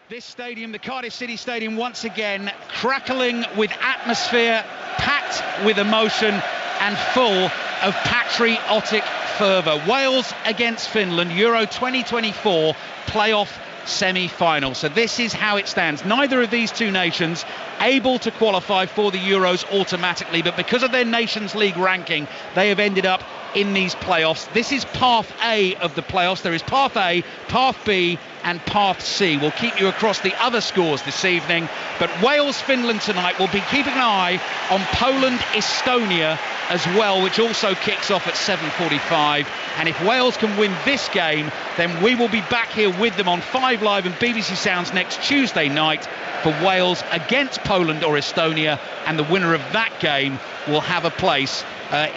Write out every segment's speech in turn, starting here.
This stadium, the Cardiff City Stadium, once again crackling with atmosphere, packed with emotion and full of patriotic fervour. Wales against Finland, Euro 2024 playoff semi-final. So this is how it stands. Neither of these two nations able to qualify for the Euros automatically, but because of their Nations League ranking, they have ended up in these playoffs. This is Path A of the playoffs. There is Path A, Path B and Path C. We'll keep you across the other scores this evening, but Wales-Finland tonight will be keeping an eye on Poland-Estonia as well, which also kicks off at 7:45. And if Wales can win this game, then we will be back here with them on 5 Live and BBC Sounds next Tuesday night for Wales against Poland or Estonia, and the winner of that game will have a place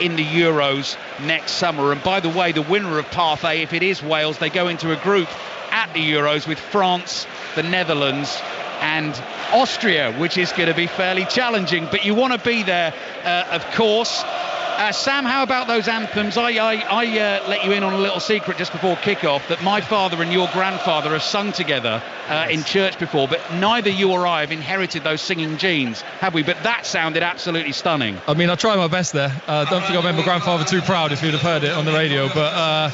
in the Euros next summer. And by the way, the winner of Path A, if it is Wales, they go into a group at the Euros with France, the Netherlands and Austria, which is going to be fairly challenging, but you want to be there, of course. Sam, how about those anthems? I let you in on a little secret just before kick-off that my father and your grandfather have sung together in church before, but neither you or I have inherited those singing genes, have we? But that sounded absolutely stunning. I mean, I tried my best there. Don't think I made my grandfather too proud if you'd have heard it on the radio, but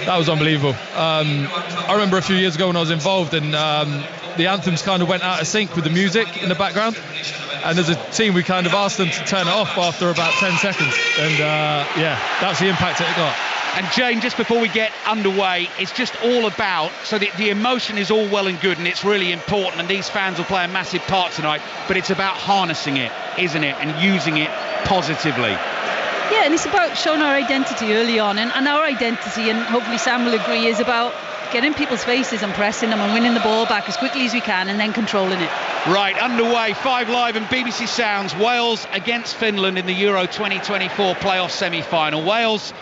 that was unbelievable. I remember a few years ago when I was involved, and the anthems kind of went out of sync with the music in the background. And as a team, we kind of asked them to turn it off after about 10 seconds. And yeah, that's the impact it got. And Jane, just before we get underway, it's just all about, so the emotion is all well and good and it's really important, and these fans will play a massive part tonight, but it's about harnessing it, isn't it, and using it positively. Yeah, and it's about showing our identity early on, and our identity, and hopefully Sam will agree, is about getting people's faces and pressing them and winning the ball back as quickly as we can and then controlling it. Right, underway, 5 Live and BBC Sounds. Wales against Finland in the Euro 2024 playoff semi-final. Wales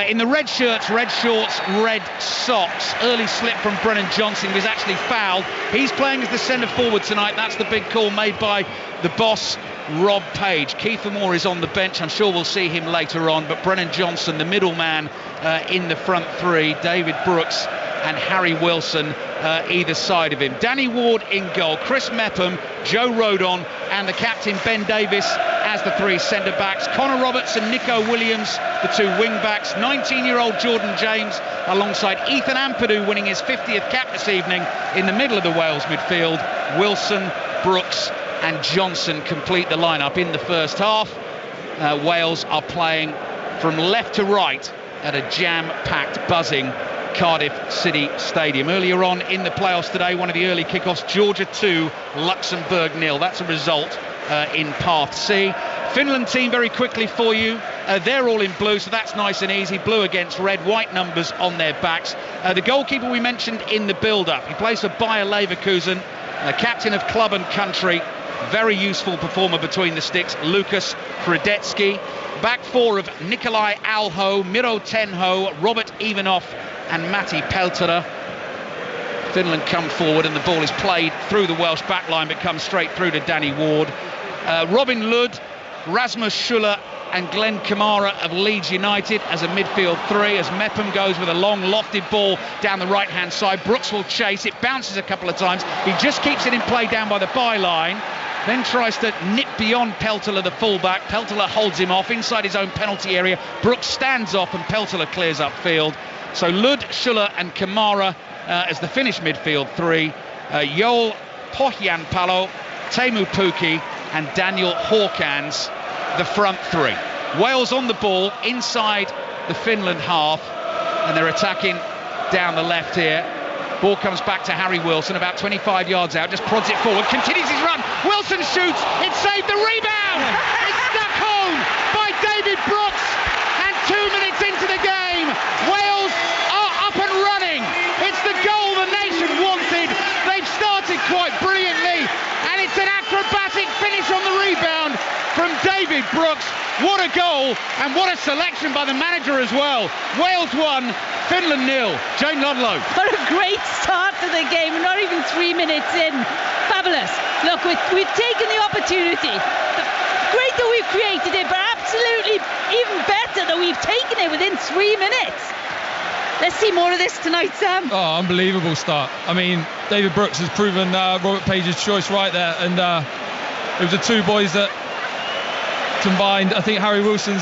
in the red shirts, red shorts, red socks. Early slip from Brennan Johnson, was actually fouled. He's playing as the centre forward tonight. That's the big call made by the boss, Rob Page. Kiefer Moore is on the bench. I'm sure we'll see him later on, but Brennan Johnson, the middleman in the front three. David Brooks and Harry Wilson either side of him. Danny Ward in goal, Chris Mepham, Joe Rodon and the captain Ben Davis as the 3 centre-backs. Connor Roberts and Nico Williams, the 2 wing-backs. 19-year-old Jordan James alongside Ethan Ampadu winning his 50th cap this evening in the middle of the Wales midfield. Wilson, Brooks and Johnson complete the lineup in the first half. Wales are playing from left to right at a jam-packed, buzzing Cardiff City Stadium. Earlier on in the playoffs today, one of the early kickoffs, Georgia 2, Luxembourg 0. That's a result in Path C. Finland team very quickly for you. They're all in blue, so that's nice and easy. Blue against red, white numbers on their backs. The goalkeeper we mentioned in the build-up, he plays for Bayer Leverkusen, captain of club and country, very useful performer between the sticks, Lukas Fredetsky. Back 4 of Nikolai Alho, Miro Tenho, Robert Ivanov and Matti Peltola. Finland come forward and the ball is played through the Welsh backline but comes straight through to Danny Ward. Robin Lod, Rasmus Schuller and Glenn Kamara of Leeds United as a midfield 3, as Mepham goes with a long lofted ball down the right hand side. Brooks will chase, it bounces a couple of times, he just keeps it in play down by the byline, then tries to nip beyond Peltola, the fullback. Peltola holds him off inside his own penalty area. Brooks stands off and Peltola clears upfield. So Lod, Schuller and Kamara as the Finnish midfield 3. Joel Pohjanpalo, Teemu Pukki and Daniel Hawkins, the front 3. Wales on the ball inside the Finland half, and they're attacking down the left here. Ball comes back to Harry Wilson, about 25 yards out, just prods it forward, continues his run. Wilson shoots, it saved the rebound. It's stuck home by David Brooks, and 2 minutes into the game, Wales are up and running. It's the goal the nation wanted. They've started quite brilliantly, and it's an acrobatic finish on the rebound from David Brooks. What a goal, and what a selection by the manager as well. Wales 1, Finland 0. Jane Ludlow. What a great start to the game. We're not even 3 minutes in. Fabulous. Look, we've taken the opportunity. Great that we've created it, but absolutely even better that we've taken it within 3 minutes. Let's see more of this tonight, Sam. Oh, unbelievable start. I mean, David Brooks has proven Robert Page's choice right there, and it was the two boys that combined. I think Harry Wilson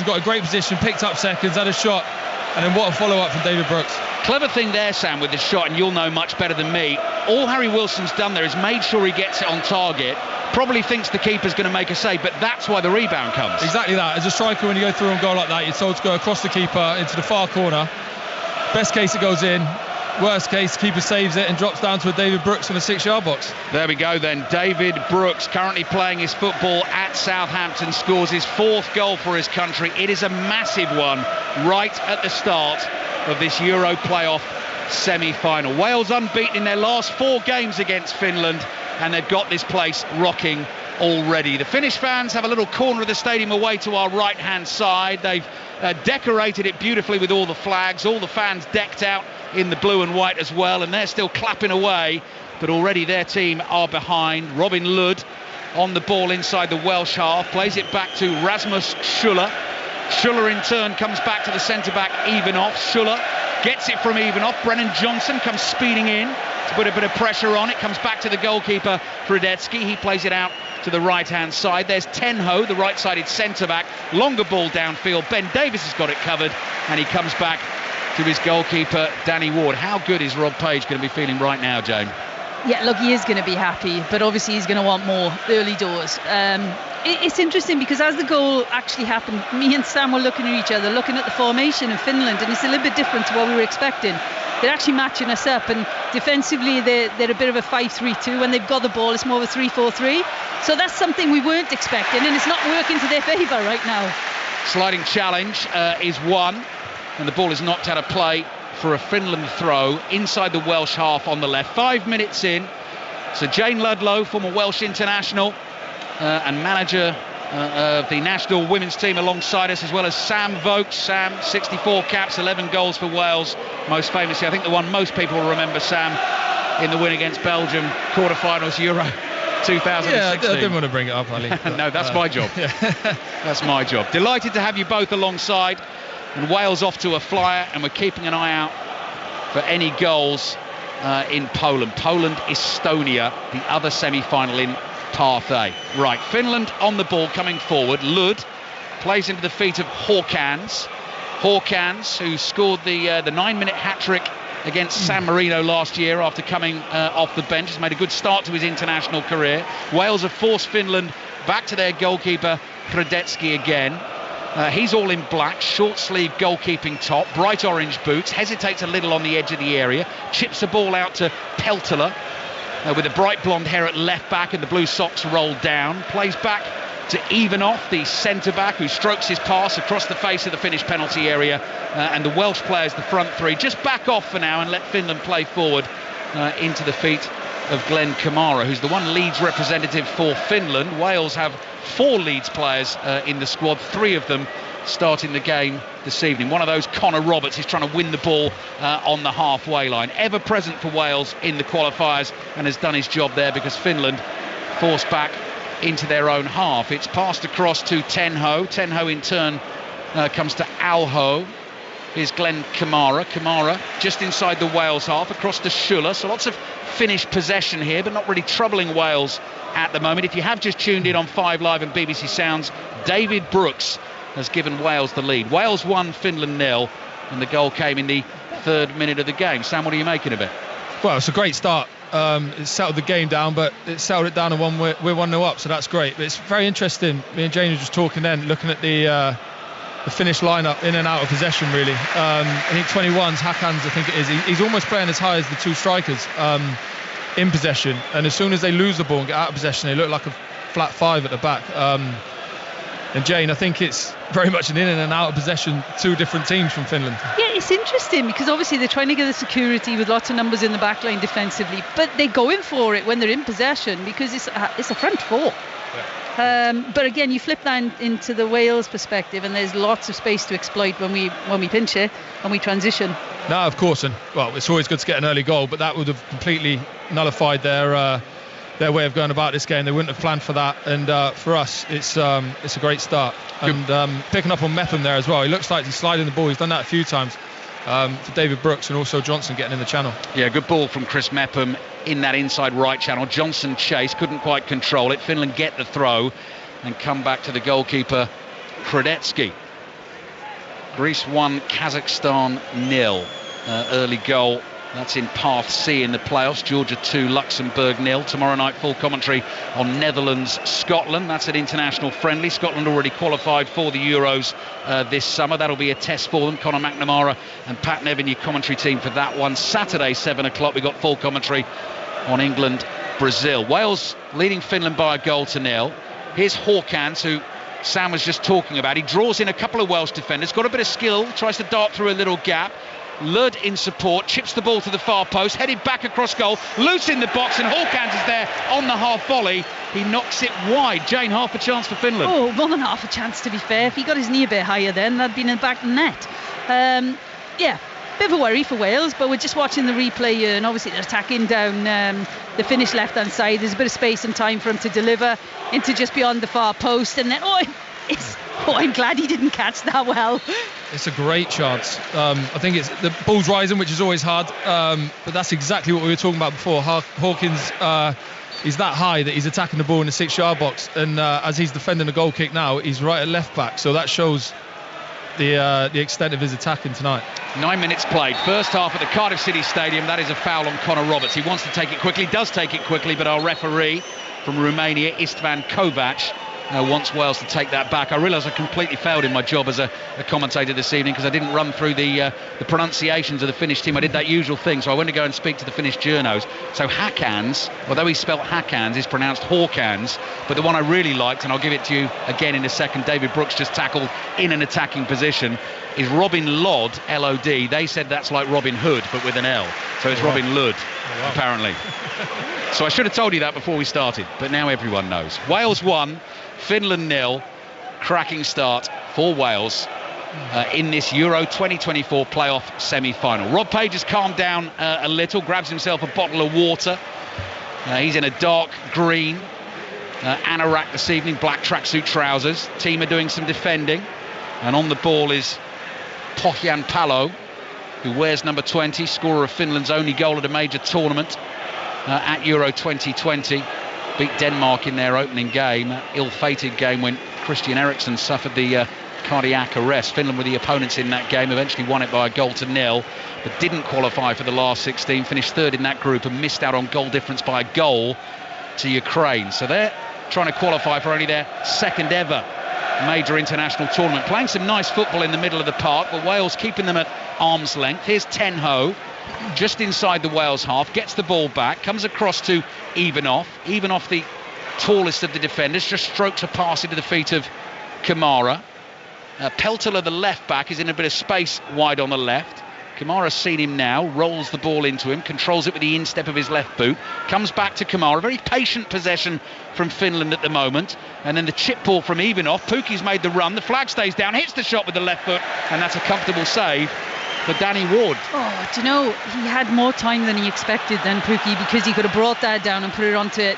got a great position, picked up seconds, had a shot, and then what a follow-up from David Brooks. Clever thing there, Sam, with the shot, and you'll know much better than me. All Harry Wilson's done there is made sure he gets it on target. Probably thinks the keeper's going to make a save, but that's why the rebound comes. Exactly that. As a striker, when you go through on goal like that, you're told to go across the keeper into the far corner. Best case, it goes in. Worst case, keeper saves it and drops down to a David Brooks in a 6-yard box. There we go then. David Brooks, currently playing his football at Southampton, scores his 4th goal for his country. It is a massive one right at the start of this Euro playoff semi-final. Wales unbeaten in their last 4 games against Finland, and they've got this place rocking already. The Finnish fans have a little corner of the stadium away to our right-hand side. They've decorated it beautifully with all the flags, all the fans decked out in the blue and white as well, and they're still clapping away, but already their team are behind. Robin Lod on the ball inside the Welsh half, plays it back to Rasmus Schuller. Schuller in turn comes back to the centre-back Ivanov. Schuller gets it from Ivanov. Brennan Johnson comes speeding in to put a bit of pressure on. It comes back to the goalkeeper Hradecki. He plays it out to the right-hand side. There's Tenho, the right-sided centre-back. Longer ball downfield. Ben Davies has got it covered, and he comes back to his goalkeeper Danny Ward. How good is Rob Page going to be feeling right now, Jane? Yeah, look, he is going to be happy, but obviously he's going to want more early doors. It's interesting because as the goal actually happened, me and Sam were looking at each other, looking at the formation in Finland, and it's a little bit different to what we were expecting. They're actually matching us up, and defensively they're a bit of a 5-3-2. When they've got the ball, it's more of a 3-4-3. So that's something we weren't expecting, and it's not working to their favour right now. Sliding challenge is won, and the ball is knocked out of play for a Finland throw inside the Welsh half on the left. 5 minutes in, so Jane Ludlow, former Welsh international and manager of the national women's team alongside us, as well as Sam Vokes. Sam, 64 caps, 11 goals for Wales, most famously, I think the one most people will remember, Sam, in the win against Belgium, quarterfinals Euro 2016. Yeah, I didn't want to bring it up, Ali. No, that's my job. Yeah. That's my job. Delighted to have you both alongside. And Wales off to a flyer, and we're keeping an eye out for any goals in Poland. Poland-Estonia, the other semi-final in Path A. Right, Finland on the ball coming forward. Lod plays into the feet of Hawkins. Hawkins, who scored the 9-minute hat-trick against San Marino last year after coming off the bench, has made a good start to his international career. Wales have forced Finland back to their goalkeeper Hradecki again. He's all in black, short sleeve goalkeeping top, bright orange boots, hesitates a little on the edge of the area, chips the ball out to Peltola with the bright blonde hair at left back and the blue socks rolled down, plays back to Ivanov, the centre back, who strokes his pass across the face of the Finnish penalty area, and the Welsh players, the front three, just back off for now and let Finland play forward into the feet of Glenn Kamara, who's the one Leeds representative for Finland. Wales have 4 Leeds players in the squad, 3 of them starting the game this evening. One of those, Connor Roberts, is trying to win the ball on the halfway line. Ever present for Wales in the qualifiers, and has done his job there because Finland forced back into their own half. It's passed across to Tenho. Tenho in turn comes to Alho. Here's Glenn Kamara. Kamara just inside the Wales half, across to Schuller. So lots of Finnish possession here, but not really troubling Wales at the moment. If you have just tuned in on 5 Live and BBC Sounds, David Brooks has given Wales the lead. Wales 1, Finland 0, and the goal came in the 3rd minute of the game. Sam, what are you making of it? Well, it's a great start. It settled the game down, but it settled it down, and we're 1-0 up, so that's great. But it's very interesting. Me and Jane were just talking then, looking at the Finnish lineup in and out of possession, really. I think 21's Hakans, I think it is. He's almost playing as high as the 2 strikers in possession, and as soon as they lose the ball and get out of possession, they look like a flat 5 at the back. And Jane, I think it's very much an in and out of possession, 2 different teams from Finland. Yeah, it's interesting because obviously they're trying to get the security with lots of numbers in the back line defensively, but they go in for it when they're in possession because it's a front 4. Yeah. But again, you flip that into the Wales perspective, and there's lots of space to exploit when we pinch it, when we transition. No, of course, and well, it's always good to get an early goal, but that would have completely nullified their way of going about this game. They wouldn't have planned for that, and for us, it's a great start. And picking up on Mepham there as well. He looks like he's sliding the ball. He's done that a few times. for David Brooks and also Johnson getting in the channel. Yeah, good ball from Chris Mepham in that inside right channel. Johnson chased, couldn't quite control it. Finland get the throw and come back to the goalkeeper, Kredetsky. Greece 1, Kazakhstan 0. Early goal. That's in Path C in the playoffs. Georgia 2, Luxembourg 0. Tomorrow night, full commentary on Netherlands-Scotland. That's an international friendly. Scotland already qualified for the Euros this summer. That'll be a test for them. Conor McNamara and Pat Nevin, your commentary team for that one. Saturday, 7 o'clock, we've got full commentary on England-Brazil. Wales leading Finland by a 1-0. Here's Hawkins, who Sam was just talking about. He draws in a couple of Welsh defenders, got a bit of skill, tries to dart through a little gap. Lud in support, chips the ball to the far post, headed back across goal, loose in the box, and Hawkins is there on the half volley. He knocks it wide. Jane, half a chance for Finland. Oh, more than half a chance, to be fair. If he got his knee a bit higher then, that'd been in the back of the net. Yeah, bit of a worry for Wales, but we're just watching the replay here, and obviously they're attacking down the Finnish left-hand side. There's a bit of space and time for him to deliver into just beyond the far post, and then, I'm glad he didn't catch that well. It's a great chance. I think it's the ball's rising, which is always hard, but that's exactly what we were talking about before. Hawkins, he's that high that he's attacking the ball in the 6-yard box, and as he's defending the goal kick now, he's right at left back, so that shows the extent of his attacking tonight. 9 minutes played, first half at the Cardiff City Stadium. That is a foul on Connor Roberts. He wants to take it quickly, does take it quickly, but our referee from Romania, Istvan Kovac, wants Wales to take that back. I realise I completely failed in my job as a commentator this evening because I didn't run through the pronunciations of the Finnish team. I did that usual thing, so I went to go and speak to the Finnish journos. So Hakans, although he spelt Hakans, is pronounced Hawkans, but the one I really liked, and I'll give it to you again in a second, David Brooks just tackled in an attacking position, is Robin Lod, L-O-D. They said that's like Robin Hood, but with an L. So it's Robin Lud, apparently. So I should have told you that before we started, but now everyone knows. Wales 1, Finland 0. Cracking start for Wales in this Euro 2024 playoff semi-final. Rob Page has calmed down a little, grabs himself a bottle of water. He's in a dark green anorak this evening, black tracksuit trousers. Team are doing some defending, and on the ball is Pohjan Palo, who wears number 20, scorer of Finland's only goal at a major tournament at Euro 2020. Beat Denmark in their opening game, ill-fated game when Christian Eriksen suffered the cardiac arrest. Finland were the opponents in that game, eventually won it by a 0-0, but didn't qualify for the last 16, finished third in that group and missed out on goal difference by a goal to Ukraine. So they're trying to qualify for only their second ever major international tournament, playing some nice football in the middle of the park, but Wales keeping them at arm's length. Here's Tenho, just inside the Wales half, gets the ball back, comes across to Ivanov, the tallest of the defenders, just strokes a pass into the feet of Kamara. Peltola, the left back, is in a bit of space wide on the left. Kamara's seen him now, rolls the ball into him, controls it with the instep of his left boot, comes back to Kamara. Very patient possession from Finland at the moment, and then the chip ball from Ivanov. Pukki's made the run, the flag stays down, hits the shot with the left foot, and that's a comfortable save for Danny Ward. Oh, do you know, he had more time than he expected then, Pukki, because he could have brought that down and put it onto the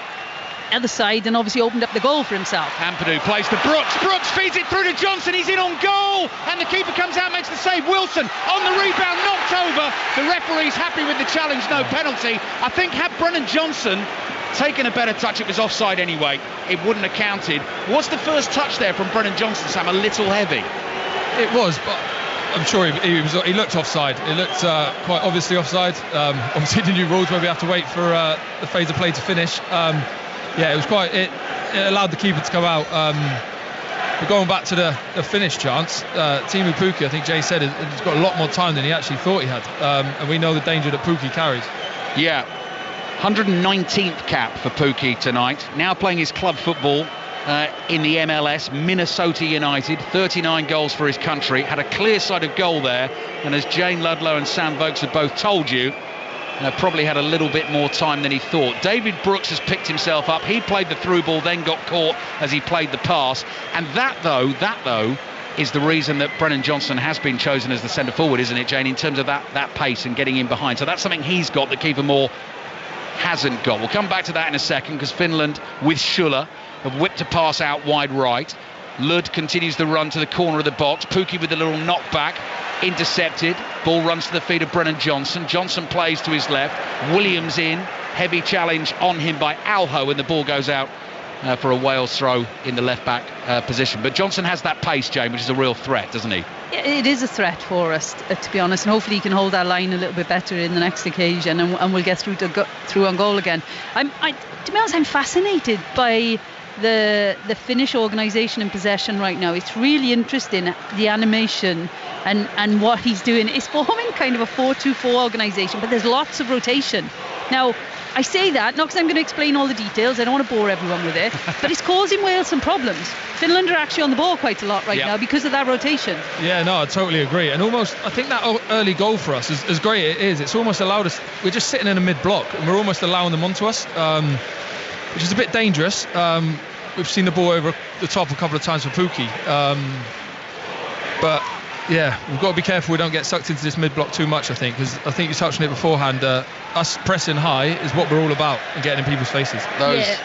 other side and obviously opened up the goal for himself. Ampadu plays to Brooks. Brooks feeds it through to Johnson. He's in on goal, and the keeper comes out, makes the save. Wilson on the rebound, knocked over. The referee's happy with the challenge, no penalty. I think had Brennan Johnson taken a better touch, it was offside anyway. It wouldn't have counted. Was the first touch there from Brennan Johnson, Sam, a little heavy? It was, but I'm sure he looked offside. It looked quite obviously offside. Obviously the new rules where we have to wait for the phase of play to finish. Yeah, it was quite. It allowed the keeper to come out. But going back to the finish chance, Teemu Pukki, I think Jay said, has got a lot more time than he actually thought he had, and we know the danger that Pukki carries. Yeah, 119th cap for Pukki tonight. Now playing his club football in the MLS, Minnesota United. 39 goals for his country. Had a clear sight of goal there, and as Jane Ludlow and Sam Vokes have both told you, probably had a little bit more time than he thought. David Brooks has picked himself up. He played the through ball, then got caught as he played the pass. And that though, is the reason that Brennan Johnson has been chosen as the centre forward, isn't it, Jane, in terms of that pace and getting in behind. So that's something he's got that Kiefer Moore hasn't got. We'll come back to that in a second, because Finland, with Schuller, have whipped a pass out wide right. Lud continues the run to the corner of the box. Pukki with a little knockback, intercepted. Ball runs to the feet of Brennan Johnson. Johnson plays to his left. Williams in. Heavy challenge on him by Alho, and the ball goes out for a Wales throw in the left-back position. But Johnson has that pace, Jane, which is a real threat, doesn't he? It is a threat for us, to be honest, and hopefully he can hold that line a little bit better in the next occasion, and we'll get through on goal again. To be honest, I'm fascinated by the Finnish organisation in possession right now. It's really interesting, the animation and what he's doing. It's forming kind of a 4-2-4 organisation, but there's lots of rotation. Now, I say that not because I'm going to explain all the details, I don't want to bore everyone with it, but it's causing Wales some problems. Finland are actually on the ball quite a lot right now because of that rotation. Yeah, no, I totally agree. And almost, I think that early goal for us, as great it is, it's almost allowed us, we're just sitting in a mid-block and we're almost allowing them onto us, which is a bit dangerous. We've seen the ball over the top a couple of times for Pukki. But yeah, we've got to be careful we don't get sucked into this mid-block too much, I think, because I think you touched on it beforehand. Us pressing high is what we're all about and getting in people's faces. Yeah,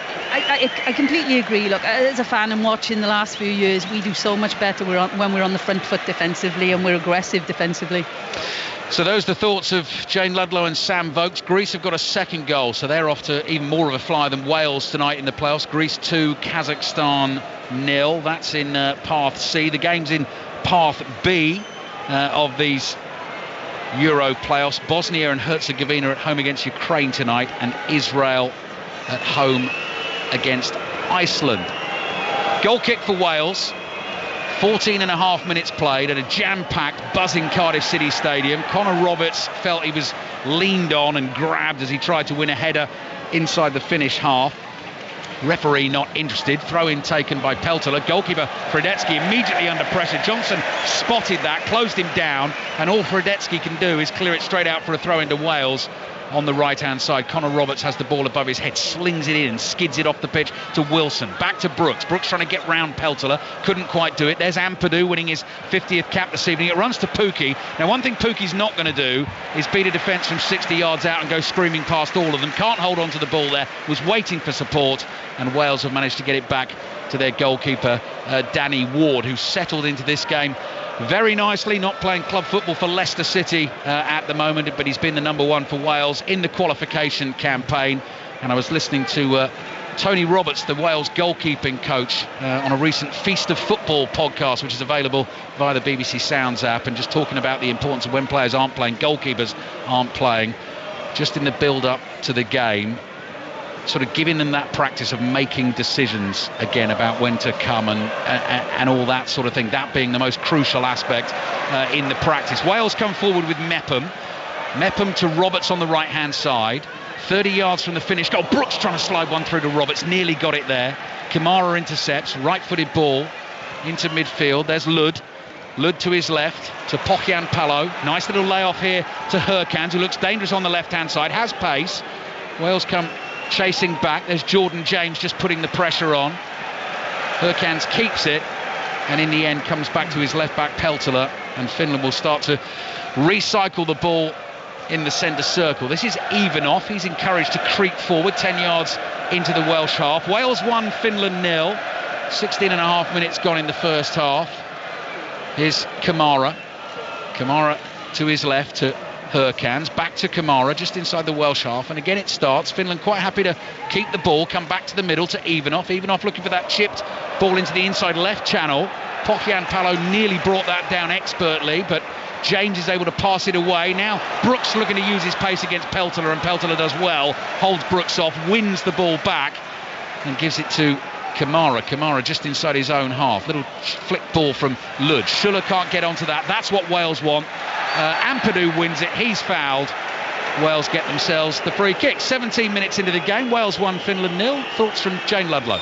I completely agree. Look, as a fan and watching the last few years, we do so much better when we're on the front foot defensively and we're aggressive defensively. So those are the thoughts of Jane Ludlow and Sam Vokes. Greece have got a second goal, so they're off to even more of a flyer than Wales tonight in the playoffs. Greece 2, Kazakhstan 0. That's in Path C. The game's in Path B of these Euro playoffs. Bosnia and Herzegovina at home against Ukraine tonight, and Israel at home against Iceland. Goal kick for Wales. 14 and a half minutes played at a jam-packed, buzzing Cardiff City Stadium. Connor Roberts felt he was leaned on and grabbed as he tried to win a header inside the Finnish half. Referee not interested. Throw-in taken by Peltola. Goalkeeper Fredetsky immediately under pressure. Johnson spotted that, closed him down, and all Fredetsky can do is clear it straight out for a throw-in to Wales. On the right-hand side, Connor Roberts has the ball above his head, slings it in and skids it off the pitch to Wilson. Back to Brooks. Brooks trying to get round Peltola. Couldn't quite do it. There's Ampadu winning his 50th cap this evening. It runs to Pukki. Now, one thing Pukki's not going to do is beat a defence from 60 yards out and go screaming past all of them. Can't hold on to the ball there. Was waiting for support, and Wales have managed to get it back to their goalkeeper, Danny Ward, who settled into this game very nicely. Not playing club football for Leicester City at the moment, but he's been the number one for Wales in the qualification campaign. And I was listening to Tony Roberts, the Wales goalkeeping coach, on a recent Feast of Football podcast, which is available via the BBC Sounds app, and just talking about the importance of when players aren't playing, goalkeepers aren't playing, just in the build-up to the game, sort of giving them that practice of making decisions again about when to come and all that sort of thing, that being the most crucial aspect in the practice. Wales come forward with Mepham to Roberts on the right hand side, 30 yards from the finish goal. Brooks trying to slide one through to Roberts, nearly got it there. Kamara intercepts, right-footed ball into midfield. There's Lud to his left to Pokyan Palo. Nice little layoff here to Herkans, who looks dangerous on the left hand side, has pace. Wales come chasing back. There's Jordan James just putting the pressure on. Herkans keeps it, and in the end comes back to his left back Peltola, and Finland will start to recycle the ball in the centre circle. This is Ivanov. He's encouraged to creep forward 10 yards into the Welsh half. Wales 1, Finland 0. 16 and a half minutes gone in the first half. Here's Kamara to his left to Herkans, back to Kamara just inside the Welsh half, and again it starts. Finland quite happy to keep the ball, come back to the middle to Ivanov looking for that chipped ball into the inside left channel. Pokyan Palo nearly brought that down expertly, but James is able to pass it away. Now Brooks looking to use his pace against Peltola, and Peltola does well, holds Brooks off, wins the ball back and gives it to Kamara just inside his own half. Little flick ball from Lud. Schuller can't get onto that. That's what Wales want. Ampadu wins it. He's fouled. Wales get themselves the free kick. 17 minutes into the game. Wales 1, Finland 0. Thoughts from Jane Ludlow?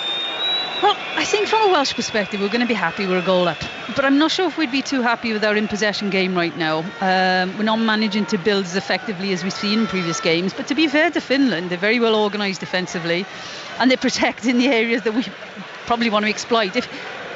Well, I think from a Welsh perspective, we're going to be happy we're a goal up. But I'm not sure if we'd be too happy with our in-possession game right now. We're not managing to build as effectively as we've seen in previous games. But to be fair to Finland, they're very well organised defensively, and they protect in the areas that we probably want to exploit. If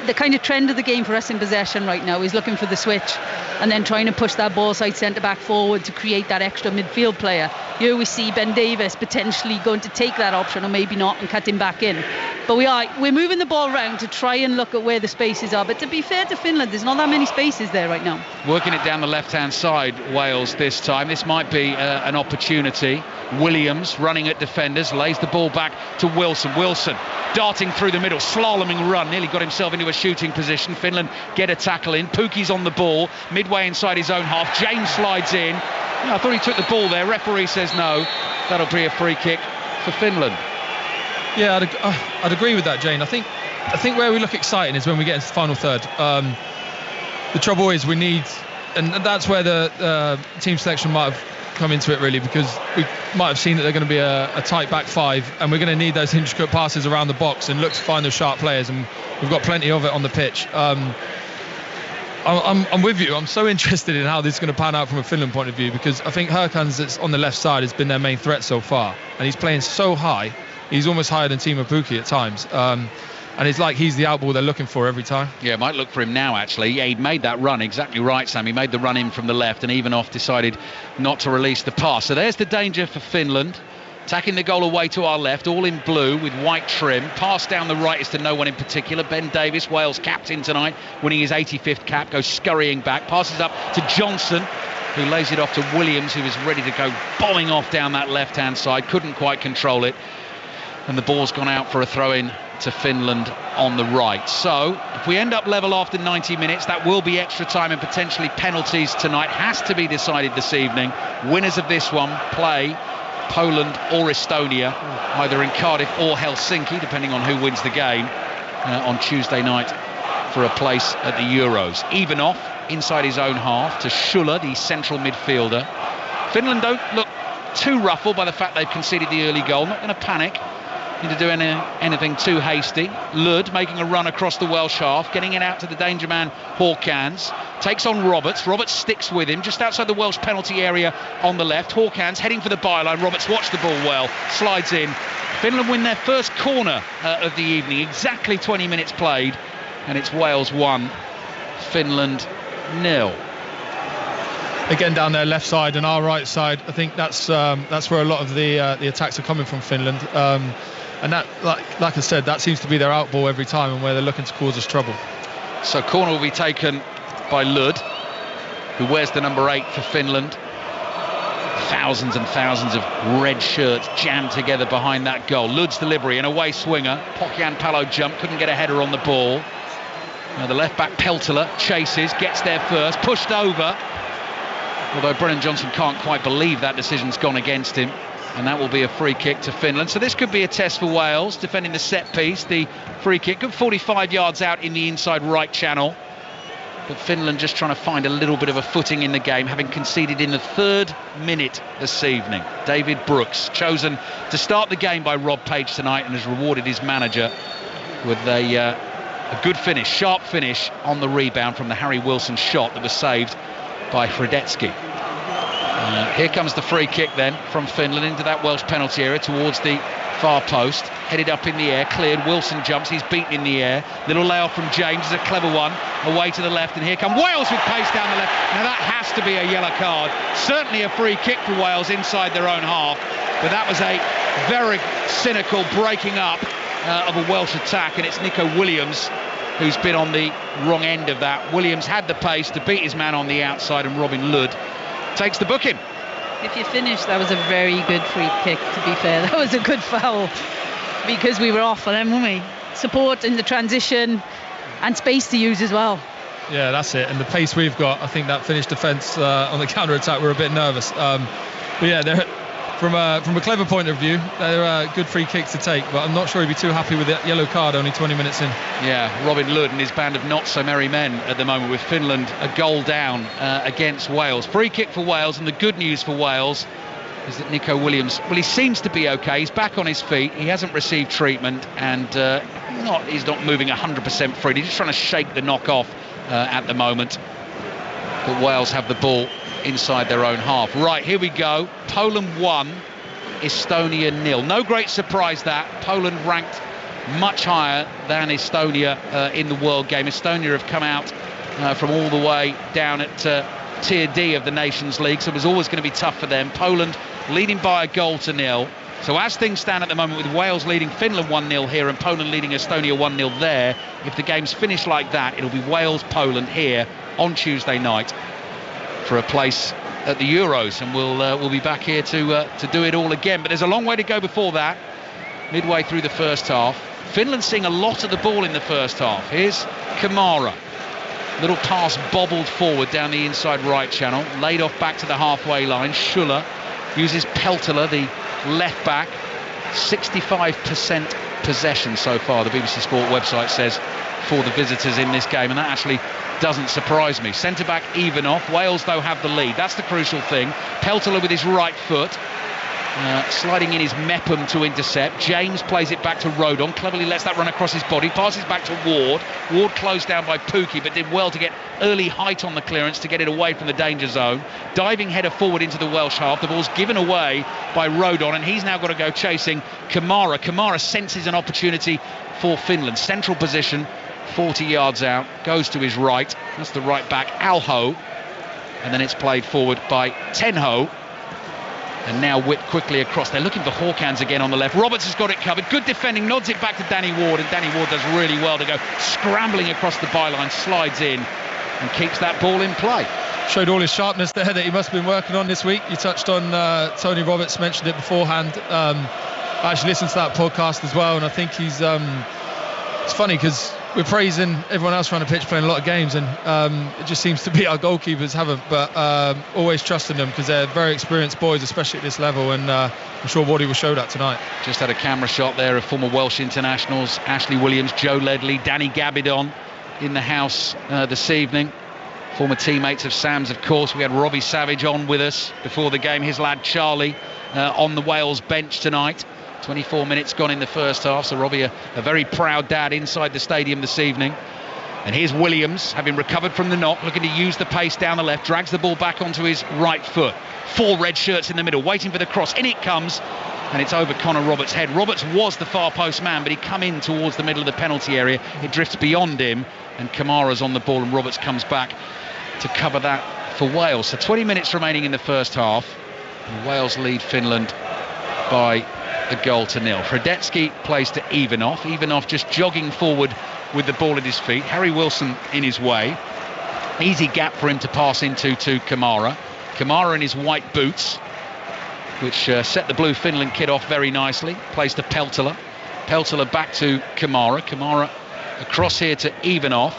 the kind of trend of the game for us in possession right now is looking for the switch and then trying to push that ball side centre-back forward to create that extra midfield player. Here we see Ben Davies potentially going to take that option, or maybe not, and cut him back in. But we're moving the ball around to try and look at where the spaces are. But to be fair to Finland, there's not that many spaces there right now. Working it down the left-hand side, Wales this time. This might be an opportunity. Williams running at defenders, lays the ball back to Wilson. Wilson darting through the middle, slaloming run, nearly got himself into a shooting position. Finland get a tackle in. Pukki's on the ball, midway inside his own half. James slides in. I thought he took the ball there. Referee says no. That'll be a free kick for Finland. Yeah, I'd agree with that, Jane. I think where we look exciting is when we get into the final third. The trouble is we need, and that's where the team selection might have come into it really, because we might have seen that they're going to be a tight back five, and we're going to need those intricate passes around the box and look to find those sharp players, and we've got plenty of it on the pitch. I'm with you. I'm so interested in how this is going to pan out from a Finland point of view, because I think Hurkans that's on the left side has been their main threat so far, and he's playing so high. He's almost higher than Timo Pukki at times. And it's like he's the outball they're looking for every time. Yeah, might look for him now, actually. Yeah, he'd made that run. Exactly right, Sam. He made the run in from the left, and Ivanov decided not to release the pass. So there's the danger for Finland. Attacking the goal away to our left, all in blue with white trim. Pass down the right is to no one in particular. Ben Davies, Wales captain tonight, winning his 85th cap, goes scurrying back. Passes up to Johnson, who lays it off to Williams, who was ready to go bombing off down that left-hand side. Couldn't quite control it. And the ball's gone out for a throw-in to Finland on the right. So if we end up level after 90 minutes, that will be extra time and potentially penalties tonight. Has to be decided this evening. Winners of this one play Poland or Estonia, either in Cardiff or Helsinki, depending on who wins the game, on Tuesday night for a place at the Euros. Ivanov inside his own half to Schuller, the central midfielder. Finland don't look too ruffled by the fact they've conceded the early goal. Not going to panic into doing anything too hasty. Lud making a run across the Welsh half, getting it out to the danger man Hawkins. Takes on Roberts. Roberts sticks with him just outside the Welsh penalty area on the left. Hawkins heading for the byline. Roberts watched the ball well, slides in. Finland win their first corner of the evening. Exactly 20 minutes played, and it's Wales 1, Finland 0. Again down their left side and our right side, I think that's where a lot of the attacks are coming from Finland. And that, like I said, that seems to be their outball every time and where they're looking to cause us trouble. So corner will be taken by Lud, who wears the number 8 for Finland. Thousands and thousands of red shirts jammed together behind that goal. Lud's delivery, an away swinger. Pokyan Palo jumped, couldn't get a header on the ball. Now the left back Peltola chases, gets there first, pushed over. Although Brennan Johnson can't quite believe that decision's gone against him. And that will be a free kick to Finland. So this could be a test for Wales, defending the set piece. The free kick, good 45 yards out in the inside right channel. But Finland just trying to find a little bit of a footing in the game, having conceded in the 3rd minute this evening. David Brooks, chosen to start the game by Rob Page tonight, and has rewarded his manager with a good finish, sharp finish on the rebound from the Harry Wilson shot that was saved by Fredetsky. Here comes the free kick then from Finland into that Welsh penalty area towards the far post, headed up in the air, cleared. Wilson jumps, he's beaten in the air. Little layoff from James is a clever one, away to the left, and here come Wales with pace down the left. Now that has to be a yellow card. Certainly a free kick for Wales inside their own half, but that was a very cynical breaking up of a Welsh attack, and it's Nico Williams who's been on the wrong end of that. Williams had the pace to beat his man on the outside, and Robin Lud takes the booking. If you finish, that was a very good free kick, to be fair. That was a good foul, because we were off for them, weren't we? Support in the transition and space to use as well. Yeah, that's it. And the pace we've got, I think that Finnish defence on the counter-attack, we're a bit nervous. But yeah, they're, from a clever point of view, they're good free kicks to take, but I'm not sure he'd be too happy with that yellow card only 20 minutes in. Yeah, Robin Lud and his band of not-so-merry men at the moment, with Finland a goal down against Wales. Free kick for Wales, and the good news for Wales is that Nico Williams, well, he seems to be okay. He's back on his feet. He hasn't received treatment, and he's not moving 100% free. He's just trying to shake the knock off at the moment. But Wales have the ball inside their own half. Right, here we go. Poland 1, Estonia 0. No great surprise that. Poland ranked much higher than Estonia in the world game. Estonia have come out from all the way down at Tier D of the Nations League, so it was always going to be tough for them. Poland leading by a goal to 0. So as things stand at the moment, with Wales leading Finland 1-0 here and Poland leading Estonia 1-0 there, if the game's finished like that, it'll be Wales-Poland here on Tuesday night for a place at the Euros, and we'll be back here to do it all again. But there's a long way to go before that. Midway through the first half, Finland seeing a lot of the ball in the first half. Here's Kamara. Little pass bobbled forward down the inside right channel, laid off back to the halfway line. Schuller uses Peltola, the left back. 65% possession so far, the BBC Sport website says, for the visitors in this game, and that actually doesn't surprise me. Centre back Ivanov. Wales though have the lead, that's the crucial thing. Peltola with his right foot, sliding in his Mepham to intercept. James plays it back to Rodon, cleverly lets that run across his body, passes back to Ward. Ward closed down by Pukki, but did well to get early height on the clearance to get it away from the danger zone. Diving header forward into the Welsh half. The ball's given away by Rodon, and he's now got to go chasing Kamara. Kamara senses an opportunity for Finland. Central position, 40 yards out, goes to his right. That's the right back, Alho. And then it's played forward by Tenho. And now whipped quickly across. They're looking for Hawkins again on the left. Roberts has got it covered. Good defending, nods it back to Danny Ward, and Danny Ward does really well to go scrambling across the byline, slides in and keeps that ball in play. Showed all his sharpness there that he must have been working on this week. You touched on Tony Roberts, mentioned it beforehand. I actually listened to that podcast as well, and I think he's it's funny because we're praising everyone else around the pitch playing a lot of games, and it just seems to be our goalkeepers haven't, but always trusting them because they're very experienced boys, especially at this level, and I'm sure Waddy will show that tonight. Just had a camera shot there of former Welsh internationals Ashley Williams, Joe Ledley, Danny Gabidon in the house this evening. Former teammates of Sam's, of course. We had Robbie Savage on with us before the game, his lad Charlie on the Wales bench tonight. 24 minutes gone in the first half, so Robbie a very proud dad inside the stadium this evening. And here's Williams, having recovered from the knock, looking to use the pace down the left, drags the ball back onto his right foot. 4 red shirts in the middle, waiting for the cross. In it comes, and it's over Connor Roberts' head. Roberts was the far post man, but he'd come in towards the middle of the penalty area. It drifts beyond him, and Kamara's on the ball, and Roberts comes back to cover that for Wales. So 20 minutes remaining in the first half, and Wales lead Finland by a 1-0. Hradecki plays to Ivanov. Ivanov just jogging forward with the ball at his feet. Harry Wilson in his way. Easy gap for him to pass into to Kamara. Kamara in his white boots, which set the blue Finland kit off very nicely. Plays to Peltola. Peltola back to Kamara. Kamara across here to Ivanov.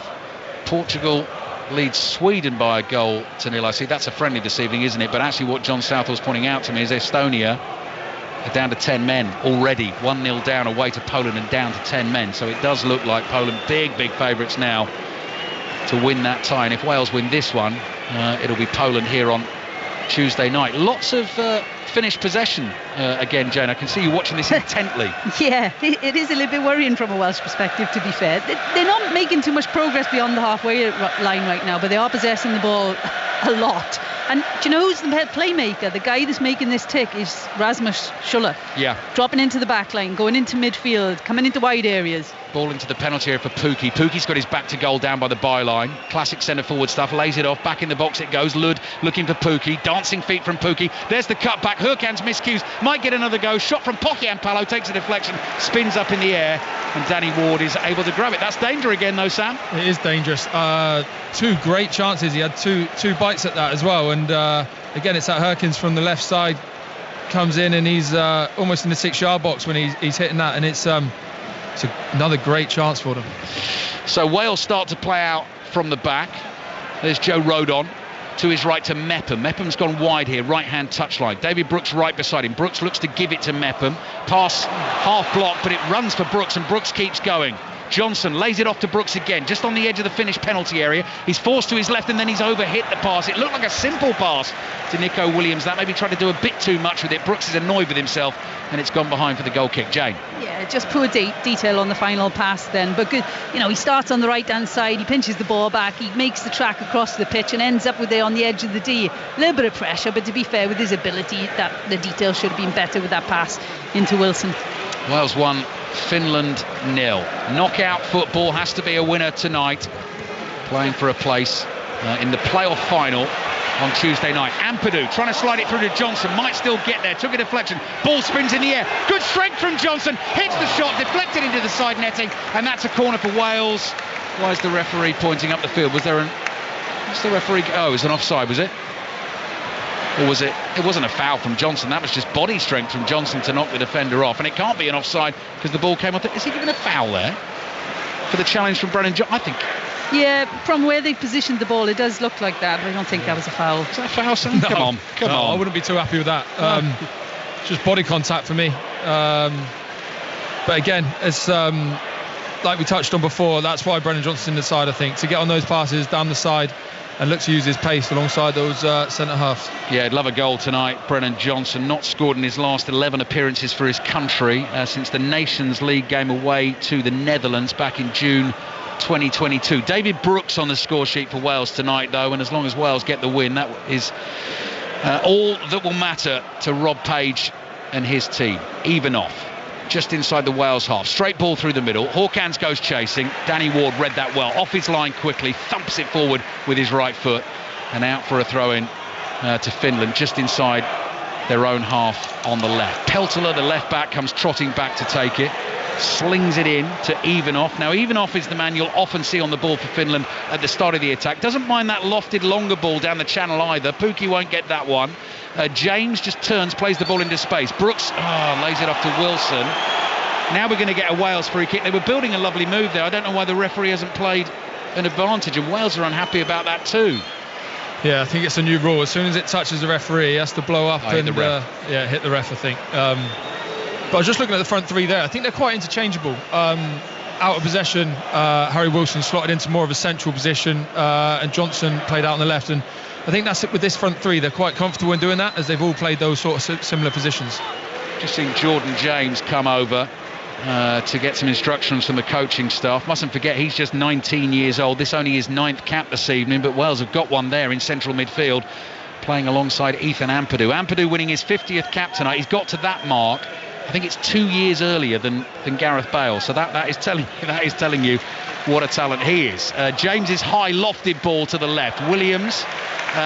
Portugal leads Sweden by 1-0. I see that's a friendly this evening, isn't it? But actually what John Southall's pointing out to me is Estonia are down to 10 men already. 1-0 down away to Poland and down to 10 men. So it does look like Poland big favourites now to win that tie. And if Wales win this one, it'll be Poland here on Tuesday night. Lots of Finnish possession again, Jane. I can see you watching this intently. Yeah, it is a little bit worrying from a Welsh perspective, to be fair. They're not making too much progress beyond the halfway line right now, but they are possessing the ball a lot. And do you know who's the head playmaker? The guy that's making this tick is Rasmus Schuller. Yeah. Dropping into the back line, going into midfield, coming into wide areas. Ball into the penalty area for Pukki. Pukki's got his back to goal down by the byline. Classic centre-forward stuff. Lays it off. Back in the box it goes. Lud looking for Pukki. Dancing feet from Pukki. There's the cut back. Hurkans miscues. Might get another go. Shot from Pokianpalo. Takes a deflection. Spins up in the air. And Danny Ward is able to grab it. That's danger again, though, Sam. It is dangerous. 2 great chances. He had two bites at that as well. And again, it's that Hurkins from the left side. Comes in and he's almost in the 6-yard box when he's hitting that. And it's another great chance for them. So Wales start to play out from the back. There's Joe Rodon to his right to Mepham. Mepham's gone wide here, right-hand touchline. David Brooks right beside him. Brooks looks to give it to Mepham. Pass half block, but it runs for Brooks, and Brooks keeps going. Johnson lays it off to Brooks again, just on the edge of the Finnish penalty area. He's forced to his left, and then he's overhit the pass. It looked like a simple pass to Nico Williams. That maybe tried to do a bit too much with it. Brooks is annoyed with himself, and it's gone behind for the goal kick. Jane. Yeah, just poor detail on the final pass then. But good, he starts on the right-hand side. He pinches the ball back. He makes the track across the pitch and ends up with it on the edge of the D. A little bit of pressure, but to be fair, with his ability, that the detail should have been better with that pass into Wilson. Wales 1, Finland 0. Knockout football has to be a winner tonight. Playing for a place in the playoff final on Tuesday night. Ampadu trying to slide it through to Johnson, might still get there, took a deflection, ball spins in the air, good strength from Johnson, hits the shot, deflected into the side netting, and that's a corner for Wales. Why is the referee pointing up the field? Was there what's the referee? Oh, it was an offside, was it? Or was it? It wasn't a foul from Johnson, that was just body strength from Johnson to knock the defender off, and it can't be an offside because the ball came off. Is he giving a foul there for the challenge from Brennan Johnson? I think. Yeah, from where they positioned the ball, it does look like that, but I don't think that was a foul. Is that a foul, Sam? No, come on. I wouldn't be too happy with that. Just body contact for me. But again, it's like we touched on before, that's why Brennan Johnson's in the side, I think, to get on those passes down the side and look to use his pace alongside those centre halves. Yeah, I'd love a goal tonight. Brennan Johnson not scored in his last 11 appearances for his country since the Nations League game away to the Netherlands back in June 2022. David Brooks on the score sheet for Wales tonight, though, and as long as Wales get the win, that is all that will matter to Rob Page and his team. Even off, just inside the Wales half, straight ball through the middle. Hawkins goes chasing. Danny Ward read that well, off his line quickly, thumps it forward with his right foot, and out for a throw-in to Finland, just inside their own half on the left. Peltola, the left back, comes trotting back to take it, slings it in to Ivanov. Now Ivanov is the man you'll often see on the ball for Finland at the start of the attack. Doesn't mind that lofted longer ball down the channel either. Pukki won't get that one. James just turns, plays the ball into space. Brooks lays it off to Wilson. Now we're going to get a Wales free kick. They were building a lovely move there. I don't know why the referee hasn't played an advantage, and Wales are unhappy about that too. Yeah, I think it's a new rule. As soon as it touches the referee, he has to blow up and hit the ref, I think. But I was just looking at the front three there. I think they're quite interchangeable. Out of possession, Harry Wilson slotted into more of a central position, and Johnson played out on the left. And I think that's it with this front three. They're quite comfortable in doing that, as they've all played those sort of similar positions. Just seen Jordan James come over to get some instructions from the coaching staff. Mustn't forget, he's just 19 years old. This only his 9th cap this evening, but Wales have got one there in central midfield, playing alongside Ethan Ampadu. Ampadu winning his 50th cap tonight. He's got to that mark. I think it's 2 years earlier than Gareth Bale. So that is telling you what a talent he is. James's high lofted ball to the left. Williams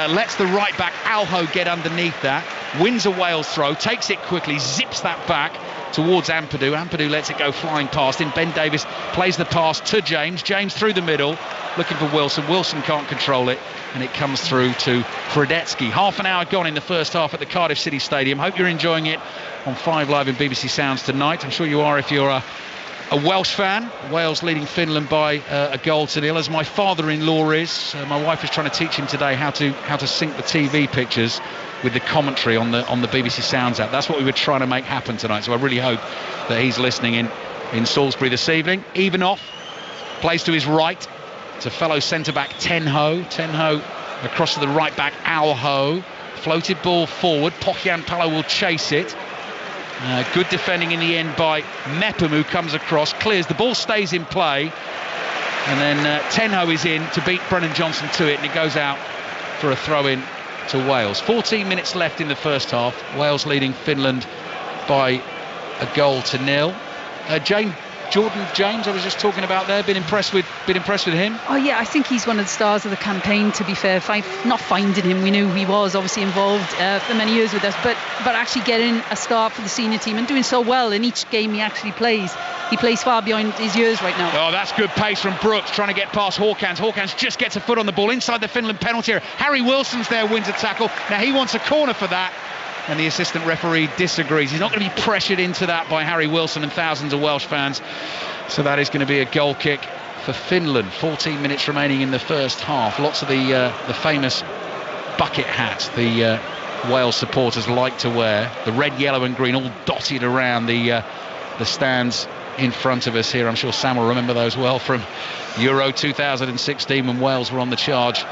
lets the right back Alho get underneath that, wins a Wales throw, takes it quickly, zips that back towards Ampadu. Ampadu lets it go flying past him. Ben Davies plays the pass to James. James through the middle, looking for Wilson. Wilson can't control it, and it comes through to Fredetsky. Half an hour gone in the first half at the Cardiff City Stadium. Hope you're enjoying it on 5 Live and BBC Sounds tonight. I'm sure you are if you're a Welsh fan. Wales leading Finland by a goal to nil, as my father-in-law is. My wife is trying to teach him today how to sync the TV pictures with the commentary on the BBC Sounds app. That's what we were trying to make happen tonight, so I really hope that he's listening in Salisbury this evening. Ivanov plays to his right to fellow centre-back Tenho. Tenho across to the right back Alho. Floated ball forward. Pohjan Palo will chase it. Good defending in the end by Mepham, who comes across, clears. The ball stays in play, and then Tenho is in to beat Brennan Johnson to it, and it goes out for a throw-in to Wales. 14 minutes left in the first half. Wales leading Finland by a goal to nil. Jordan James, I was just talking about there. Been impressed with him. Oh yeah, I think he's one of the stars of the campaign. To be fair, not finding him, we knew he was obviously involved for many years with us, but actually getting a start for the senior team and doing so well in each game he actually plays. He plays far behind his years right now. Oh, that's good pace from Brooks, trying to get past Hawkins. Hawkins just gets a foot on the ball inside the Finland penalty area. Harry Wilson's there, wins a tackle. Now he wants a corner for that, and the assistant referee disagrees. He's not going to be pressured into that by Harry Wilson and thousands of Welsh fans. So that is going to be a goal kick for Finland. 14 minutes remaining in the first half. Lots of the famous bucket hats the Wales supporters like to wear. The red, yellow and green all dotted around the stands in front of us here. I'm sure Sam will remember those well from Euro 2016 when Wales were on the charge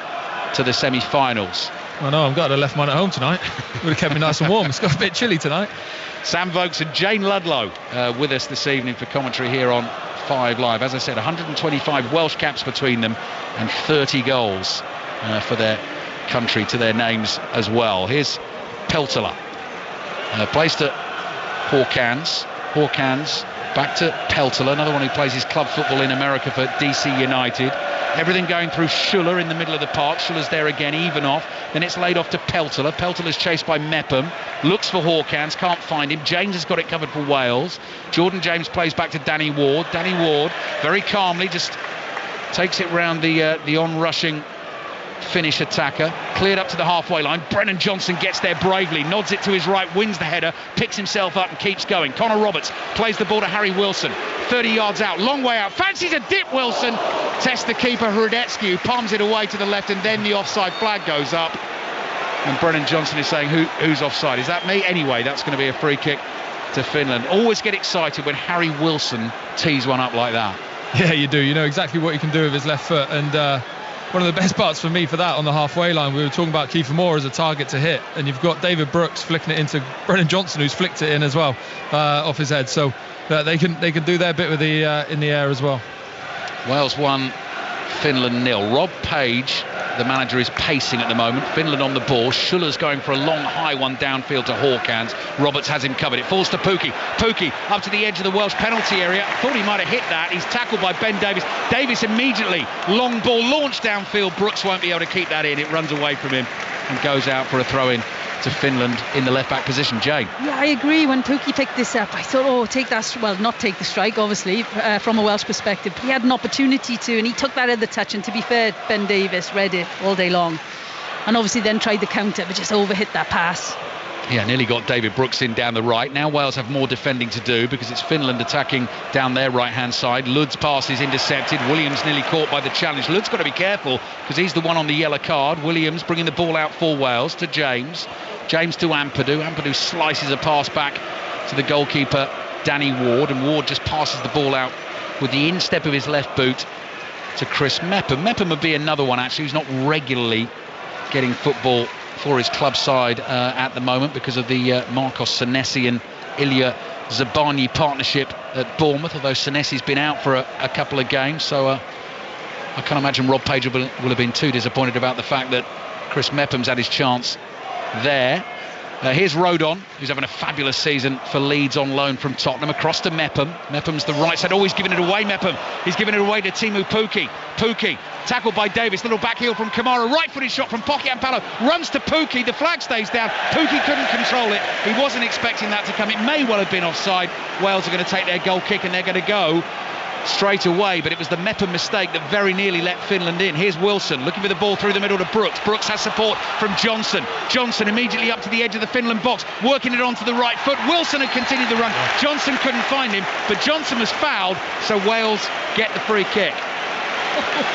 to the semi-finals. I know, I'm glad I left mine at home tonight. Would have kept me nice and warm. It's got a bit chilly tonight. Sam Vokes and Jane Ludlow with us this evening for commentary here on 5 Live. As I said, 125 Welsh caps between them and 30 goals for their country to their names as well. Here's Peltola. Placed at Hawkins. Hawkins back to Peltola, another one who plays his club football in America for DC United. Everything going through Schuller in the middle of the park. Schuller's there again, even off. Then it's laid off to Peltola. Peltola's chased by Mepham. Looks for Hawkins, can't find him. James has got it covered for Wales. Jordan James plays back to Danny Ward. Danny Ward, very calmly, just takes it round the on-rushing Finnish attacker. Cleared up to the halfway line. Brennan Johnson gets there bravely, nods it to his right, wins the header, picks himself up and keeps going. Connor Roberts plays the ball to Harry Wilson. 30 yards out, long way out. Fancies a dip, Wilson. Tests the keeper, Hradecki, who palms it away to the left, and then the offside flag goes up. And Brennan Johnson is saying, who's offside? Is that me? Anyway, that's going to be a free kick to Finland. Always get excited when Harry Wilson tees one up like that. Yeah, you do. You know exactly what he can do with his left foot. And one of the best parts for me for that on the halfway line, we were talking about Kiefer Moore as a target to hit, and you've got David Brooks flicking it into Brennan Johnson, who's flicked it in as well off his head. So they can do their bit with the in the air as well. Wales 1, Finland 0. Rob Page, the manager, is pacing at the moment. Finland on the ball. Schuller's going for a long high one downfield to Hawkins. Roberts has him covered. It falls to Pukki. Pukki up to the edge of the Welsh penalty area. Thought he might have hit that. He's tackled by Ben Davies. Davies immediately, long ball launched downfield. Brooks won't be able to keep that in. It runs away from him and goes out for a throw-in to Finland in the left-back position. Jane? Yeah, I agree. When Pukki picked this up, I thought, take that, well, not take the strike, obviously, from a Welsh perspective. But he had an opportunity to, and he took that at the touch. And to be fair, Ben Davies read it all day long. And obviously then tried the counter, but just overhit that pass. Yeah, nearly got David Brooks in down the right. Now Wales have more defending to do because it's Finland attacking down their right-hand side. Lud's pass is intercepted. Williams nearly caught by the challenge. Lud's got to be careful because he's the one on the yellow card. Williams bringing the ball out for Wales to James. James to Ampadu. Ampadu slices a pass back to the goalkeeper, Danny Ward, and Ward just passes the ball out with the instep of his left boot to Chris Mepham. Mepham would be another one, actually, who's not regularly getting football for his club side at the moment because of the Marcos Senesi and Ilya Zabani partnership at Bournemouth, although Senesi's been out for a couple of games. So I can't imagine Rob Page will have been too disappointed about the fact that Chris Mepham's had his chance there. Here's Rodon, who's having a fabulous season for Leeds on loan from Tottenham. Across to Mepham. Mepham's the right side. Oh, he's giving it away, Mepham. He's giving it away to Teemu Pukki. Pukki, tackled by Davis. Little back heel from Kamara. Right-footed shot from Poki Ampalo. Runs to Pukki. The flag stays down. Pukki couldn't control it. He wasn't expecting that to come. It may well have been offside. Wales are going to take their goal kick and they're going to go straight away, but it was the Mepham mistake that very nearly let Finland in. Here's Wilson looking for the ball through the middle to Brooks. Brooks has support from Johnson. Johnson immediately up to the edge of the Finland box, working it onto the right foot. Wilson had continued the run. Johnson couldn't find him, but Johnson was fouled, so Wales get the free kick.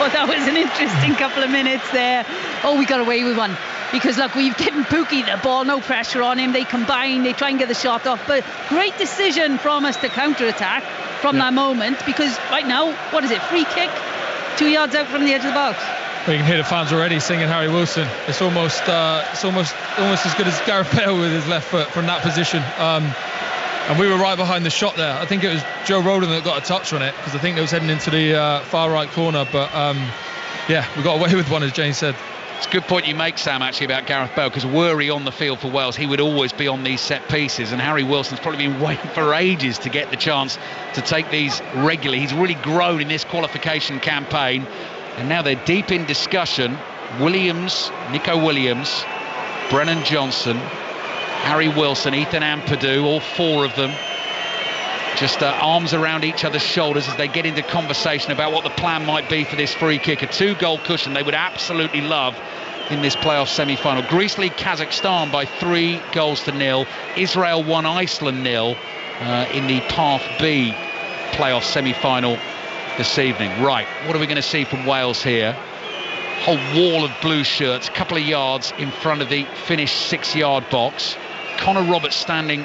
Oh, that was an interesting couple of minutes there. Oh, we got away with one. Because, look, we've given Pukki the ball, no pressure on him. They combine, they try and get the shot off. But great decision from us to counter-attack from that moment. Because right now, what is it, free kick? 2 yards out from the edge of the box. Well, you can hear the fans already singing Harry Wilson. It's almost as good as Gareth Bale with his left foot from that position. And we were right behind the shot there. I think it was Joe Rodon that got a touch on it because I think it was heading into the far right corner. But, yeah, we got away with one, as Jane said. It's a good point you make, Sam, actually, about Gareth Bale, because were he on the field for Wales, he would always be on these set pieces, and Harry Wilson's probably been waiting for ages to get the chance to take these regularly. He's really grown in this qualification campaign, and now they're deep in discussion. Williams, Nico Williams, Brennan Johnson, Harry Wilson, Ethan Ampadu, all four of them just arms around each other's shoulders as they get into conversation about what the plan might be for this free kick. A 2-goal cushion they would absolutely love in this playoff semi-final. Greece lead Kazakhstan by 3-0. Israel 1, Iceland 0 in the Path B playoff semi-final this evening. Right, what are we going to see from Wales here? Whole wall of blue shirts, a couple of yards in front of the Finnish 6-yard box. Connor Roberts standing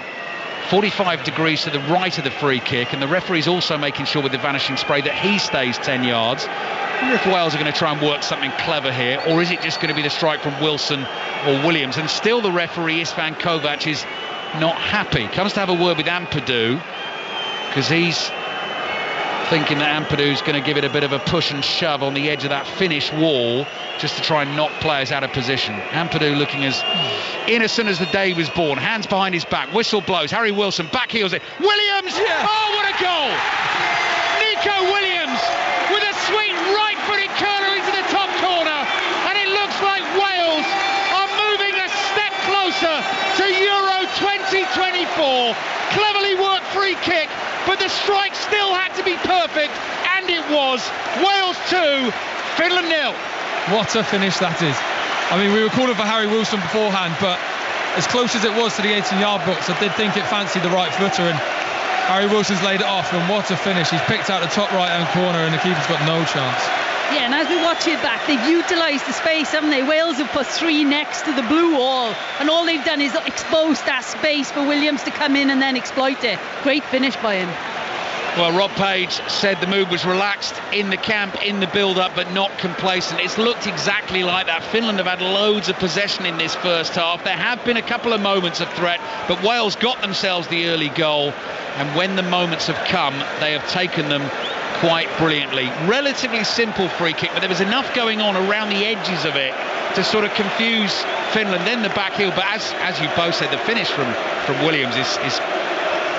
45 degrees to the right of the free kick, and the referee's also making sure with the vanishing spray that he stays 10 yards. I wonder if Wales are going to try and work something clever here, or is it just going to be the strike from Wilson or Williams? And still the referee, Istvan Kovac, is not happy. Comes to have a word with Ampadu, because he's thinking that Ampadu's going to give it a bit of a push and shove on the edge of that Finnish wall just to try and knock players out of position. Ampadu looking as innocent as the day he was born. Hands behind his back, whistle blows. Harry Wilson back heels it. Williams! Yeah. Oh, what a goal! Nico Williams with a sweet right-footed curler into the top corner, and it looks like Wales are moving a step closer to Euro 2024. Cleverly worked free kick, but the strike still had to be perfect, and it was. Wales 2, Finland 0. What a finish that is. I mean, we were calling for Harry Wilson beforehand, but as close as it was to the 18-yard box, I did think it fancied the right footer, and Harry Wilson's laid it off, and what a finish. He's picked out the top right-hand corner, and the keeper's got no chance. Yeah, and as we watch it back, they've utilised the space, haven't they? Wales have put 3 next to the blue wall, and all they've done is expose that space for Williams to come in and then exploit it. Great finish by him. Well, Rob Page said the mood was relaxed in the camp, in the build-up, but not complacent. It's looked exactly like that. Finland have had loads of possession in this first half. There have been a couple of moments of threat, but Wales got themselves the early goal, and when the moments have come, they have taken them quite brilliantly. Relatively simple free kick, but there was enough going on around the edges of it to sort of confuse Finland. Then the back heel, but as you both said, the finish from Williams is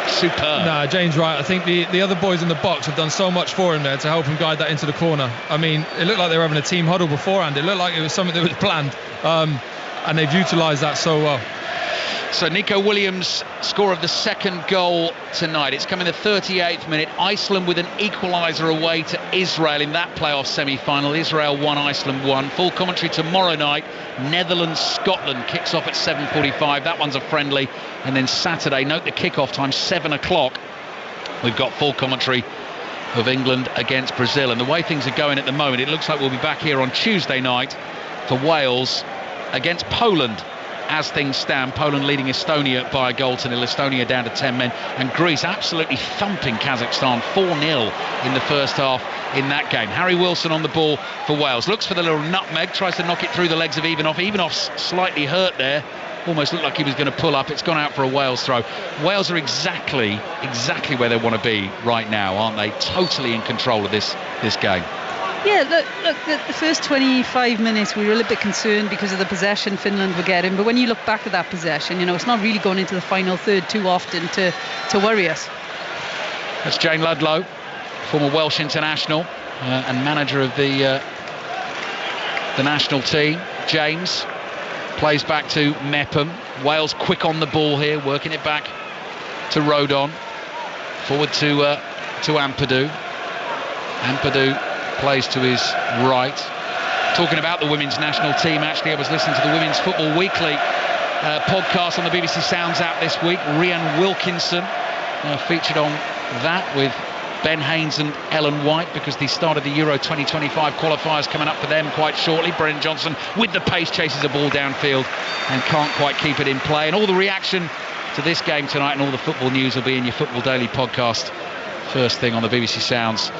superb. Nah, Jane's right. I think the other boys in the box have done so much for him there to help him guide that into the corner. I mean, it looked like they were having a team huddle beforehand. It looked like it was something that was planned, and they've utilised that so well. So Nico Williams, score of the second goal tonight. It's come in the 38th minute. Iceland with an equaliser away to Israel in that playoff semi-final. Israel 1, Iceland 1. Full commentary tomorrow night. Netherlands-Scotland kicks off at 7:45. That one's a friendly. And then Saturday, note the kick-off time, 7 o'clock. We've got full commentary of England against Brazil. And the way things are going at the moment, it looks like we'll be back here on Tuesday night for Wales against Poland. As things stand, Poland leading Estonia by a goal to nil. Estonia down to 10 men, and Greece absolutely thumping Kazakhstan 4-0 in the first half in that game. Harry Wilson on the ball for Wales, looks for the little nutmeg, tries to knock it through the legs of Ivanov. Ivanov's slightly hurt there, almost looked like he was going to pull up. It's gone out for a Wales throw. Wales are exactly where they want to be right now, aren't they? Totally in control of this game. Yeah, look, the first 25 minutes we were a little bit concerned because of the possession Finland were getting, but when you look back at that possession, it's not really going into the final third too often to worry us. That's Jane Ludlow, former Welsh international and manager of the national team. James plays back to Mepham. Wales quick on the ball here, working it back to Rodon. Forward to Ampadu. Ampadu plays to his right. Talking about the women's national team, actually, I was listening to the Women's Football Weekly podcast on the BBC Sounds app this week. Rhian Wilkinson featured on that with Ben Haynes and Ellen White, because the start of the Euro 2025 qualifiers coming up for them quite shortly. Brennan Johnson with the pace chases a ball downfield and can't quite keep it in play. And all the reaction to this game tonight and all the football news will be in your Football Daily podcast first thing on the BBC Sounds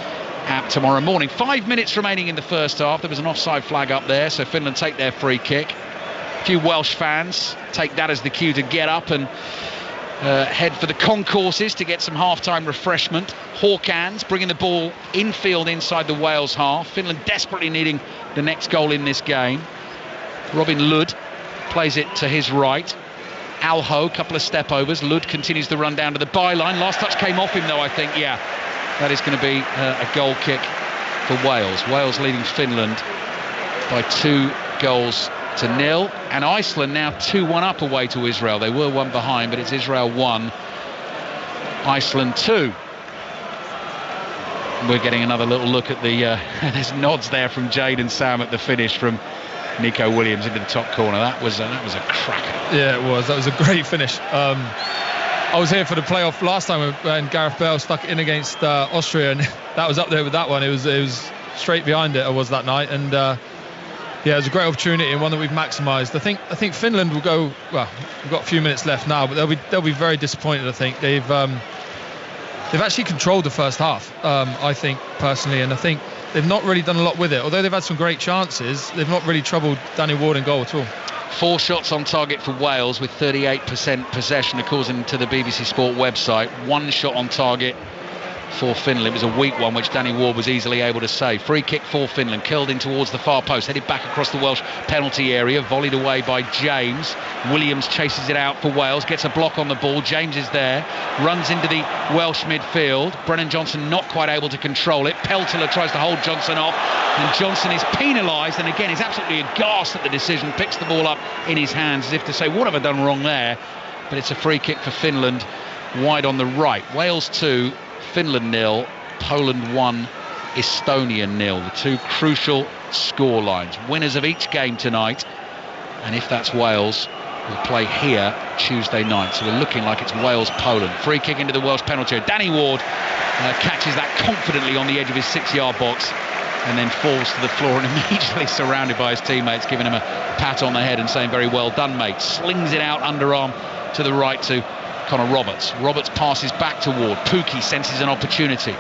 app tomorrow morning. 5 minutes remaining in the first half. There was an offside flag up there, so Finland take their free kick. A few Welsh fans take that as the cue to get up and head for the concourses to get some half-time refreshment. Hawkins bringing the ball infield inside the Wales half. Finland desperately needing the next goal in this game. Robin Lud plays it to his right. Alho, couple of step-overs. Lud continues the run down to the byline. Last touch came off him though, I think. Yeah, that is going to be a goal kick for Wales. Wales leading Finland by 2-0. And Iceland now 2-1 up away to Israel. They were 1 behind, but it's Israel 1, Iceland 2. We're getting another little look at the there's nods there from Jade and Sam at the finish from Nico Williams into the top corner. That was a cracker. Yeah, it was. That was a great finish. I was here for the playoff last time when Gareth Bale stuck it in against Austria, and that was up there with that one. It was straight behind it. I was that night, and yeah, it was a great opportunity and one that we've maximised. I think Finland will go. Well, we've got a few minutes left now, but they'll be very disappointed. I think they've actually controlled the first half. I think personally, and I think they've not really done a lot with it. Although they've had some great chances, they've not really troubled Danny Ward in goal at all. 4 shots on target for Wales with 38% possession according to the BBC Sport website. 1 shot on target for Finland. It was a weak one which Danny Ward was easily able to save. Free kick for Finland, curled in towards the far post, headed back across the Welsh penalty area, volleyed away by James. Williams chases it out for Wales, gets a block on the ball. James is there, runs into the Welsh midfield. Brennan Johnson not quite able to control it. Peltola tries to hold Johnson off, and Johnson is penalised, and again is absolutely aghast at the decision, picks the ball up in his hands as if to say, what have I done wrong there? But it's a free kick for Finland, wide on the right. Wales 2, Finland 0, Poland 1, Estonia 0. The two crucial score lines. Winners of each game tonight, and if that's Wales, will play here Tuesday night. So we're looking like it's Wales-Poland. Free kick into the Welsh penalty area. Danny Ward catches that confidently on the edge of his 6-yard box, and then falls to the floor and immediately surrounded by his teammates, giving him a pat on the head and saying, very well done, mate. Slings it out underarm to the right to Connor Roberts. Roberts passes back to Ward. Pukki senses an opportunity,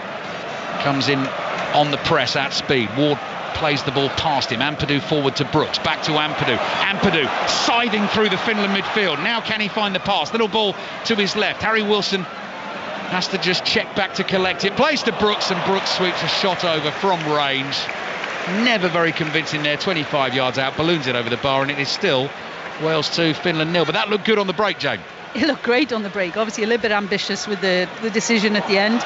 comes in on the press at speed. Ward plays the ball past him. Ampadu forward to Brooks, back to Ampadu. Ampadu scything through the Finland midfield. Now can he find the pass? Little ball to his left. Harry Wilson has to just check back to collect it. Plays to Brooks, and Brooks sweeps a shot over from range. Never very convincing there. 25 yards out, balloons it over the bar, and it is still Wales 2, Finland 0. But that looked good on the break, Jane. It looked great on the break. Obviously a little bit ambitious with the decision at the end.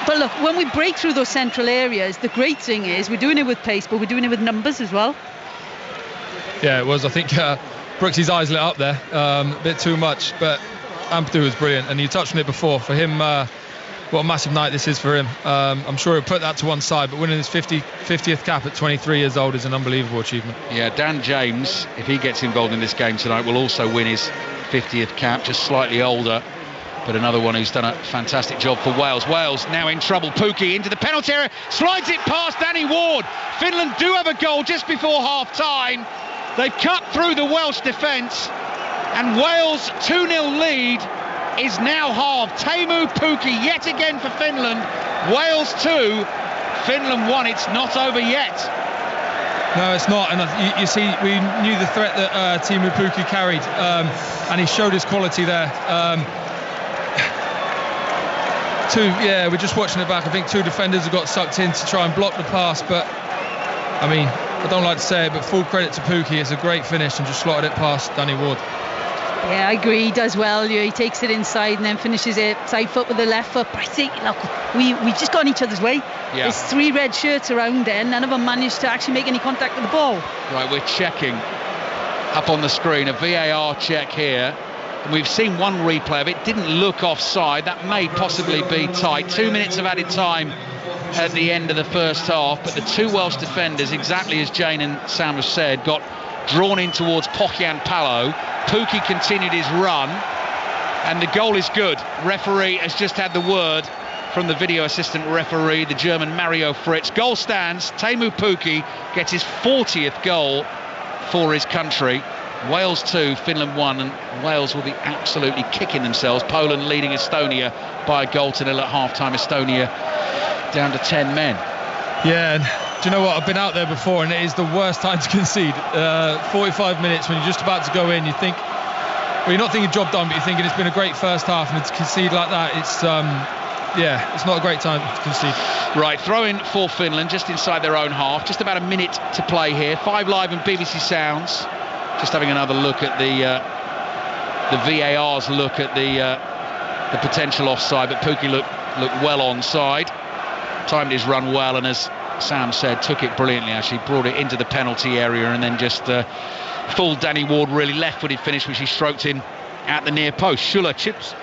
But look, when we break through those central areas, the great thing is we're doing it with pace, but we're doing it with numbers as well. Yeah, it was. I think Brooks' eyes lit up there a bit too much, but Ampadu was brilliant, and you touched on it before. For him, what a massive night this is for him. I'm sure he'll put that to one side, but winning his 50th cap at 23 years old is an unbelievable achievement. Yeah, Dan James, if he gets involved in this game tonight, will also win his 50th cap, just slightly older, but another one who's done a fantastic job for Wales. Wales now in trouble. Pukki into the penalty area, slides it past Danny Ward. Finland do have a goal just before half-time. They've cut through the Welsh defence, and Wales' 2-0 lead is now halved. Teemu Pukki yet again for Finland. Wales 2, Finland 1. It's not over yet. No, it's not, and you see, we knew the threat that Teemu Pukki carried, and he showed his quality there. We're just watching it back. I think two defenders have got sucked in to try and block the pass, but I mean, I don't like to say it, but full credit to Pukki. It's a great finish and just slotted it past Danny Ward. Yeah, I agree. He does well. He takes it inside and then finishes it side foot with the left foot. But I think, look, we've just got in each other's way. Yeah. There's 3 red shirts around there. None of them managed to actually make any contact with the ball. Right, we're checking up on the screen a VAR check here. And we've seen one replay of it. Didn't look offside. That may possibly be tight. 2 minutes of added time at the end of the first half. But the two Welsh defenders, exactly as Jane and Sam have said, got drawn in towards Pohjan Palo. Pukki continued his run, and the goal is good. Referee has just had the word from the video assistant referee, the German Mario Fritz. Goal stands. Teemu Pukki gets his 40th goal for his country. Wales 2, Finland 1, and Wales will be absolutely kicking themselves. Poland leading Estonia by a goal to nil at half-time. Estonia down to 10 men. Yeah, and do you know what? I've been out there before, and it is the worst time to concede. 45 minutes when you're just about to go in, you think, well, you're not thinking job done, but you're thinking it's been a great first half, and to concede like that, it's not a great time to concede. Right, throw in for Finland just inside their own half. Just about a minute to play here. 5 Live and BBC Sounds. Just having another look at the VAR's look at the potential offside, but Pukki looked well onside. Timed his run well, and as Sam said, took it brilliantly, actually brought it into the penalty area, and then just fooled Danny Ward. Really left-footed finish which he stroked in at the near post. Schuller chips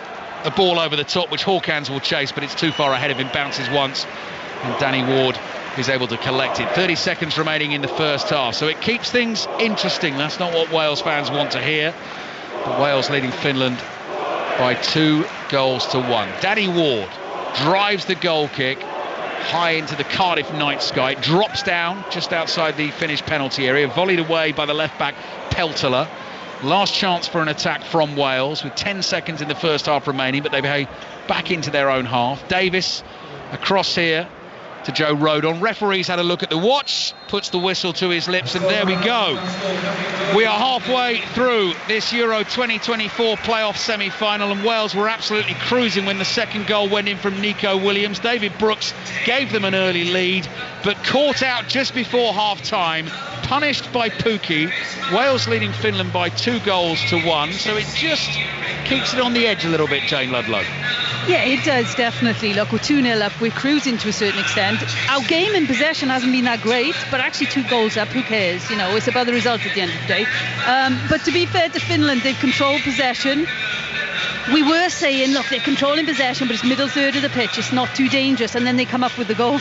a ball over the top which Hawkins will chase, but it's too far ahead of him, bounces once, and Danny Ward is able to collect it. 30 seconds remaining in the first half, so it keeps things interesting. That's not what Wales fans want to hear, but Wales leading Finland by 2 goals to 1. Danny Ward drives the goal kick high into the Cardiff night sky, drops down just outside the Finnish penalty area, volleyed away by the left back Peltola. Last chance for an attack from Wales with 10 seconds in the first half remaining, but they behave back into their own half. Davis across here to Joe Rodon. Referee's had a look at the watch, puts the whistle to his lips, and there we go. We are halfway through this Euro 2024 playoff semi-final, and Wales were absolutely cruising when the second goal went in from Nico Williams. David Brooks gave them an early lead, but caught out just before half-time, punished by Pukki. Wales leading Finland by 2-1, so it just keeps it on the edge a little bit, Jane Ludlow. Yeah, it does, definitely. Look, we're 2-0 up, we're cruising to a certain extent. Our game in possession hasn't been that great, but actually 2 goals up, who cares? You know, it's about the result at the end of the day. But to be fair to Finland, they've controlled possession. We were saying, look, they're controlling possession, but it's middle third of the pitch, it's not too dangerous, and then they come up with the goal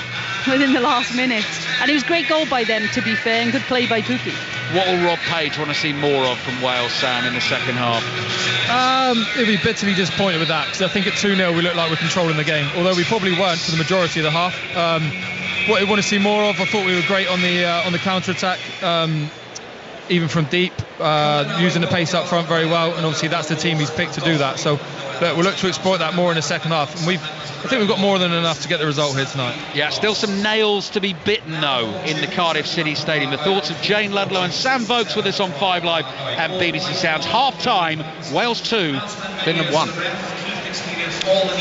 within the last minute. And it was a great goal by them, to be fair, and good play by Pukki. What will Rob Page want to see more of from Wales, Sam, in the second half? It'd be bitterly disappointed with that, because I think at 2-0 we look like we're controlling the game, although we probably weren't for the majority of the half. What I want to see more of, I thought we were great on the counter-attack, even from deep, using the pace up front very well, and obviously that's the team he's picked to do that. So we'll look to exploit that more in the second half, and I think we've got more than enough to get the result here tonight. Yeah, still some nails to be bitten though in the Cardiff City Stadium. The thoughts of Jane Ludlow and Sam Vokes with us on 5 Live and BBC Sounds. Half time, Wales 2, Finland 1.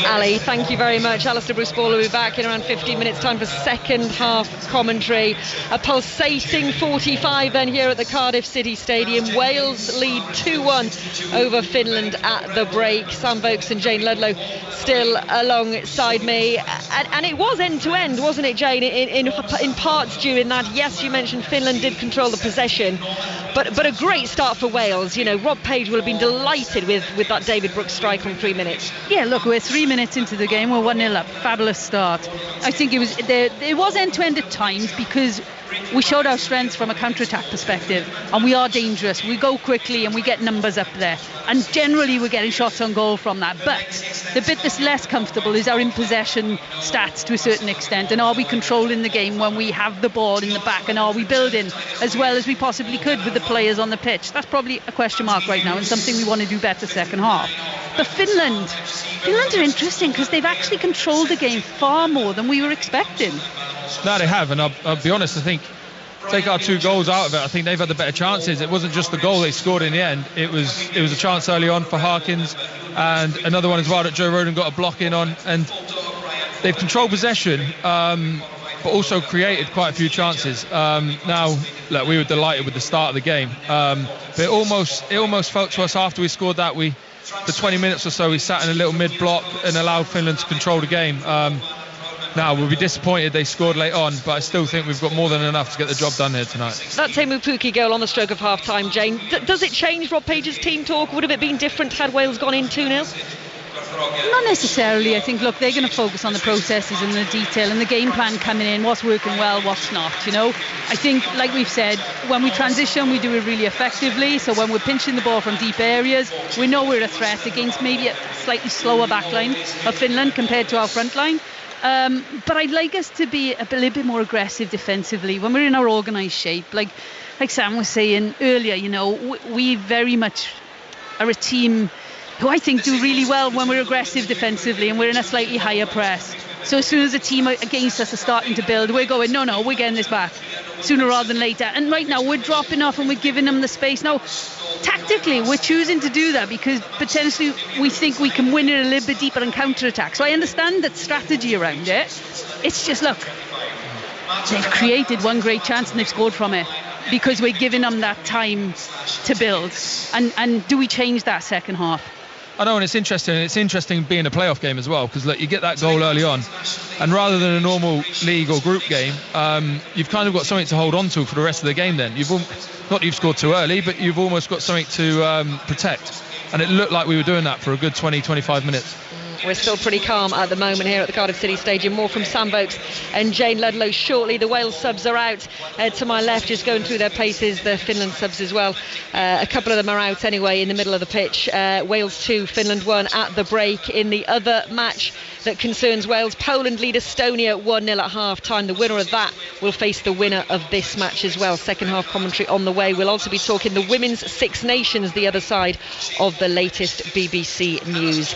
Ali, thank you very much. Alistair Bruce-Ball will be back in around 15 minutes time for second half commentary. A pulsating 45 then here at the Cardiff City Stadium. Wales lead 2-1 over Finland at the break. Sam Vokes and Jane Ludlow still alongside me, and it was end to end, wasn't it, Jane, in parts due in that. Yes, you mentioned Finland did control the possession, but a great start for Wales. You know, Rob Page will have been delighted with that David Brooks strike on 3 minutes. Yeah, look, we're 3 minutes into the game, we're 1-0 up. Fabulous start. I think it was end to end at times, because we showed our strengths from a counter-attack perspective, and we are dangerous. We go quickly and we get numbers up there, and generally we're getting shots on goal from that. But the bit that's less comfortable is our in possession stats to a certain extent, and are we controlling the game when we have the ball in the back, and are we building as well as we possibly could with the players on the pitch? That's probably a question mark right now, and something we want to do better second half. But Finland are interesting, because they've actually controlled the game far more than we were expecting. No, they have, and I'll be honest, I think take our 2 goals out of it, I think they've had the better chances. It wasn't just the goal they scored in the end, it was a chance early on for Harkins, and another one as well that Joe Rodon got a block in on, and they've controlled possession, but also created quite a few chances. Now, look, we were delighted with the start of the game, but it almost felt to us after we scored that, for 20 minutes or so we sat in a little mid-block and allowed Finland to control the game. Now, we'll be disappointed they scored late on, but I still think we've got more than enough to get the job done here tonight. That Teemu Pukki goal on the stroke of half-time, Jane, does it change Rob Page's team talk? Would have it been different had Wales gone in 2-0? Not necessarily. I think, look, they're going to focus on the processes and the detail and the game plan coming in, what's working well, what's not, you know. I think, like we've said, when we transition, we do it really effectively. So when we're pinching the ball from deep areas, we know we're a threat against maybe a slightly slower backline of Finland compared to our front line. But I'd like us to be a little bit more aggressive defensively when we're in our organised shape. Like Sam was saying earlier, you know, we very much are a team who I think do really well when we're aggressive defensively and we're in a slightly higher press. So as soon as a team against us are starting to build, we're going, no, we're getting this back sooner rather than later. And right now we're dropping off and we're giving them the space. Now, tactically, we're choosing to do that because potentially we think we can win it a little bit deeper and counter-attack. So I understand that strategy around it. It's just, look, they've created one great chance and they've scored from it because we're giving them that time to build. And do we change that second half? I know, and it's interesting being a playoff game as well, because look, you get that goal early on, and rather than a normal league or group game, you've kind of got something to hold on to for the rest of the game then. Not that you've scored too early, but you've almost got something to protect, and it looked like we were doing that for a good 20-25 minutes. We're still pretty calm at the moment here at the Cardiff City Stadium. More from Sam Vokes and Jane Ludlow shortly. The Wales subs are out to my left, just going through their paces. The Finland subs as well. A couple of them are out anyway in the middle of the pitch. Wales 2, Finland 1 at the break. In the other match that concerns Wales, Poland lead Estonia 1-0 at half-time. The winner of that will face the winner of this match as well. Second half commentary on the way. We'll also be talking the Women's Six Nations, the other side of the latest BBC news,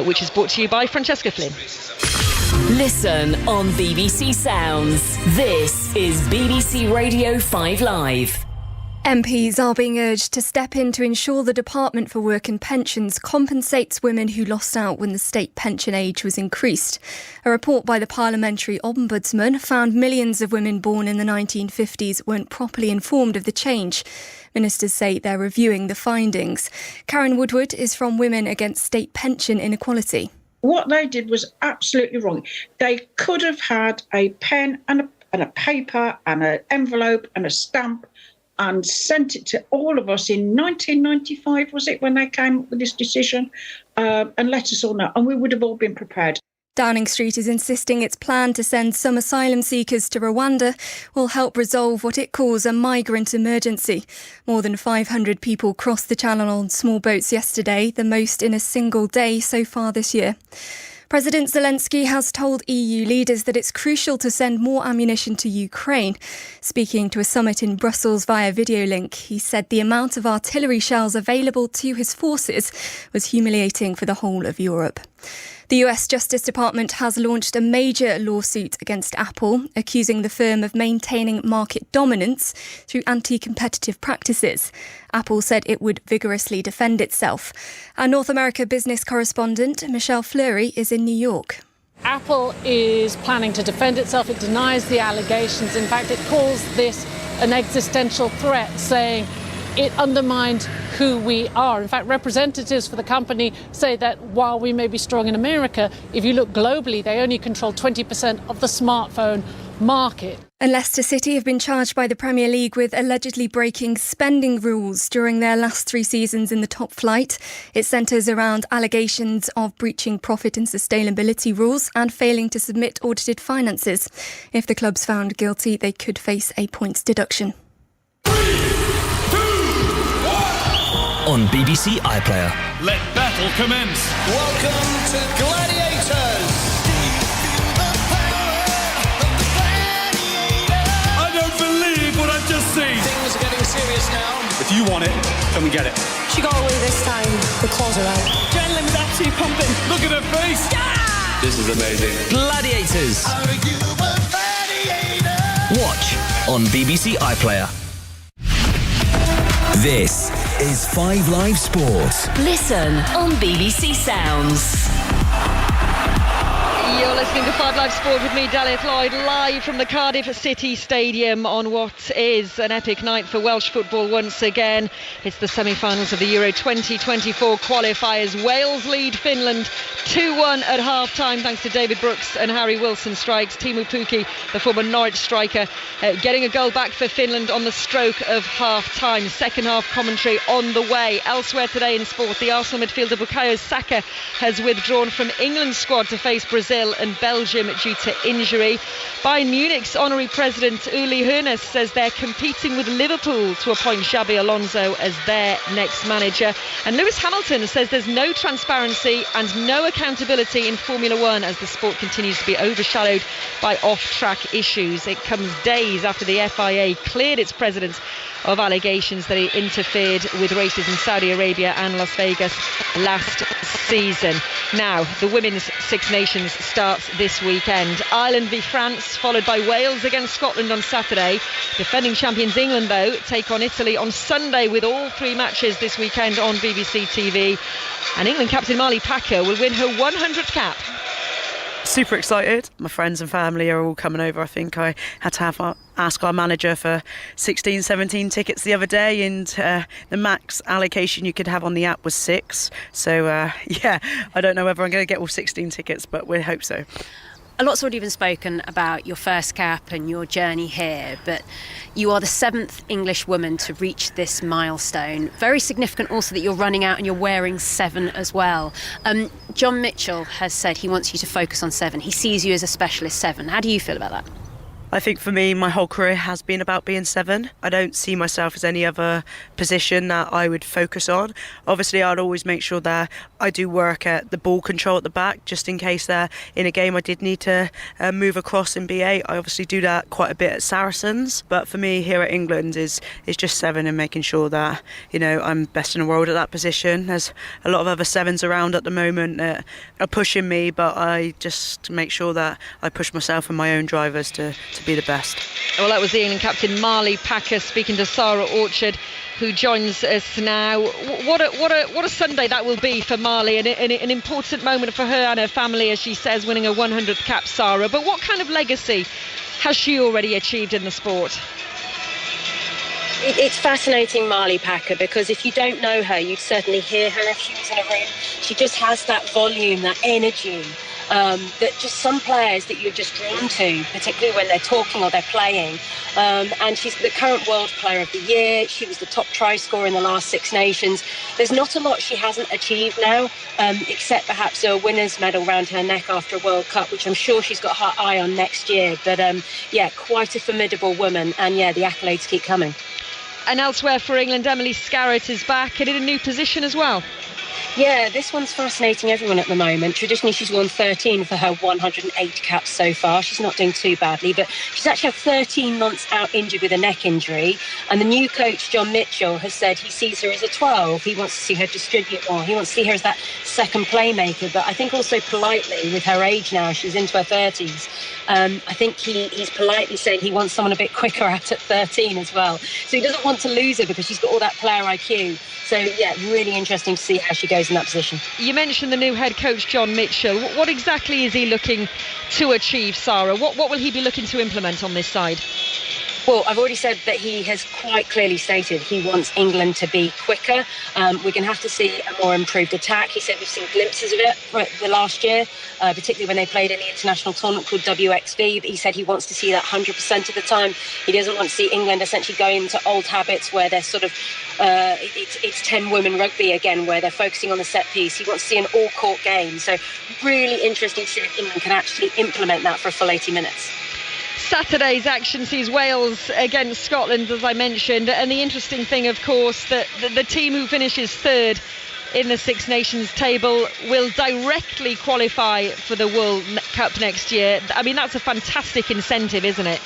which is brought to you by Francesca Flynn. Listen on BBC Sounds. This is BBC Radio 5 Live. MPs are being urged to step in to ensure the Department for Work and Pensions compensates women who lost out when the state pension age was increased. A report by the Parliamentary Ombudsman found millions of women born in the 1950s weren't properly informed of the change. Ministers say they're reviewing the findings. Karen Woodward is from Women Against State Pension Inequality. What they did was absolutely wrong. They could have had a pen and a paper and an envelope and a stamp and sent it to all of us in 1995, was it, when they came up with this decision, and let us all know, and we would have all been prepared. Downing Street is insisting its plan to send some asylum seekers to Rwanda will help resolve what it calls a migrant emergency. More than 500 people crossed the channel on small boats yesterday, the most in a single day so far this year. President Zelensky has told EU leaders that it's crucial to send more ammunition to Ukraine. Speaking to a summit in Brussels via video link, he said the amount of artillery shells available to his forces was humiliating for the whole of Europe. The US Justice Department has launched a major lawsuit against Apple, accusing the firm of maintaining market dominance through anti-competitive practices. Apple said it would vigorously defend itself. Our North America business correspondent, Michelle Fleury, is in New York. Apple is planning to defend itself. It denies the allegations. In fact, it calls this an existential threat, saying it undermined who we are. In fact, representatives for the company say that while we may be strong in America, if you look globally, they only control 20% of the smartphone market. And Leicester City have been charged by the Premier League with allegedly breaking spending rules during their last 3 seasons in the top flight. It centres around allegations of breaching profit and sustainability rules and failing to submit audited finances. If the club's found guilty, they could face a points deduction. On BBC iPlayer. Let battle commence. Welcome to Gladiators. I don't believe what I've just seen. Things are getting serious now. If you want it, come and get it. She got away this time. The claws are out. Adrenaline was absolutely pumping. Look at her face. Yeah! This is amazing. Gladiators. Are you a gladiator? Watch on BBC iPlayer. This is 5 Live Sports. Listen on BBC Sounds. You're listening to 5 Live Sport with me, Dalia Lloyd, live from the Cardiff City Stadium on what is an epic night for Welsh football once again. It's the semi-finals of the Euro 2024 qualifiers. Wales lead Finland 2-1 at half-time thanks to David Brooks and Harry Wilson strikes. Teemu Pukki, the former Norwich striker, getting a goal back for Finland on the stroke of half-time. Second half commentary on the way. Elsewhere today in sport, the Arsenal midfielder Bukayo Saka has withdrawn from England's squad to face Brazil and Belgium due to injury. Bayern Munich's honorary president Uli Hoeneß says they're competing with Liverpool to appoint Xabi Alonso as their next manager. And Lewis Hamilton says there's no transparency and no accountability in Formula One as the sport continues to be overshadowed by off-track issues. It comes days after the FIA cleared its president of allegations that he interfered with races in Saudi Arabia and Las Vegas last season. Now, the Women's Six Nations starts this weekend. Ireland v France, followed by Wales against Scotland on Saturday. Defending champions England, though, take on Italy on Sunday with all 3 matches this weekend on BBC TV. And England captain Marley Packer will win her 100th cap. Super excited. My friends and family are all coming over. I think I had to ask our manager for 16, 17 tickets the other day, and the max allocation you could have on the app was 6. So, yeah, I don't know whether I'm going to get all 16 tickets, but we hope so. A lot's already been spoken about your first cap and your journey here, but you are the 7th English woman to reach this milestone. Very significant also that you're running out and you're wearing 7 as well. John Mitchell has said he wants you to focus on 7. He sees you as a specialist 7. How do you feel about that? I think for me, my whole career has been about being 7. I don't see myself as any other position that I would focus on. Obviously, I'd always make sure that I do work at the ball control at the back, just in case that in a game I did need to move across in B8. I obviously do that quite a bit at Saracens. But for me here at England is just 7 and making sure that, I'm best in the world at that position. There's a lot of other 7s around at the moment that are pushing me, but I just make sure that I push myself and my own drivers to be the best. Well, that was the England captain Marley Packer speaking to Sarah Orchard, who joins us now. What a Sunday that will be for Marley, and an important moment for her and her family, as she says, winning her 100th cap, Sarah. But what kind of legacy has she already achieved in the sport? It's fascinating, Marley Packer, because if you don't know her, you'd certainly hear her if she was in a room. She just has that volume, that energy, that just some players that you're just drawn to, particularly when they're talking or they're playing. And she's the current World Player of the Year. She was the top try scorer in the last Six Nations. There's not a lot she hasn't achieved now, except perhaps a winner's medal round her neck after a World Cup, which I'm sure she's got her eye on next year. But quite a formidable woman. And the accolades keep coming. And elsewhere for England, Emily Scarrett is back and in a new position as well. Yeah, this one's fascinating everyone at the moment. Traditionally, she's won 13 for her 108 caps so far. She's not doing too badly, but she's actually had 13 months out injured with a neck injury. And the new coach, John Mitchell, has said he sees her as a 12. He wants to see her distribute more. He wants to see her as that second playmaker. But I think also politely, with her age now, she's into her 30s. I think he's politely saying he wants someone a bit quicker at 13 as well. So he doesn't want to lose her because she's got all that player IQ. So, really interesting to see how she goes in that position. You mentioned the new head coach, John Mitchell. What exactly is he looking to achieve, Sarah? What will he be looking to implement on this side? Well, I've already said that he has quite clearly stated he wants England to be quicker. We're going to have to see a more improved attack. He said we've seen glimpses of it for the last year, particularly when they played in the international tournament called WXV. But he said he wants to see that 100% of the time. He doesn't want to see England essentially going into old habits where they're sort of, it's 10 women rugby again, where they're focusing on the set piece. He wants to see an all-court game. So really interesting to see if England can actually implement that for a full 80 minutes. Saturday's action sees Wales against Scotland, as I mentioned, and the interesting thing, of course, that the team who finishes third in the Six Nations table will directly qualify for the World Cup next year. I mean, that's a fantastic incentive, isn't it?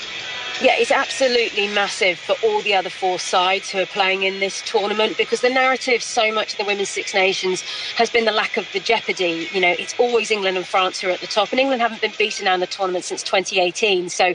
Yeah, it's absolutely massive for all the other 4 sides who are playing in this tournament, because the narrative so much of the Women's Six Nations has been the lack of the jeopardy. It's always England and France who are at the top, and England haven't been beaten now in the tournament since 2018. So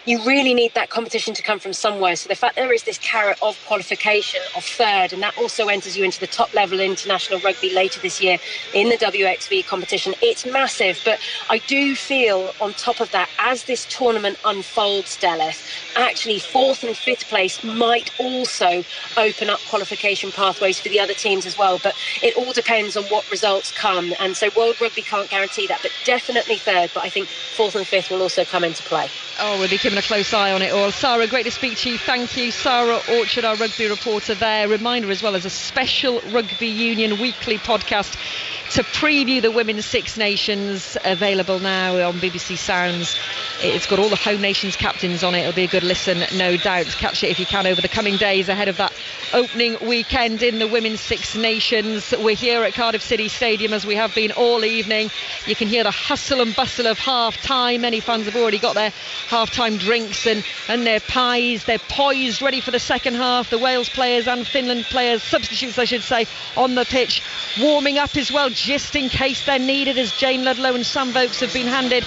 you really need that competition to come from somewhere. So the fact there is this carrot of qualification of third, and that also enters you into the top level international rugby later this year in the WXV competition, it's massive. But I do feel on top of that, as this tournament unfolds, Deleth, actually 4th and 5th place might also open up qualification pathways for the other teams as well. But it all depends on what results come. And so World Rugby can't guarantee that, but definitely third. But I think 4th and 5th will also come into play. Oh, we'll be keeping a close eye on it all. Sarah, great to speak to you. Thank you. Sarah Orchard, our rugby reporter there. Reminder as well, as a special Rugby Union weekly podcast to preview the Women's Six Nations, available now on BBC Sounds. It's got all the home nations captains on it. It'll be a good listen, no doubt. Catch it if you can over the coming days ahead of that opening weekend in the Women's Six Nations. We're here at Cardiff City Stadium, as we have been all evening. You can hear the hustle and bustle of half-time. Many fans have already got their half-time drinks and their pies. They're poised, ready for the second half. The Wales players and Finland players, substitutes I should say, on the pitch, warming up as well, just in case they're needed, as Jane Ludlow and Sam Vokes have been handed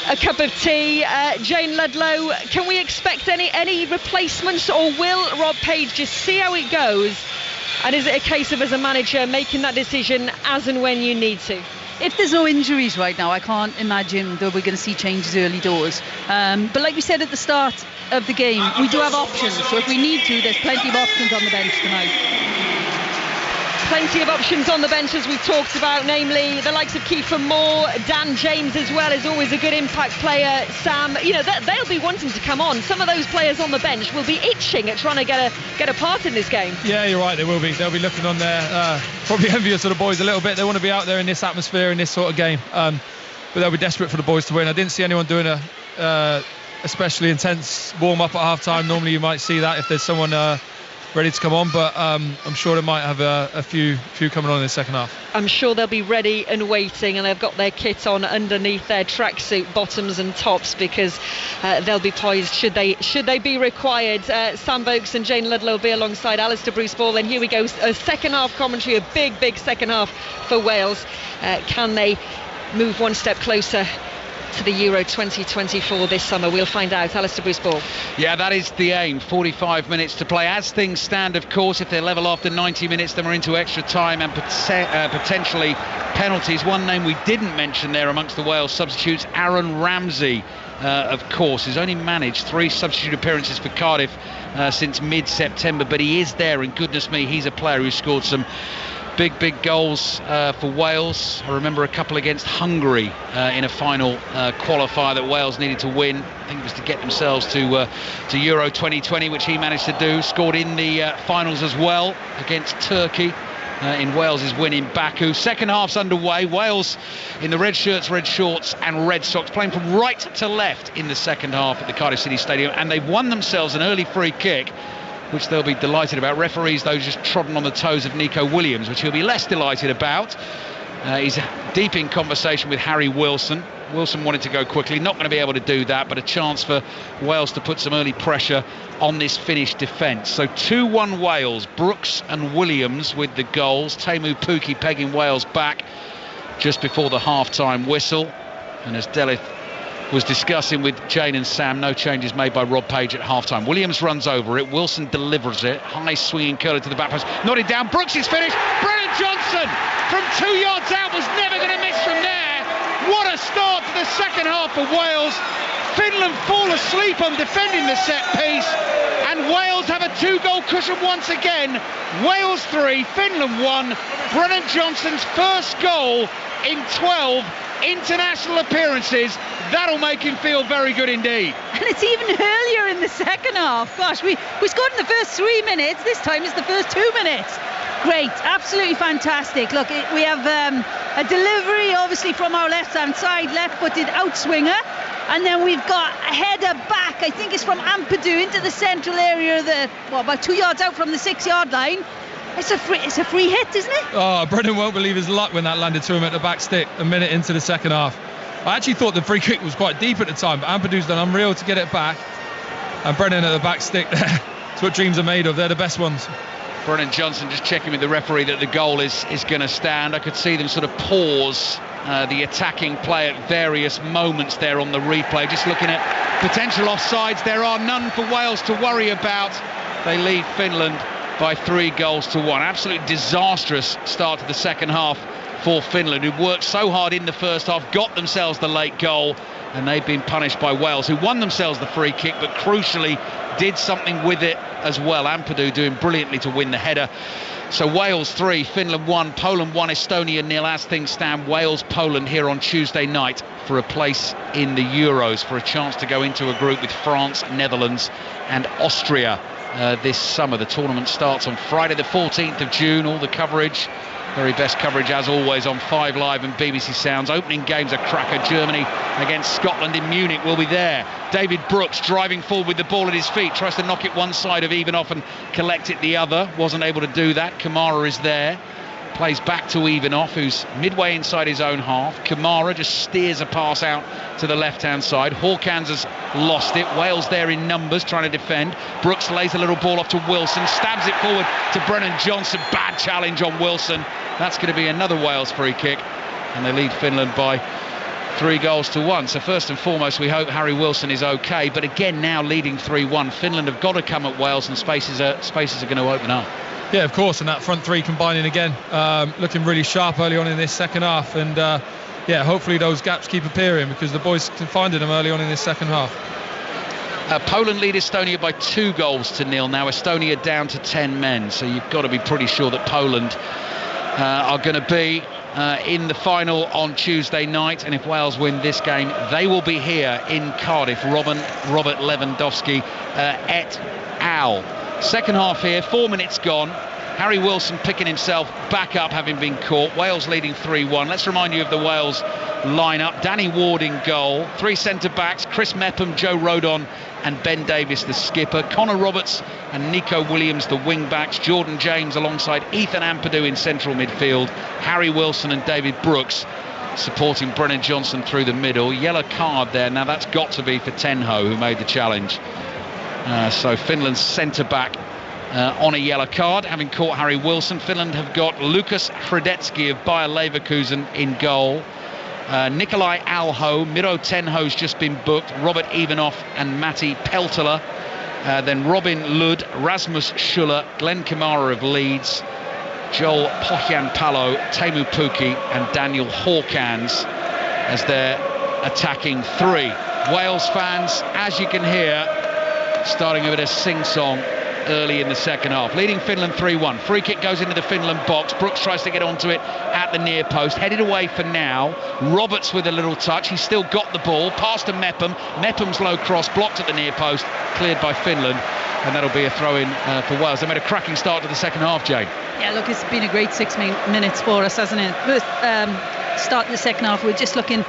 a cup of tea. Jane Ludlow, can we expect any replacements, or will Rob Page just see how it goes? And is it a case of, as a manager, making that decision as and when you need to? If there's no injuries right now, I can't imagine that we're going to see changes early doors. But like we said at the start of the game, we do have options. So if we need to, there's plenty of options on the bench tonight. Plenty of options on the bench, as we've talked about, namely the likes of Kiefer Moore, Dan James as well is always a good impact player. Sam, they'll be wanting to come on. Some of those players on the bench will be itching at trying to get a part in this game. Yeah, you're right, they will be. They'll be looking on there, probably envious of the boys a little bit. They want to be out there in this atmosphere, in this sort of game. But they'll be desperate for the boys to win. I didn't see anyone doing especially intense warm-up at half-time. Normally you might see that if there's someone ready to come on, but I'm sure they might have a few coming on in the second half. I'm sure they'll be ready and waiting, and they've got their kit on underneath their tracksuit bottoms and tops, because they'll be poised should they be required. Sam Vokes and Jane Ludlow will be alongside Alistair Bruce-Ball, and here we go, a second half commentary, a big second half for Wales. Can they move one step closer to the Euro 2024 this summer? We'll find out. Alistair Bruce-Ball. Yeah, that is the aim. 45 minutes to play. As things stand, of course, if they're level after 90 minutes, then we're into extra time and potentially penalties. One name we didn't mention there amongst the Wales substitutes, Aaron Ramsey, of course, has only managed 3 substitute appearances for Cardiff since mid-September, but he is there, and goodness me, he's a player who scored some big goals for Wales. I remember a couple against Hungary in a final qualifier that Wales needed to win. I think it was to get themselves to Euro 2020, which he managed to do. Scored in the finals as well against Turkey in Wales' win in Baku. Second half's underway. Wales in the red shirts, red shorts and red socks, playing from right to left in the second half at the Cardiff City Stadium, and they've won themselves an early free kick, which they'll be delighted about. Referees, though, just trodden on the toes of Nico Williams, which he'll be less delighted about. He's deep in conversation with Harry Wilson. Wilson wanted to go quickly, not going to be able to do that, but a chance for Wales to put some early pressure on this Finnish defence. So 2-1 Wales, Brooks and Williams with the goals. Teemu Pukki pegging Wales back just before the half-time whistle. And as Delith was discussing with Jane and Sam, no changes made by Rob Page at half-time. Williams runs over it, Wilson delivers it, high swinging curler to the back post, nodded down, Brooks is finished, Brennan Johnson from 2 yards out was never going to miss from there. What a start to the second half for Wales. Finland fall asleep on defending the set piece, and Wales have a 2-goal cushion once again. Wales 3, Finland 1. Brennan Johnson's first goal in 12 international appearances. That'll make him feel very good indeed. And it's even earlier in the second half. Gosh, we scored in the first 3 minutes. This time it's the first 2 minutes. Great, absolutely fantastic. Look, we have a delivery obviously from our left-hand side, left-footed outswinger, and then we've got a header back, I think it's from Ampadu into the central area, about 2 yards out from the 6-yard line. It's a free hit, isn't it? Oh, Brendan won't believe his luck when that landed to him at the back stick a minute into the second half. I actually thought the free kick was quite deep at the time, but Ampadu's done unreal to get it back, and Brendan at the back stick there. It's what dreams are made of. They're the best ones. Brennan Johnson just checking with the referee that the goal is going to stand. I could see them sort of pause the attacking play at various moments there on the replay, just looking at potential offsides. There are none for Wales to worry about. They lead Finland by 3-1. Absolutely disastrous start to the second half for Finland, who worked so hard in the first half, got themselves the late goal, and they've been punished by Wales, who won themselves the free kick, but crucially did something with it as well. Ampadu doing brilliantly to win the header. So Wales 3, Finland 1, Poland 1, Estonia 0. As things stand, Wales-Poland here on Tuesday night for a place in the Euros, for a chance to go into a group with France, Netherlands and Austria this summer. The tournament starts on Friday the 14th of June. All the coverage, very best coverage as always, on 5 Live and BBC Sounds. Opening game's a cracker. Germany against Scotland in Munich will be there. David Brooks driving forward with the ball at his feet, tries to knock it one side of Ivanov and collect it the other, wasn't able to do that. Kamara is there, plays back to Ivanov, who's midway inside his own half. Kamara just steers a pass out to the left-hand side. Hawkins has lost it. Wales there in numbers trying to defend. Brooks lays a little ball off to Wilson, stabs it forward to Brennan Johnson. Bad challenge on Wilson. That's going to be another Wales free kick, and they lead Finland by 3-1. So first and foremost, we hope Harry Wilson is okay, but again now leading 3-1. Finland have got to come at Wales, and spaces are going to open up. Yeah, of course, and that front three combining again, looking really sharp early on in this second half, and yeah, hopefully those gaps keep appearing, because the boys can find them early on in this second half. Poland lead Estonia by 2-0 now. Estonia down to 10 men, so you've got to be pretty sure that Poland are going to be in the final on Tuesday night, and if Wales win this game, they will be here in Cardiff. Robert Lewandowski et al. Second half here, 4 minutes gone. Harry Wilson picking himself back up, having been caught. Wales leading 3-1. Let's remind you of the Wales lineup. Danny Ward in goal. 3 centre-backs, Chris Mepham, Joe Rodon and Ben Davies, the skipper. Connor Roberts and Nico Williams, the wing-backs. Jordan James alongside Ethan Ampadu in central midfield. Harry Wilson and David Brooks supporting Brennan Johnson through the middle. Yellow card there. Now that's got to be for Tenho, who made the challenge. So Finland's centre-back on a yellow card, having caught Harry Wilson. Finland have got Lukas Hradecki of Bayer Leverkusen in goal. Nikolai Alho, Miro Tenho's just been booked. Robert Ivanov and Matti Peltola. Then Robin Ludd, Rasmus Schuller, Glenn Kamara of Leeds, Joel Pohjanpalo, Teemu Pukki and Daniel Hawkins as their attacking 3. Wales fans, as you can hear, starting a bit of sing-song early in the second half. Leading Finland 3-1. Free kick goes into the Finland box. Brooks tries to get onto it at the near post. Headed away for now. Roberts with a little touch. He's still got the ball. Pass to Mepham. Mepham's low cross blocked at the near post. Cleared by Finland. And that'll be a throw-in for Wales. They made a cracking start to the second half, Jane. Yeah, look, it's been a great 6 minutes for us, hasn't it? Start of the second half, we're just looking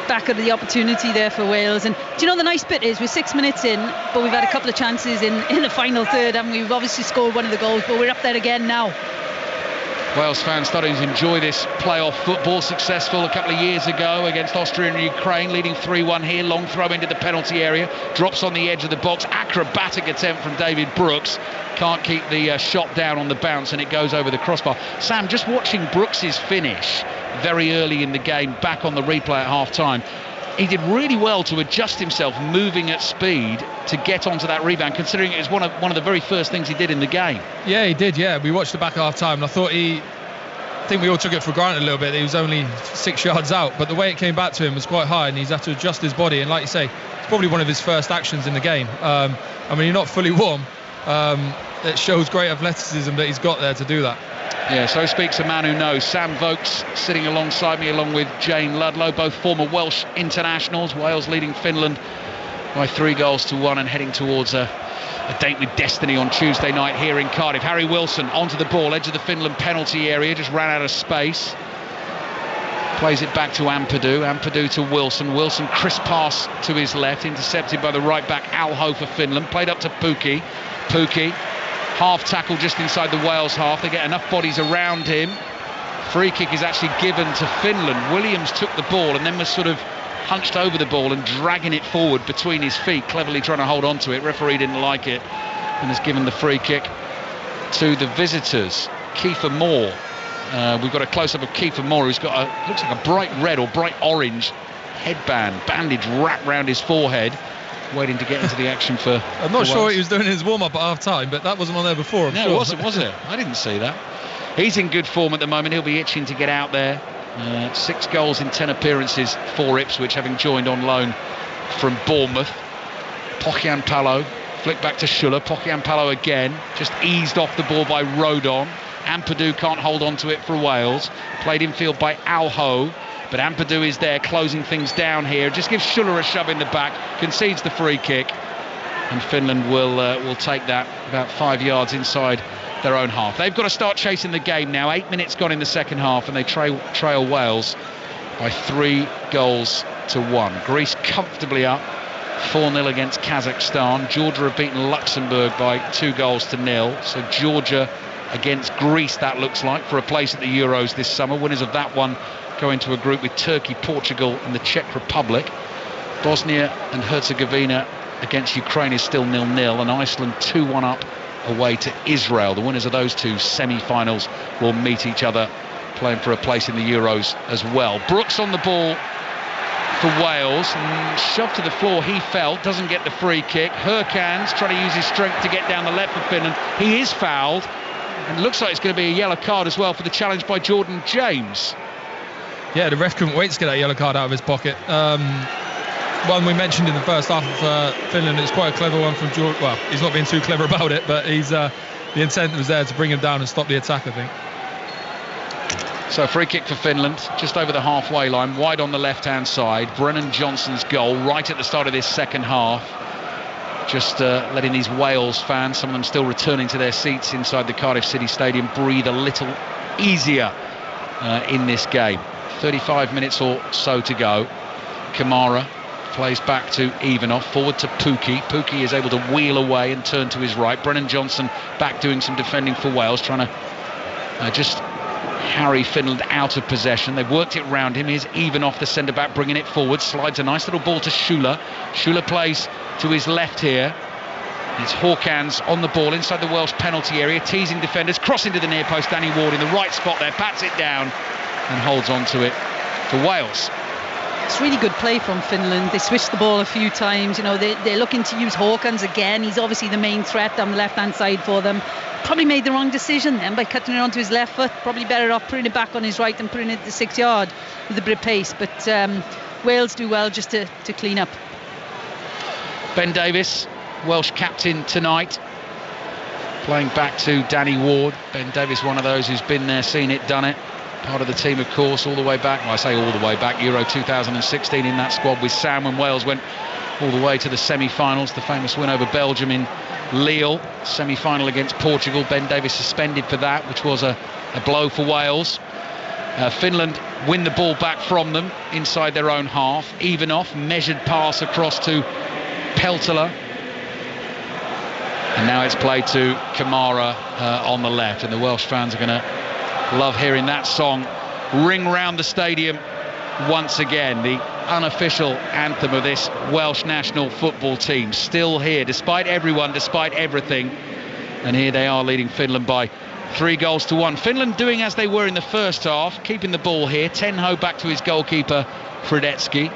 back at the opportunity there for Wales. And do you know the nice bit is we're 6 minutes in, but we've had a couple of chances in the final third, and we've obviously scored one of the goals, but we're up there again now. Wales fans starting to enjoy this playoff football. Successful a couple of years ago against Austria and Ukraine, leading 3-1 here. Long throw into the penalty area, drops on the edge of the box. Acrobatic attempt from David Brooks. Can't keep the shot down on the bounce, and it goes over the crossbar. Sam, just watching Brooks's finish very early in the game, back on the replay at half-time, he did really well to adjust himself, moving at speed to get onto that rebound, considering it was one of the very first things he did in the game. Yeah, he did, yeah. We watched the back at half-time, and I think we all took it for granted a little bit. He was only 6 yards out, but the way it came back to him was quite high, and he's had to adjust his body. And like you say, it's probably one of his first actions in the game. I mean, you're not fully warm. It shows great athleticism that he's got there to do that. Yeah, so speaks a man who knows. Sam Vokes sitting alongside me, along with Jane Ludlow, both former Welsh internationals. Wales leading Finland by 3-1 and heading towards a date with destiny on Tuesday night here in Cardiff. Harry Wilson onto the ball, edge of the Finland penalty area, just ran out of space. Plays it back to Ampadu. Ampadu to Wilson. Wilson, crisp pass to his left, intercepted by the right back Alho for Finland. Played up to Pukki. Pukki, half tackle just inside the Wales half. They get enough bodies around him. Free kick is actually given to Finland. Williams took the ball and then was sort of hunched over the ball and dragging it forward between his feet, cleverly trying to hold on to it. Referee didn't like it and has given the free kick to the visitors. Kiefer Moore. We've got a close-up of Kiefer Moore, who's got looks like a bright red or bright orange headband, bandage wrapped round his forehead, waiting to get into the action for... I'm not sure what he was doing in his warm-up at half-time, but that wasn't on there before, I'm sure. It wasn't, was it? I didn't see that. He's in good form at the moment. He'll be itching to get out there. 6 goals in 10 appearances for Ipswich, having joined on loan from Bournemouth. Pohjanpalo, flick back to Schuller. Pohjanpalo again, just eased off the ball by Rodon. Ampadu can't hold on to it for Wales. Played infield by Alho, but Ampadu is there closing things down here. Just gives Schuller a shove in the back, concedes the free kick, and Finland will take that about 5 yards inside their own half. They've got to start chasing the game now. 8 minutes gone in the second half, and they trail Wales by 3-1. Greece comfortably up 4-0 against Kazakhstan. Georgia have beaten Luxembourg by 2-0. So Georgia against Greece, that looks like, for a place at the Euros this summer. Winners of that one go into a group with Turkey, Portugal and the Czech Republic. Bosnia and Herzegovina against Ukraine is still 0-0, and Iceland 2-1 up away to Israel. The winners of those two semi-finals will meet each other, playing for a place in the Euros as well. Brooks on the ball for Wales, and shoved to the floor. He fell, doesn't get the free kick. Hurkans trying to use his strength to get down the left for Finland. He is fouled, and it looks like it's going to be a yellow card as well for the challenge by Jordan James. Yeah, the ref couldn't wait to get that yellow card out of his pocket. One we mentioned in the first half of Finland. It's quite a clever one from George. Well, he's not being too clever about it, but he's the intent was there to bring him down and stop the attack, I think. So free kick for Finland, just over the halfway line, wide on the left-hand side. Brennan Johnson's goal right at the start of this second half. just letting these Wales fans, some of them still returning to their seats inside the Cardiff City Stadium, breathe a little easier in this game. 35 minutes or so to go. Kamara plays back to Ivanov, forward to Pukki. Pukki is able to wheel away and turn to his right. Brennan Johnson back doing some defending for Wales, trying to just harry Finland out of possession. They've worked it round him. Here's Ivanov, the centre-back, bringing it forward. Slides a nice little ball to Schuler. Schuler plays to his left here. It's Hawkins on the ball inside the Welsh penalty area, teasing defenders, crossing to the near post. Danny Ward in the right spot there, pats it down and holds on to it for Wales. It's really good play from Finland. They switched the ball a few times. You know, they're looking to use Hawkins again. He's obviously the main threat on the left-hand side for them. Probably made the wrong decision then by cutting it onto his left foot. Probably better off putting it back on his right and putting it at the 6 yard with a bit of pace. But Wales do well just to clean up. Ben Davies, Welsh captain tonight, playing back to Danny Ward. Ben Davies, one of those who's been there, seen it, done it. Part of the team, of course, all the way back. Well, I say all the way back. Euro 2016 in that squad with Sam when Wales went all the way to the semi-finals. The famous win over Belgium in Lille. Semi-final against Portugal. Ben Davies suspended for that, which was a blow for Wales. Finland win the ball back from them inside their own half. Ivanov, measured pass across to Peltola. And now it's played to Kamara on the left. And the Welsh fans are going to love hearing that song ring round the stadium once again. The unofficial anthem of this Welsh national football team, still here despite everyone, despite everything. And here they are leading Finland by 3-1. Finland doing as they were in the first half, keeping the ball here. Tenho back to his goalkeeper Fredetsky,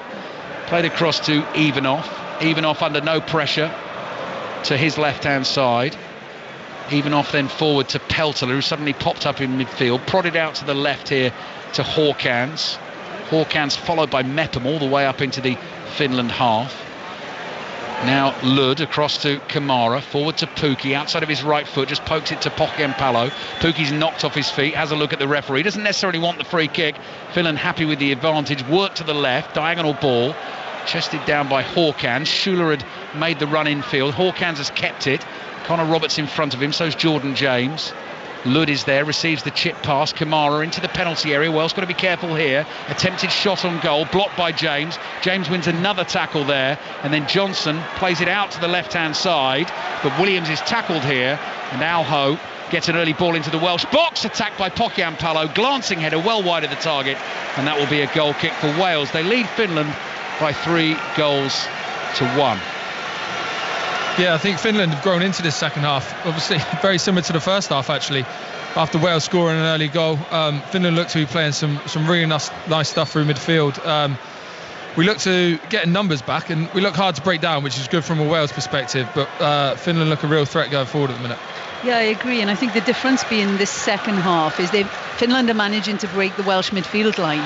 played across to Ivanov. Ivanov under no pressure to his left hand side. Ivanov then forward to Peltola, who suddenly popped up in midfield, prodded out to the left here to Hawkins. Hawkins followed by Mepham all the way up into the Finland half. Now Lud across to Kamara, forward to Pukki, outside of his right foot, just pokes it to Pokiempalo. Pukki's knocked off his feet, has a look at the referee, doesn't necessarily want the free kick. Finland happy with the advantage, work to the left, diagonal ball, chested down by Hawkins. Schuler had made the run infield, Hawkins has kept it. Connor Roberts in front of him, so's Jordan James. Lud is there, receives the chip pass. Kamara into the penalty area. Wales got to be careful here. Attempted shot on goal, blocked by James. James wins another tackle there, and then Johnson plays it out to the left-hand side. But Williams is tackled here, and Alho gets an early ball into the Welsh box. Attacked by Pokiempalo, glancing header well wide of the target, and that will be a goal kick for Wales. They lead Finland by 3-1. Yeah, I think Finland have grown into this second half. Obviously, very similar to the first half, actually. After Wales scoring an early goal, Finland looked to be playing some really nice stuff through midfield. We look to getting numbers back, and we look hard to break down, which is good from a Wales perspective. But Finland look a real threat going forward at the minute. Yeah, I agree, and I think the difference being this second half is Finland are managing to break the Welsh midfield line.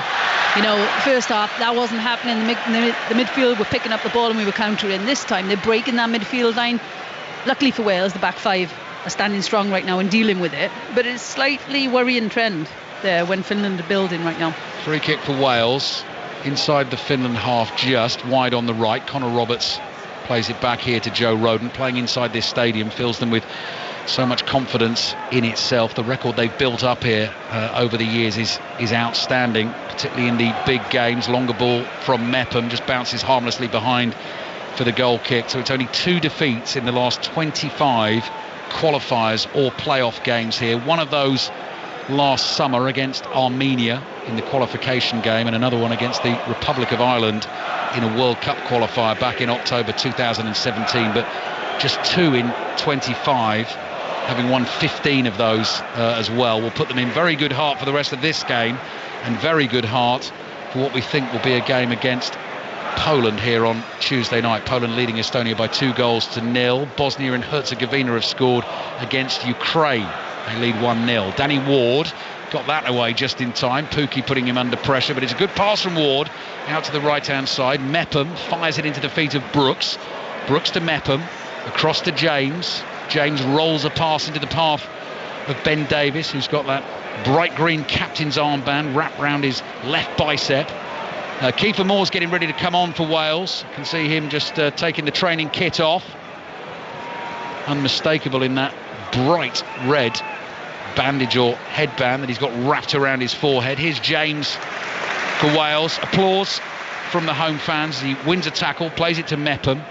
You know, first half that wasn't happening. The midfield were picking up the ball and we were countering. This time they're breaking that midfield line. Luckily for Wales, the back five are standing strong right now and dealing with it. But it's a slightly worrying trend there when Finland are building right now. Free kick for Wales inside the Finland half, just wide on the right. Connor Roberts plays it back here to Joe Roden. Playing inside this stadium fills them with so much confidence in itself. The record they've built up here over the years is outstanding, particularly in the big games. Longer ball from Mepham, just bounces harmlessly behind for the goal kick. So it's only 2 defeats in the last 25 qualifiers or playoff games here. One of those last summer against Armenia in the qualification game, and another one against the Republic of Ireland in a World Cup qualifier back in October 2017. But just 2 in 25, having won 15 of those as well, will put them in very good heart for the rest of this game, and very good heart for what we think will be a game against Poland here on Tuesday night. Poland leading Estonia by 2-0. Bosnia and Herzegovina have scored against Ukraine. They lead 1-0. Danny Ward got that away just in time. Pukki putting him under pressure, but it's a good pass from Ward out to the right-hand side. Mepham fires it into the feet of Brooks. Brooks to Mepham, across to James. James rolls a pass into the path of Ben Davies, who's got that bright green captain's armband wrapped round his left bicep. Kiefer Moore's getting ready to come on for Wales. You can see him just taking the training kit off. unmistakable in that bright red bandage or headband that he's got wrapped around his forehead. Here's James for Wales. Applause from the home fans. He wins a tackle, plays it to Mepham.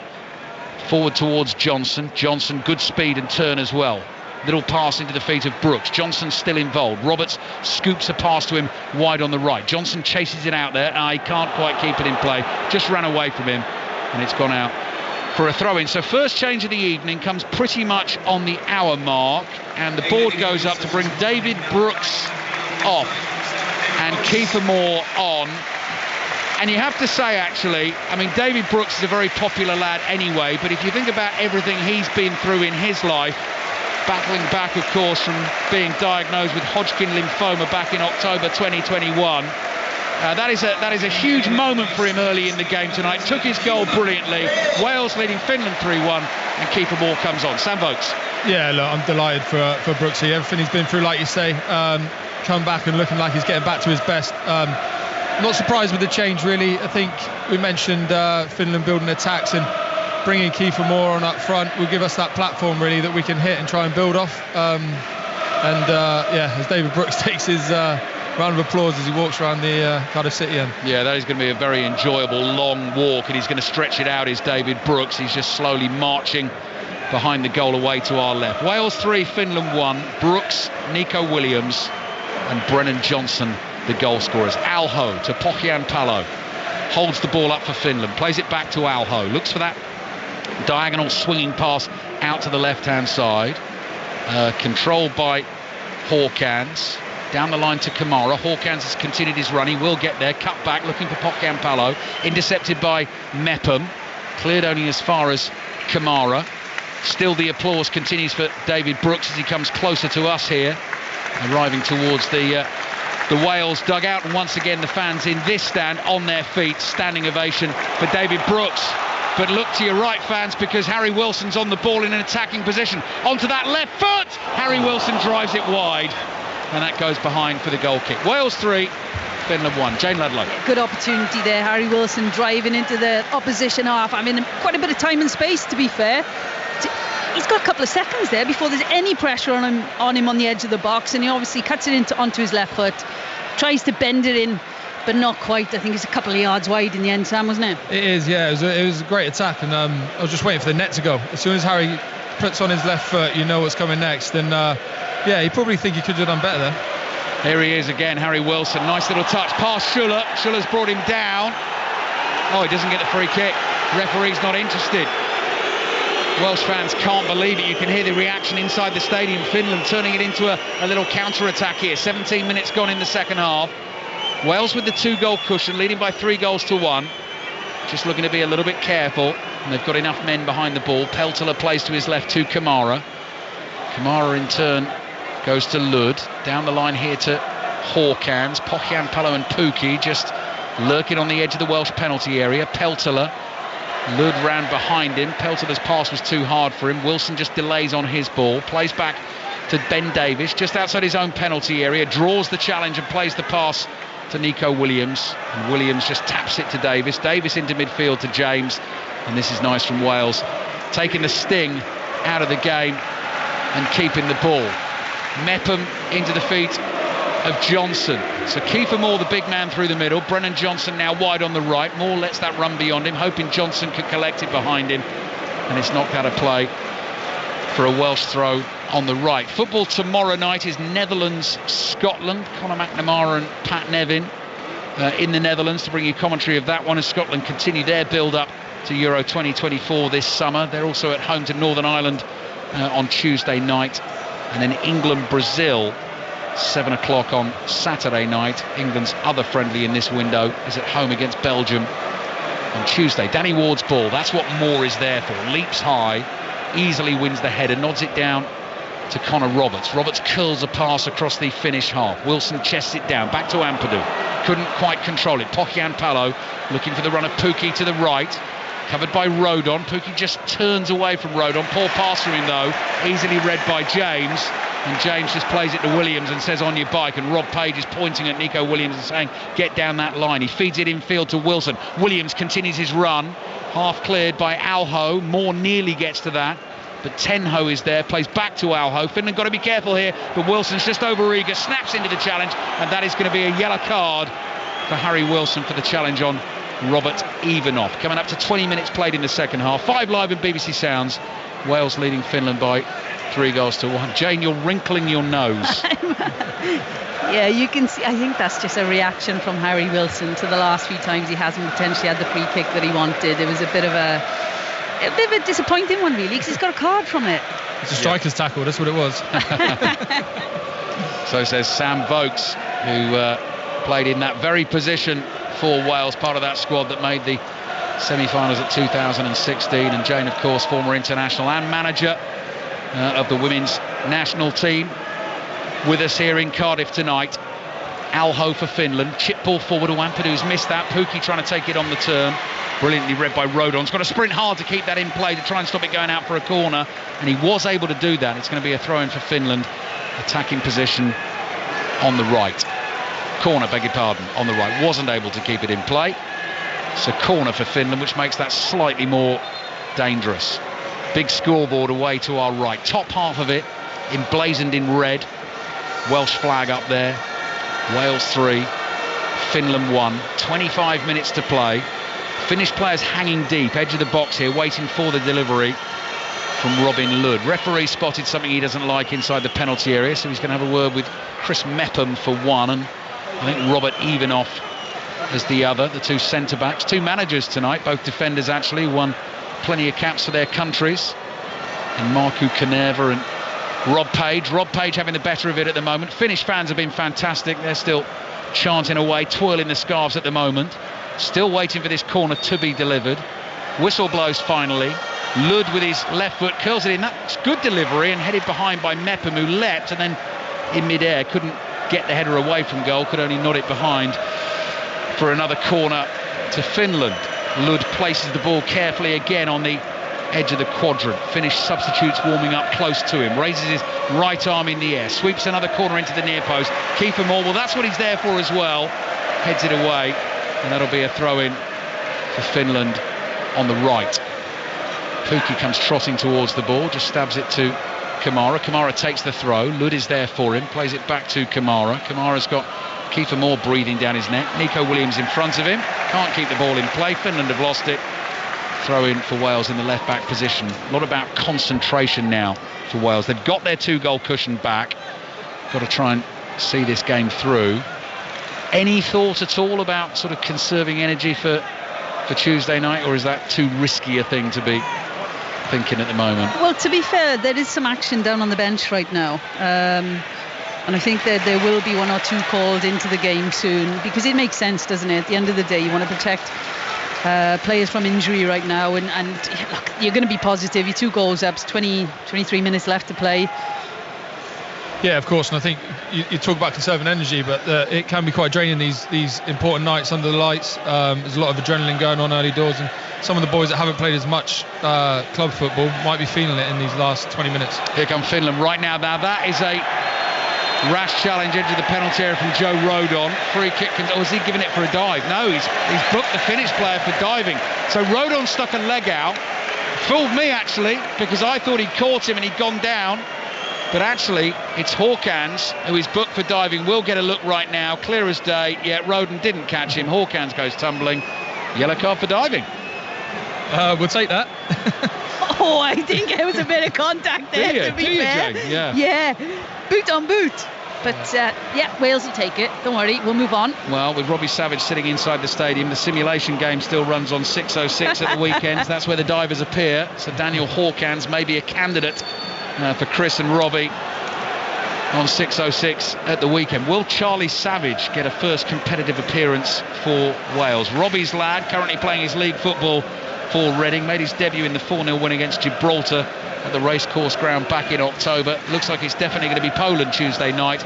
Forward towards Johnson. Johnson, good speed and turn as well. Little pass into the feet of Brooks. Johnson's still involved. Roberts scoops a pass to him wide on the right. Johnson chases it out there. He can't quite keep it in play. Just ran away from him, and it's gone out for a throw-in. So first change of the evening comes pretty much on the hour mark, and the board goes up to bring David Brooks off and Kiefer Moore on. And you have to say, actually, I mean, David Brooks is a very popular lad anyway, but if you think about everything he's been through in his life, battling back, of course, from being diagnosed with Hodgkin lymphoma back in October 2021, that is a huge moment for him early in the game tonight. Took his goal brilliantly. Wales leading Finland 3-1, and Kiefer Moore comes on. Sam Vokes. Yeah, look, I'm delighted for Brooksy. Everything he's been through, like you say, come back and looking like he's getting back to his best. Not surprised with the change, really. I think we mentioned Finland building attacks, and bringing Kiefer Moore on up front will give us that platform, really, that we can hit and try and build off. As David Brooks takes his round of applause as he walks around the Cardiff City end. Yeah, that is going to be a very enjoyable long walk, and he's going to stretch it out, is David Brooks. He's just slowly marching behind the goal away to our left. Wales 3, Finland 1. Brooks, Nico Williams and Brennan Johnson, the goal scorers. Alho to Pokian Palo. Holds the ball up for Finland. Plays it back to Alho. Looks for that diagonal swinging pass out to the left-hand side. Controlled by Hawkins. Down the line to Kamara. Hawkins has continued his run. He will get there. Cut back, looking for Pokian Palo. Intercepted by Mepham. Cleared only as far as Kamara. Still the applause continues for David Brooks as he comes closer to us here. Arriving towards the Wales dugout, and once again the fans in this stand on their feet. Standing ovation for David Brooks. But look to your right, fans, because Harry Wilson's on the ball in an attacking position. Onto that left foot! Harry Wilson drives it wide, and that goes behind for the goal kick. Wales 3, Finland 1. Jane Ludlow. Good opportunity there. Harry Wilson driving into the opposition half. I mean, quite a bit of time and space, to be fair. He's got a couple of seconds there before there's any pressure on him on the edge of the box, and he obviously cuts it onto his left foot, tries to bend it in, but not quite. I think it's a couple of yards wide in the end, Sam, wasn't it? It is, yeah. It was a great attack, and I was just waiting for the net to go. As soon as Harry puts on his left foot, you know what's coming next, and you probably think he could have done better there. Here he is again, Harry Wilson. Nice little touch past Schuller. Schuller's brought him down. Oh, he doesn't get the free kick. Referee's not interested. Welsh fans can't believe it. You can hear the reaction inside the stadium. Finland turning it into a little counter-attack here. 17 minutes gone in the second half. Wales with the 2-goal cushion, leading by 3-1. Just looking to be a little bit careful. And they've got enough men behind the ball. Peltola plays to his left to Kamara. Kamara in turn goes to Lud. Down the line here to Hawkins. Pokian Palo and Pukki just lurking on the edge of the Welsh penalty area. Peltola. Lud ran behind him. Peltola's pass was too hard for him. Wilson just delays on his ball. Plays back to Ben Davies, just outside his own penalty area. Draws the challenge and plays the pass to Nico Williams. And Williams just taps it to Davies. Davies into midfield to James. And this is nice from Wales. Taking the sting out of the game and keeping the ball. Mepham into the feet of Johnson. So Kiefer Moore, the big man through the middle. Brennan Johnson now wide on the right. Moore lets that run beyond him, hoping Johnson could collect it behind him. And it's knocked out of play for a Welsh throw on the right. Football tomorrow night is Netherlands-Scotland. Conor McNamara and Pat Nevin in the Netherlands to bring you commentary of that one as Scotland continue their build-up to Euro 2024 this summer. They're also at home to Northern Ireland on Tuesday night. And then England-Brazil 7 o'clock on Saturday night. England's other friendly in this window is at home against Belgium on Tuesday. Danny Ward's ball, that's what Moore is there for. Leaps high, easily wins the header, nods it down to Connor Roberts. Roberts curls a pass across the Finnish half. Wilson chests it down, back to Ampadu. Couldn't quite control it. Pokian Palo looking for the run of Pukki to the right. Covered by Rodon. Pukki just turns away from Rodon. Poor pass from him though, easily read by James. And James just plays it to Williams and says on your bike, and Rob Page is pointing at Nico Williams and saying get down that line. He feeds it infield to Wilson. Williams continues his run, half cleared by Alho. Moore nearly gets to that, but Tenho is there, plays back to Alho. Finland got to be careful here, but Wilson's just over eager, snaps into the challenge, and that is going to be a yellow card for Harry Wilson for the challenge on Robert Ivanov. Coming up to 20 minutes played in the second half. 5 Live in BBC Sounds. Wales leading Finland by 3-1. Jane, you're wrinkling your nose. Yeah, you can see. I think that's just a reaction from Harry Wilson to the last few times he hasn't potentially had the free kick that he wanted. It was a bit of a disappointing one, really, because he's got a card from it. It's a striker's tackle. That's what it was. So says Sam Vokes, who played in that very position for Wales, part of that squad that made the semi-finals at 2016. And Jane, of course, former international and manager of the women's national team, with us here in Cardiff tonight. Alho for Finland, chip ball forward to Wampadu, who's missed that. Pukki trying to take it on the turn, brilliantly read by Rodon. He's got to sprint hard to keep that in play to try and stop it going out for a corner, and he was able to do that. It's going to be a throw-in for Finland, attacking position on the right. Corner, beg your pardon, on the right. Wasn't able to keep it in play. So corner for Finland, which makes that slightly more dangerous. Big scoreboard away to our right. Top half of it emblazoned in red. Welsh flag up there. Wales 3, Finland 1. 25 minutes to play. Finnish players hanging deep, edge of the box here, waiting for the delivery from Robin Lud. Referee spotted something he doesn't like inside the penalty area, so he's going to have a word with Chris Mepham for one, and I think Robert Ivanov as the other. The two centre-backs, two managers tonight, both defenders actually, won plenty of caps for their countries. And Markku Kanerva and Rob Page having the better of it at the moment. Finnish fans have been fantastic. They're still chanting away, twirling the scarves at the moment. Still waiting for this corner to be delivered. Whistle blows finally. Lud with his left foot curls it in. That's good delivery and headed behind by Mepham, who leapt and then in mid-air couldn't get the header away from goal, could only nod it behind for another corner to Finland. Lud places the ball carefully again on the edge of the quadrant. Finnish substitutes warming up close to him, raises his right arm in the air, sweeps another corner into the near post. Kiefer Moore, well, that's what he's there for as well. Heads it away, and that'll be a throw-in for Finland on the right. Pukki comes trotting towards the ball, just stabs it to Kamara. Kamara takes the throw. Lud is there for him, plays it back to Kamara. Kamara's got Kiefer Moore breathing down his neck. Nico Williams in front of him, can't keep the ball in play. Finland have lost it. Throw in for Wales in the left back position. A lot about concentration now for Wales. They've got their 2-goal cushion back. Got to try and see this game through. Any thought at all about sort of conserving energy for Tuesday night, or is that too risky a thing to be thinking at the moment? Well, to be fair, there is some action down on the bench right now. And I think that there will be 1 or 2 called into the game soon, because it makes sense, doesn't it? At the end of the day, you want to protect players from injury right now, and look, you're going to be positive. You're 2 goals up, 23 minutes left to play. Yeah, of course, and I think you talk about conserving energy, but it can be quite draining these important nights under the lights. There's a lot of adrenaline going on early doors, and some of the boys that haven't played as much club football might be feeling it in these last 20 minutes. Here come Finland right now. Now that is a rash challenge edge of the penalty area from Joe Rodon. Free kick, or was he giving it for a dive? No, he's booked the Finnish player for diving. So Rodon stuck a leg out. Fooled me actually, because I thought he'd caught him and he'd gone down. But actually, it's Hawkins who is booked for diving. We'll get a look right now, clear as day. Yeah, Rodon didn't catch him. Hawkins goes tumbling. Yellow card for diving. We'll take that. Oh, I think there was a bit of contact there, to be fair. Jane? Yeah. Yeah, boot on boot. But yeah, Wales will take it. Don't worry, we'll move on. Well, with Robbie Savage sitting inside the stadium, the simulation game still runs on 6:06 at the weekends. That's where the divers appear. So Daniel Hawkins may be a candidate for Chris and Robbie on 6:06 at the weekend. Will Charlie Savage get a first competitive appearance for Wales? Robbie's lad, currently playing his league football for Reading, made his debut in the 4-0 win against Gibraltar at the racecourse ground back in October. Looks like it's definitely going to be Poland Tuesday night.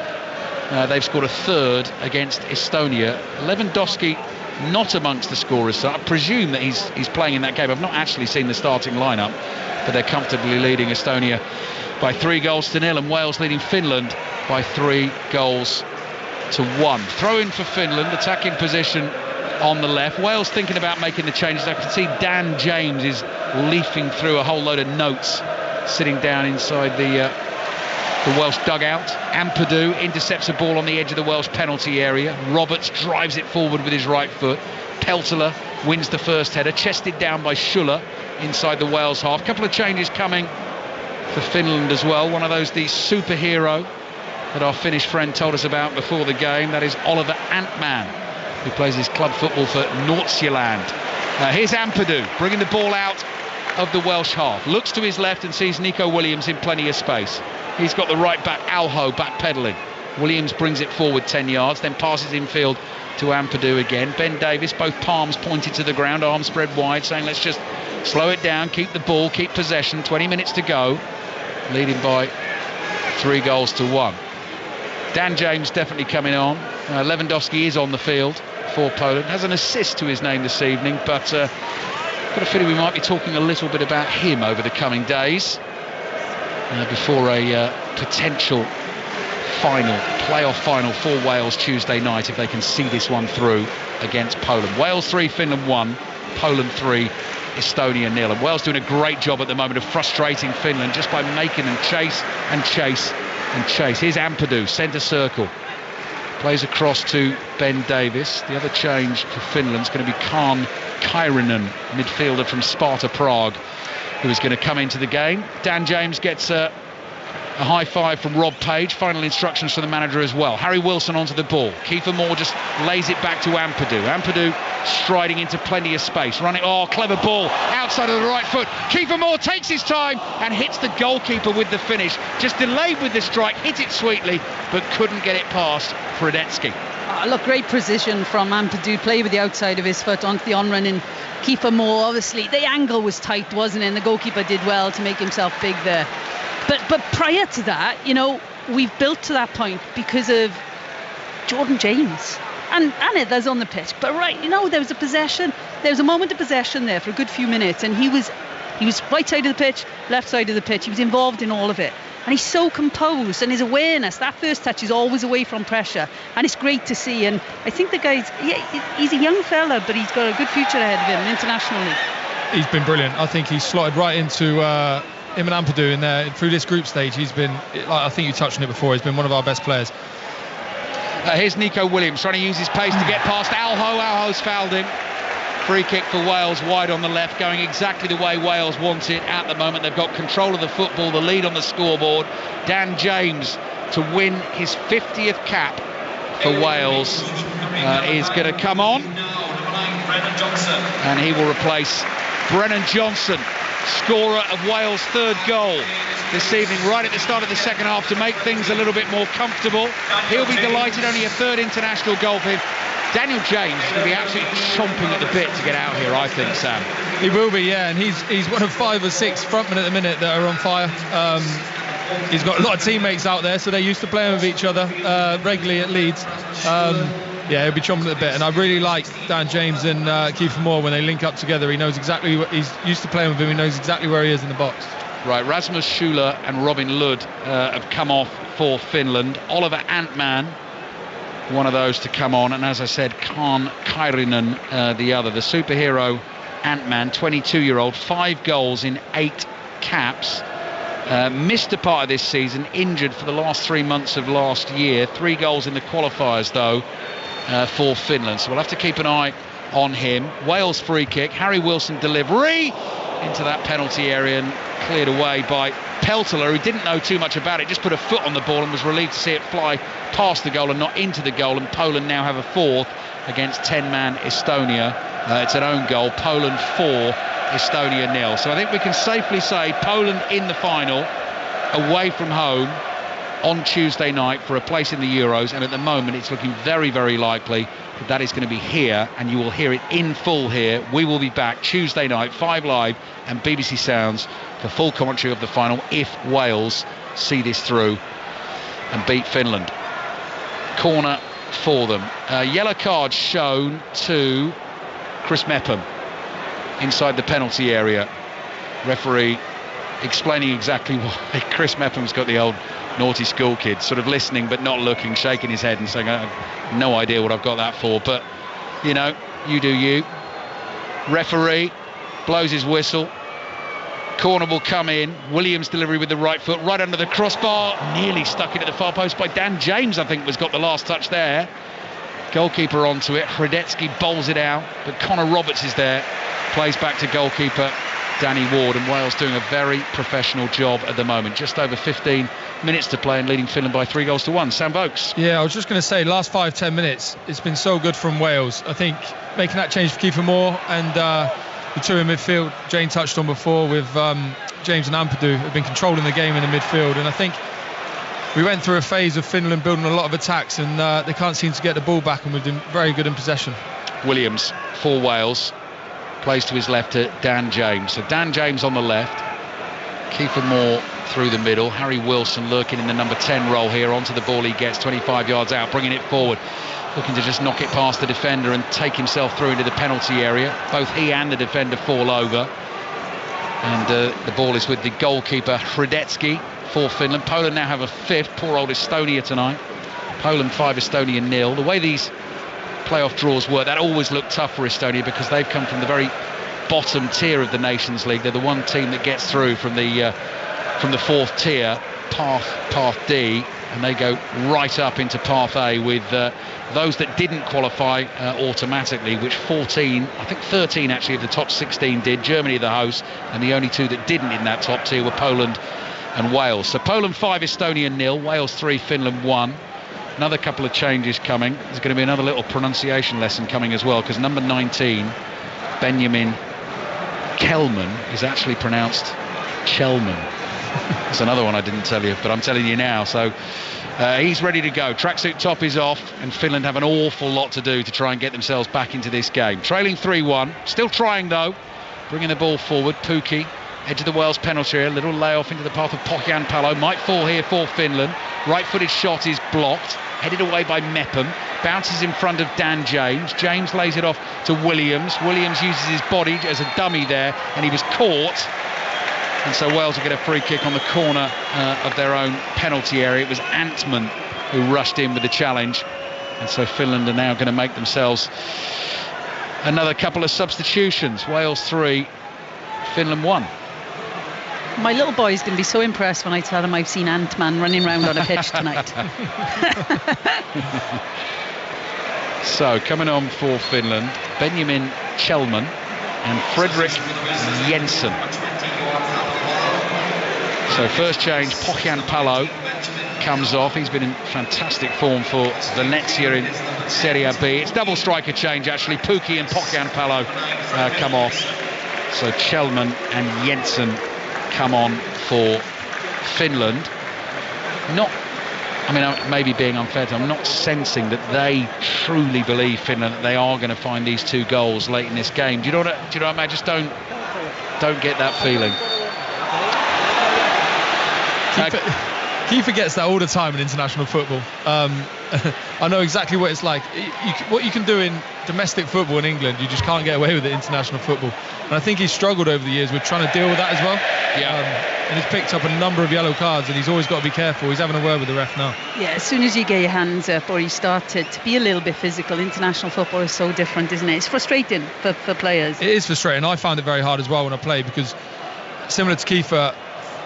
They've scored a third against Estonia. Lewandowski not amongst the scorers, so I presume that he's playing in that game. I've not actually seen the starting lineup, but they're comfortably leading Estonia by 3-0, and Wales leading Finland by 3-1. Throw in for Finland, attacking position on the left. Wales thinking about making the changes. I can see Dan James is leafing through a whole load of notes sitting down inside the Welsh dugout. Ampadu intercepts a ball on the edge of the Welsh penalty area. Roberts drives it forward with his right foot. Peltola wins the first header, chested down by Schuller inside the Wales half. A couple of changes coming for Finland as well. One of those, the superhero that our Finnish friend told us about before the game, that is Oliver Antman, who plays his club football for Nordsjælland. Here's Ampadu bringing the ball out of the Welsh half. Looks to his left and sees Nico Williams in plenty of space. He's got the right back, Alho, backpedaling. Williams brings it forward 10 yards, then passes infield to Ampadu again. Ben Davies, both palms pointed to the ground, arms spread wide, saying let's just slow it down, keep the ball, keep possession. 20 minutes to go, leading by 3-1. Dan James definitely coming on. Lewandowski is on the field for Poland. Has an assist to his name this evening, but got a feeling we might be talking a little bit about him over the coming days before a potential playoff final for Wales Tuesday night, if they can see this one through against Poland. Wales 3, Finland 1, Poland 3, Estonia 0. And Wales doing a great job at the moment of frustrating Finland just by making them chase and chase and chase. Here's Ampadu, centre circle. Plays across to Ben Davies. The other change for Finland is going to be Kaan Kairinen, midfielder from Sparta Prague, who is going to come into the game. Dan James gets a high five from Rob Page. Final instructions from the manager as well. Harry Wilson onto the ball. Kiefer Moore just lays it back to Ampadu. Ampadu striding into plenty of space. Running, clever ball outside of the right foot. Kiefer Moore takes his time and hits the goalkeeper with the finish. Just delayed with the strike, hit it sweetly, but couldn't get it past Fredetsky. Look, great precision from Ampadu. Play with the outside of his foot onto the on-running Kiefer Moore. Obviously, the angle was tight, wasn't it? And the goalkeeper did well to make himself big there. But prior to that, we've built to that point because of Jordan James and others on the pitch. But there was a possession. There was a moment of possession there for a good few minutes, and he was right side of the pitch, left side of the pitch. He was involved in all of it. And he's so composed, and his awareness, that first touch is always away from pressure, and it's great to see. And I think the guy's he's a young fella, but he's got a good future ahead of him internationally. He's been brilliant. I think he's slotted right into him and Ampadu in there through this group stage. He's been, I think you touched on it before, he's been one of our best players. Here's Nico Williams trying to use his pace to get past Alho. Alho's fouled him. Free kick for Wales, wide on the left, going exactly the way Wales want it at the moment. They've got control of the football, the lead on the scoreboard. Dan James to win his 50th cap for Wales is going to come on, and he will replace Brennan Johnson, scorer of Wales' third goal this evening, right at the start of the second half, to make things a little bit more comfortable. He'll be delighted, only a third international goal for him. Daniel James is going to be absolutely chomping at the bit to get out here, I think, Sam. He will be, yeah, and he's one of 5 or 6 frontmen at the minute that are on fire. He's got a lot of teammates out there, so they're used to playing with each other regularly at Leeds. He'll be chomping at the bit, and I really like Dan James and Kiefer Moore when they link up together. He knows exactly what he's used to playing with him. He knows exactly where he is in the box. Right, Rasmus Schuller and Robin Lud have come off for Finland. Oliver Antman, one of those to come on, and as I said, Kaan Kairinen, the other. The superhero Antman, 22-year-old, 5 goals in 8 caps. Missed a part of this season, injured for the last 3 months of last year. 3 goals in the qualifiers, though, for Finland. So we'll have to keep an eye on him. Wales free kick, Harry Wilson delivery into that penalty area and cleared away by Peltola, who didn't know too much about it, just put a foot on the ball and was relieved to see it fly past the goal and not into the goal. And Poland now have a 4th against 10-man Estonia. It's an own goal. Poland 4, Estonia 0. So I think we can safely say Poland in the final, away from home on Tuesday night for a place in the Euros, and at the moment it's looking very, very likely that is going to be here, and you will hear it in full here. We will be back Tuesday night, 5 Live and BBC Sounds for full commentary of the final if Wales see this through and beat Finland. Corner for them. Yellow card shown to Chris Mepham inside the penalty area. Referee explaining exactly why. Chris Mepham's got the old naughty school kid, sort of listening but not looking, shaking his head and saying, I have no idea what I've got that for, but you do you. Referee blows his whistle, corner will come in. Williams delivery with the right foot, right under the crossbar, nearly stuck into the far post by Dan James, I think, was got the last touch there. Goalkeeper onto it. Hradecki bowls it out, but Connor Roberts is there. Plays back to goalkeeper Danny Ward, and Wales doing a very professional job at the moment. Just over 15 minutes to play and leading Finland by 3-1. Sam Vokes. Yeah, I was just going to say, last 5-10 minutes, it's been so good from Wales. I think making that change for Kiefer Moore and the two in midfield, Jane touched on before, with James and Ampadu, have been controlling the game in the midfield. And I think we went through a phase of Finland building a lot of attacks, and they can't seem to get the ball back, and we've been very good in possession. Williams for Wales. Plays to his left to Dan James. So Dan James on the left. Kiefer Moore through the middle. Harry Wilson lurking in the number 10 role here. Onto the ball he gets, 25 yards out, bringing it forward. Looking to just knock it past the defender and take himself through into the penalty area. Both he and the defender fall over. And the ball is with the goalkeeper, Hradecki, for Finland. Poland now have a fifth. Poor old Estonia tonight. Poland 5, Estonia 0. The way these playoff draws work, that always looked tough for Estonia because they've come from the very bottom tier of the Nations League. They're the one team that gets through from the fourth tier, path D, and they go right up into path A with those that didn't qualify automatically, which 14, I think 13 actually of the top 16 did. Germany the host, and the only two that didn't in that top tier were Poland and Wales. So Poland 5, Estonia 0, Wales 3, Finland 1. Another couple of changes coming. There's going to be another little pronunciation lesson coming as well, because number 19, Benjamin Kelman, is actually pronounced Chelman. That's another one I didn't tell you, but I'm telling you now. So he's ready to go. Tracksuit top is off, and Finland have an awful lot to do to try and get themselves back into this game. Trailing 3-1, still trying though, bringing the ball forward. Pukki, edge of the Wales penalty area, little layoff into the path of Pohjan Palo, might fall here for Finland. Right-footed shot is blocked, headed away by Mepham, bounces in front of Dan James. James lays it off to Williams. Williams uses his body as a dummy there, and he was caught. And so Wales will get a free kick on the corner of their own penalty area. It was Antman who rushed in with the challenge, and so Finland are now going to make themselves another couple of substitutions. Wales 3, Finland 1. My little boy's going to be so impressed when I tell him I've seen Ant-Man running around on a pitch tonight. So coming on for Finland, Benjamin Chelman and Fredrik Jensen. So first change, Pohjan Palo comes off. He's been in fantastic form for Venezia in Serie B. It's double striker change actually. Pukki and Pohjan Palo come off. So Chelman and Jensen come on for Finland. I maybe being unfair to them, I'm not sensing that they truly believe Finland that they are going to find these two goals late in this game. Do you know what I mean? I just don't get that feeling. Kiefer gets that all the time in international football. I know exactly what it's like. What you can do in domestic football in England, you just can't get away with it in international football. And I think he's struggled over the years with trying to deal with that as well. Yeah. And he's picked up a number of yellow cards, and he's always got to be careful. He's having a word with the ref now. Yeah, as soon as you get your hands up or you start to be a little bit physical, international football is so different, isn't it? It's frustrating for players. It is frustrating. I found it very hard as well when I played, because similar to Kiefer,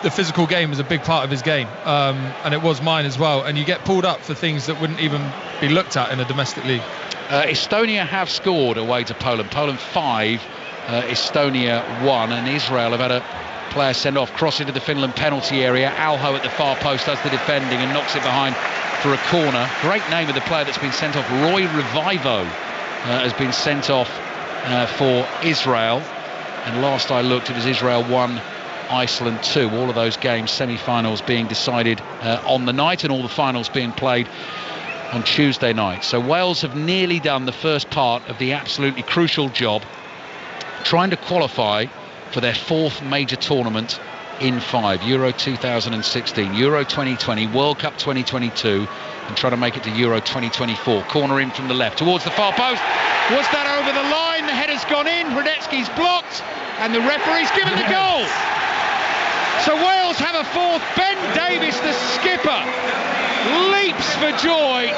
the physical game is a big part of his game, and it was mine as well. And you get pulled up for things that wouldn't even be looked at in a domestic league. Estonia have scored away to Poland. Poland 5, Estonia 1, and Israel have had a player send off, cross into the Finland penalty area. Alho at the far post does the defending and knocks it behind for a corner. Great name of the player that's been sent off. Roy Revivo has been sent off for Israel, and last I looked it was Israel 1, Iceland 2. All of those games, semi-finals being decided on the night, and all the finals being played on Tuesday night. So Wales have nearly done the first part of the absolutely crucial job, trying to qualify for their fourth major tournament in 5. Euro 2016, Euro 2020, World Cup 2022, and try to make it to Euro 2024. Corner in from the left towards the far post. Was that over the line? The header's gone in. Hradecki's blocked, and the referee's given the goal. So Wales have a fourth. Ben Davies, the skipper, leaps for joy.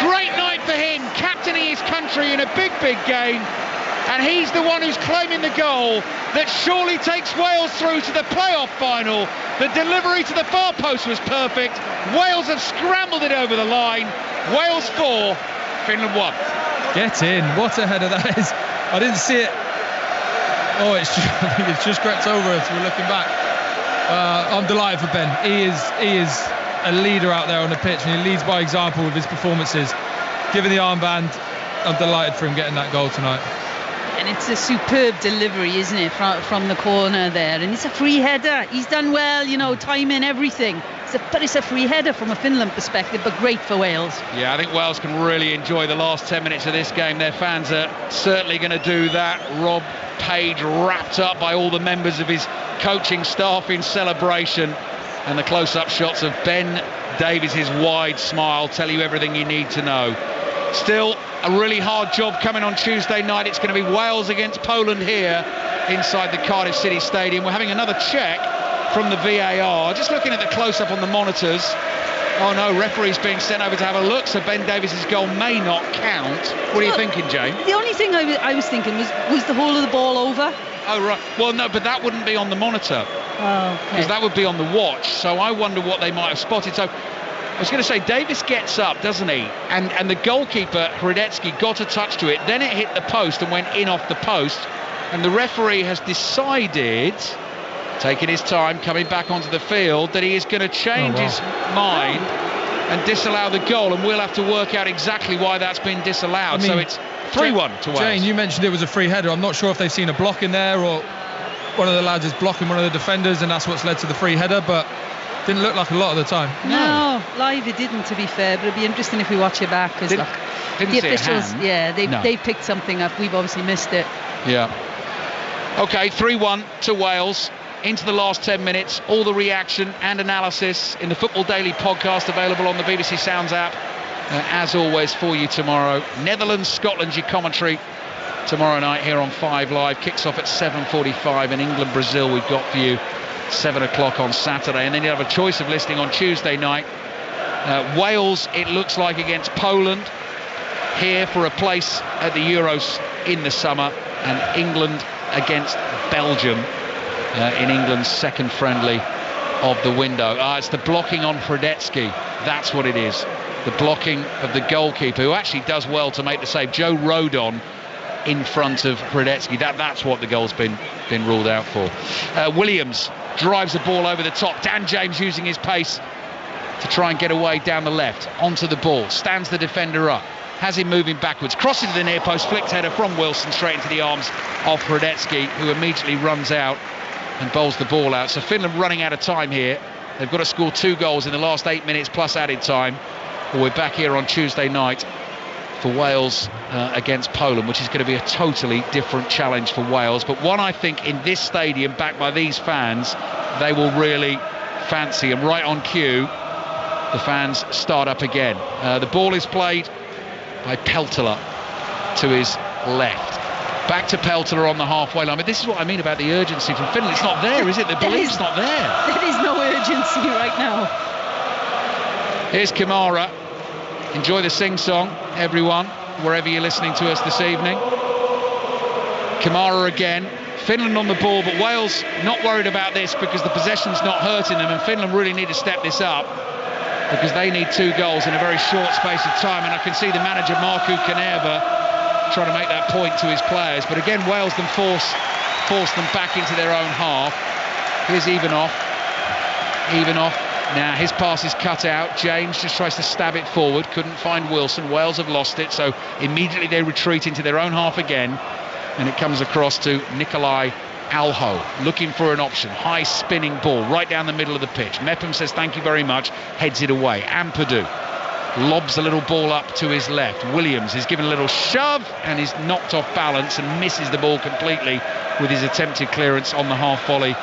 Great night for him, captaining his country in a big game. And he's the one who's claiming the goal that surely takes Wales through to the playoff final. The delivery to the far post was perfect. Wales have scrambled it over the line. Wales 4, Finland 1. Get in. What a header that is. I didn't see it. Oh, I think it's just crept over us. We're looking back. I'm delighted for Ben. He is a leader out there on the pitch, and he leads by example with his performances. Given the armband, I'm delighted for him getting that goal tonight. And it's a superb delivery, isn't it, from the corner there. And it's a free header. He's done well, timing, everything. But it's a free header from a Finland perspective, but great for Wales. Yeah, I think Wales can really enjoy the last 10 minutes of this game. Their fans are certainly going to do that. Rob Page wrapped up by all the members of his coaching staff in celebration. And the close-up shots of Ben Davies' wide smile tell you everything you need to know. Still a really hard job coming on Tuesday night. It's going to be Wales against Poland here inside the Cardiff City Stadium. We're having another check from the VAR. Just looking at the close-up on the monitors. Oh no, referee's being sent over to have a look, so Ben Davies' goal may not count. What are you thinking, Jane? The only thing I was thinking was the whole of the ball over? Oh right, well no, but that wouldn't be on the monitor. Oh, okay. Because that would be on the watch, so I wonder what they might have spotted. So I was going to say, Davis gets up, doesn't he? And the goalkeeper, Hradecki, got a touch to it. Then it hit the post and went in off the post. And the referee has decided, taking his time, coming back onto the field, that he is going to change his mind and disallow the goal. And we'll have to work out exactly why that's been disallowed. So it's 3-1 to Wales. Jane, you mentioned it was a free header. I'm not sure if they've seen a block in there or one of the lads is blocking one of the defenders and that's what's led to the free header. But didn't look like a lot of the time. No, live it didn't, to be fair, but it'd be interesting if we watch it back, because the officials, they picked something up. We've obviously missed it. Yeah. Okay, 3-1 to Wales. Into the last 10 minutes, all the reaction and analysis in the Football Daily podcast, available on the BBC Sounds app, as always, for you tomorrow. Netherlands, Scotland, your commentary tomorrow night here on 5 Live. Kicks off at 7:45, and England, Brazil we've got for you 7 o'clock on Saturday, and then you have a choice of listening on Tuesday night. Wales, it looks like, against Poland, here for a place at the Euros in the summer, and England against Belgium in England's second friendly of the window. It's the blocking on Hradecki. That's what it is. The blocking of the goalkeeper, who actually does well to make the save. Joe Rodon in front of Hradecki. That's what the goal's been ruled out for. Williams drives the ball over the top. Dan James using his pace to try and get away down the left. Onto the ball. Stands the defender up. Has him moving backwards. Crosses to the near post. Flicked header from Wilson straight into the arms of Hradecki, who immediately runs out and bowls the ball out. So Finland running out of time here. They've got to score 2 goals in the last 8 minutes plus added time. But we're back here on Tuesday night for Wales against Poland, which is going to be a totally different challenge for Wales, but one I think in this stadium, backed by these fans, they will really fancy. And right on cue, the fans start up again. The ball is played by Peltola to his left. Back to Peltola on the halfway line. But this is what I mean about the urgency from Finland. It's not there, is it? The belief's not there. There is no urgency right now. Here's Kamara. Enjoy the sing-song, everyone, wherever you're listening to us this evening. Kamara again. Finland on the ball, but Wales not worried about this because the possession's not hurting them, and Finland really need to step this up because they need 2 goals in a very short space of time. And I can see the manager, Markku Kanerva, trying to make that point to his players. But again, Wales then force them back into their own half. Here's Ivanov. Now his pass is cut out. James just tries to stab it forward. Couldn't find Wilson. Wales have lost it, so immediately they retreat into their own half again. And it comes across to Nikolai Alho, looking for an option. High spinning ball right down the middle of the pitch. Mepham says thank you very much, heads it away. Ampadu lobs a little ball up to his left. Williams is given a little shove and is knocked off balance and misses the ball completely with his attempted clearance on the half volley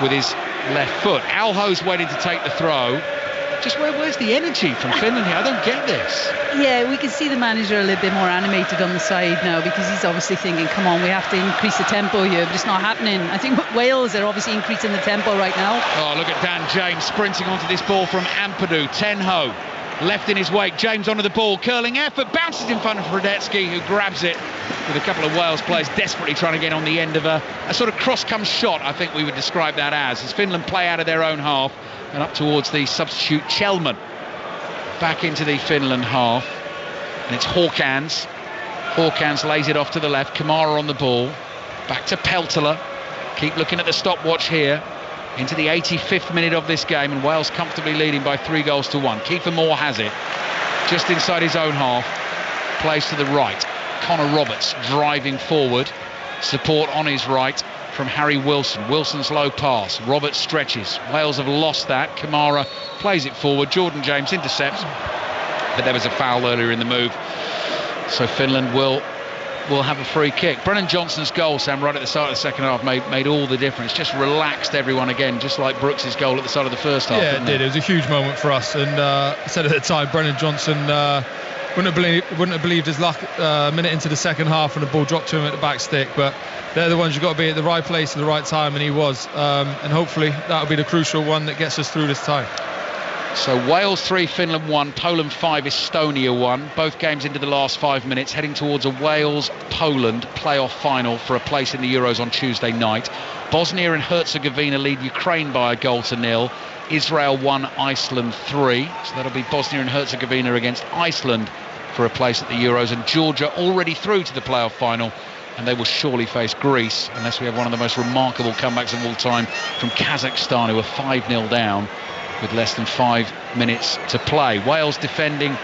with his left foot. Alho's waiting to take the throw. Just where's the energy from Finland here? I don't get this. Yeah, we can see the manager a little bit more animated on the side now, because he's obviously thinking, come on, we have to increase the tempo here, but it's not happening. I think Wales are obviously increasing the tempo right now. Oh, look at Dan James sprinting onto this ball from Ampadu. Tenho left in his wake. James onto the ball, curling effort, bounces in front of Radetzky, who grabs it with a couple of Wales players desperately trying to get on the end of a sort of cross-come shot, I think we would describe that as Finland play out of their own half and up towards the substitute Chelman. Back into the Finland half, and it's Hawkins. Hawkins lays it off to the left, Kamara on the ball, back to Peltola. Keep looking at the stopwatch here. Into the 85th minute of this game, and Wales comfortably leading by 3-1. Kiefer Moore has it, just inside his own half, plays to the right. Connor Roberts driving forward, support on his right from Harry Wilson. Wilson's low pass, Roberts stretches, Wales have lost that. Kamara plays it forward, Jordan James intercepts, but there was a foul earlier in the move, so Finland will have a free kick. Brennan Johnson's goal, Sam, right at the start of the second half made all the difference. Just relaxed everyone again, just like Brooks' goal at the start of the first half. Yeah, it did. It was a huge moment for us, and I said at the time, Brennan Johnson wouldn't have believed his luck a minute into the second half when the ball dropped to him at the back stick, but they're the ones you've got to be at the right place at the right time, and he was, and hopefully that'll be the crucial one that gets us through this time. So Wales 3, Finland 1, Poland 5, Estonia 1. Both games into the last 5 minutes, heading towards a Wales-Poland playoff final for a place in the Euros on Tuesday night. Bosnia and Herzegovina lead Ukraine by 1-0. Israel 1, Iceland 3. So that'll be Bosnia and Herzegovina against Iceland for a place at the Euros. And Georgia already through to the playoff final, and they will surely face Greece unless we have one of the most remarkable comebacks of all time from Kazakhstan, who are 5-0 down with less than 5 minutes to play. Wales defending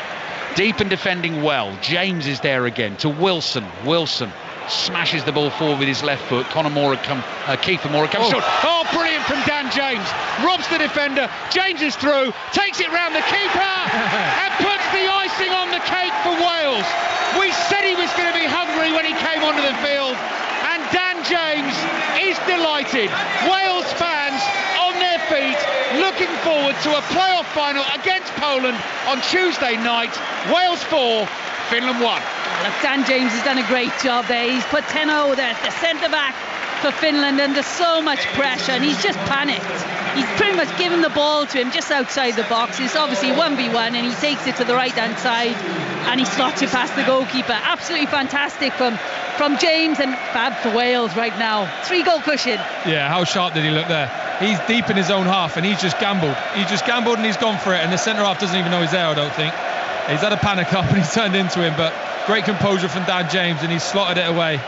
deep and defending well. James is there again to Wilson. Wilson smashes the ball forward with his left foot. Kiefer Moore comes short. Oh, brilliant from Dan James. Robs the defender. James is through, takes it round the keeper and puts the icing on the cake for Wales. We said he was going to be hungry when he came onto the field, and Dan James is delighted. Wales fans on their feet, looking forward to a playoff final against Poland on Tuesday night. Wales 4, Finland 1. Look, Dan James has done a great job there. He's put Tenno there, the centre-back for Finland, under so much pressure, and he's just panicked. He's pretty much given the ball to him just outside the box. It's obviously 1v1, and he takes it to the right-hand side, and he slots it past the goalkeeper. Absolutely fantastic from James, and fab for Wales right now. 3-goal cushion. Yeah, how sharp did he look there? He's deep in his own half, and he's just gambled. And he's gone for it, and the centre-half doesn't even know he's there, I don't think. He's had a panic up, and he's turned into him, but great composure from Dan James, and he's slotted it away.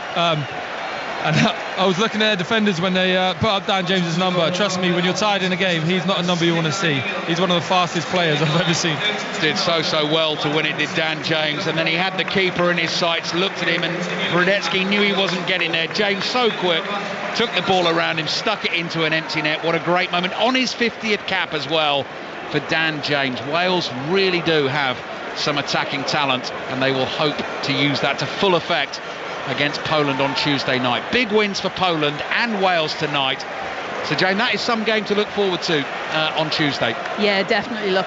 And I was looking at their defenders when they put up Dan James's number. Trust me, when you're tied in a game, he's not a number you want to see. He's one of the fastest players I've ever seen. Did so well to win it, did Dan James. And then he had the keeper in his sights, looked at him, and Radetzky knew he wasn't getting there. James, so quick, took the ball around him, stuck it into an empty net. What a great moment. On his 50th cap as well for Dan James. Wales really do have some attacking talent, and they will hope to use that to full effect against Poland on Tuesday night. Big wins for Poland and Wales tonight. So Jane, that is some game to look forward to on Tuesday. Yeah, definitely. Look,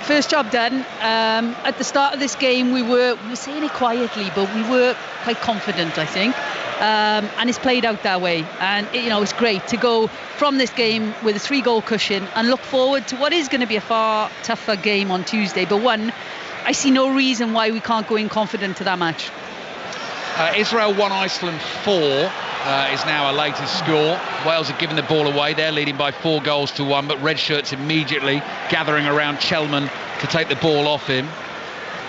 first job done. At the start of this game, we were saying it quietly, but we were quite confident, I think. And it's played out that way. And it's great to go from this game with a 3-goal cushion and look forward to what is going to be a far tougher game on Tuesday. But I see no reason why we can't go in confident to that match. Israel 1, Iceland 4 is now a latest score. Wales have given the ball away. They're leading by 4-1, but red shirts immediately gathering around Chelman to take the ball off him.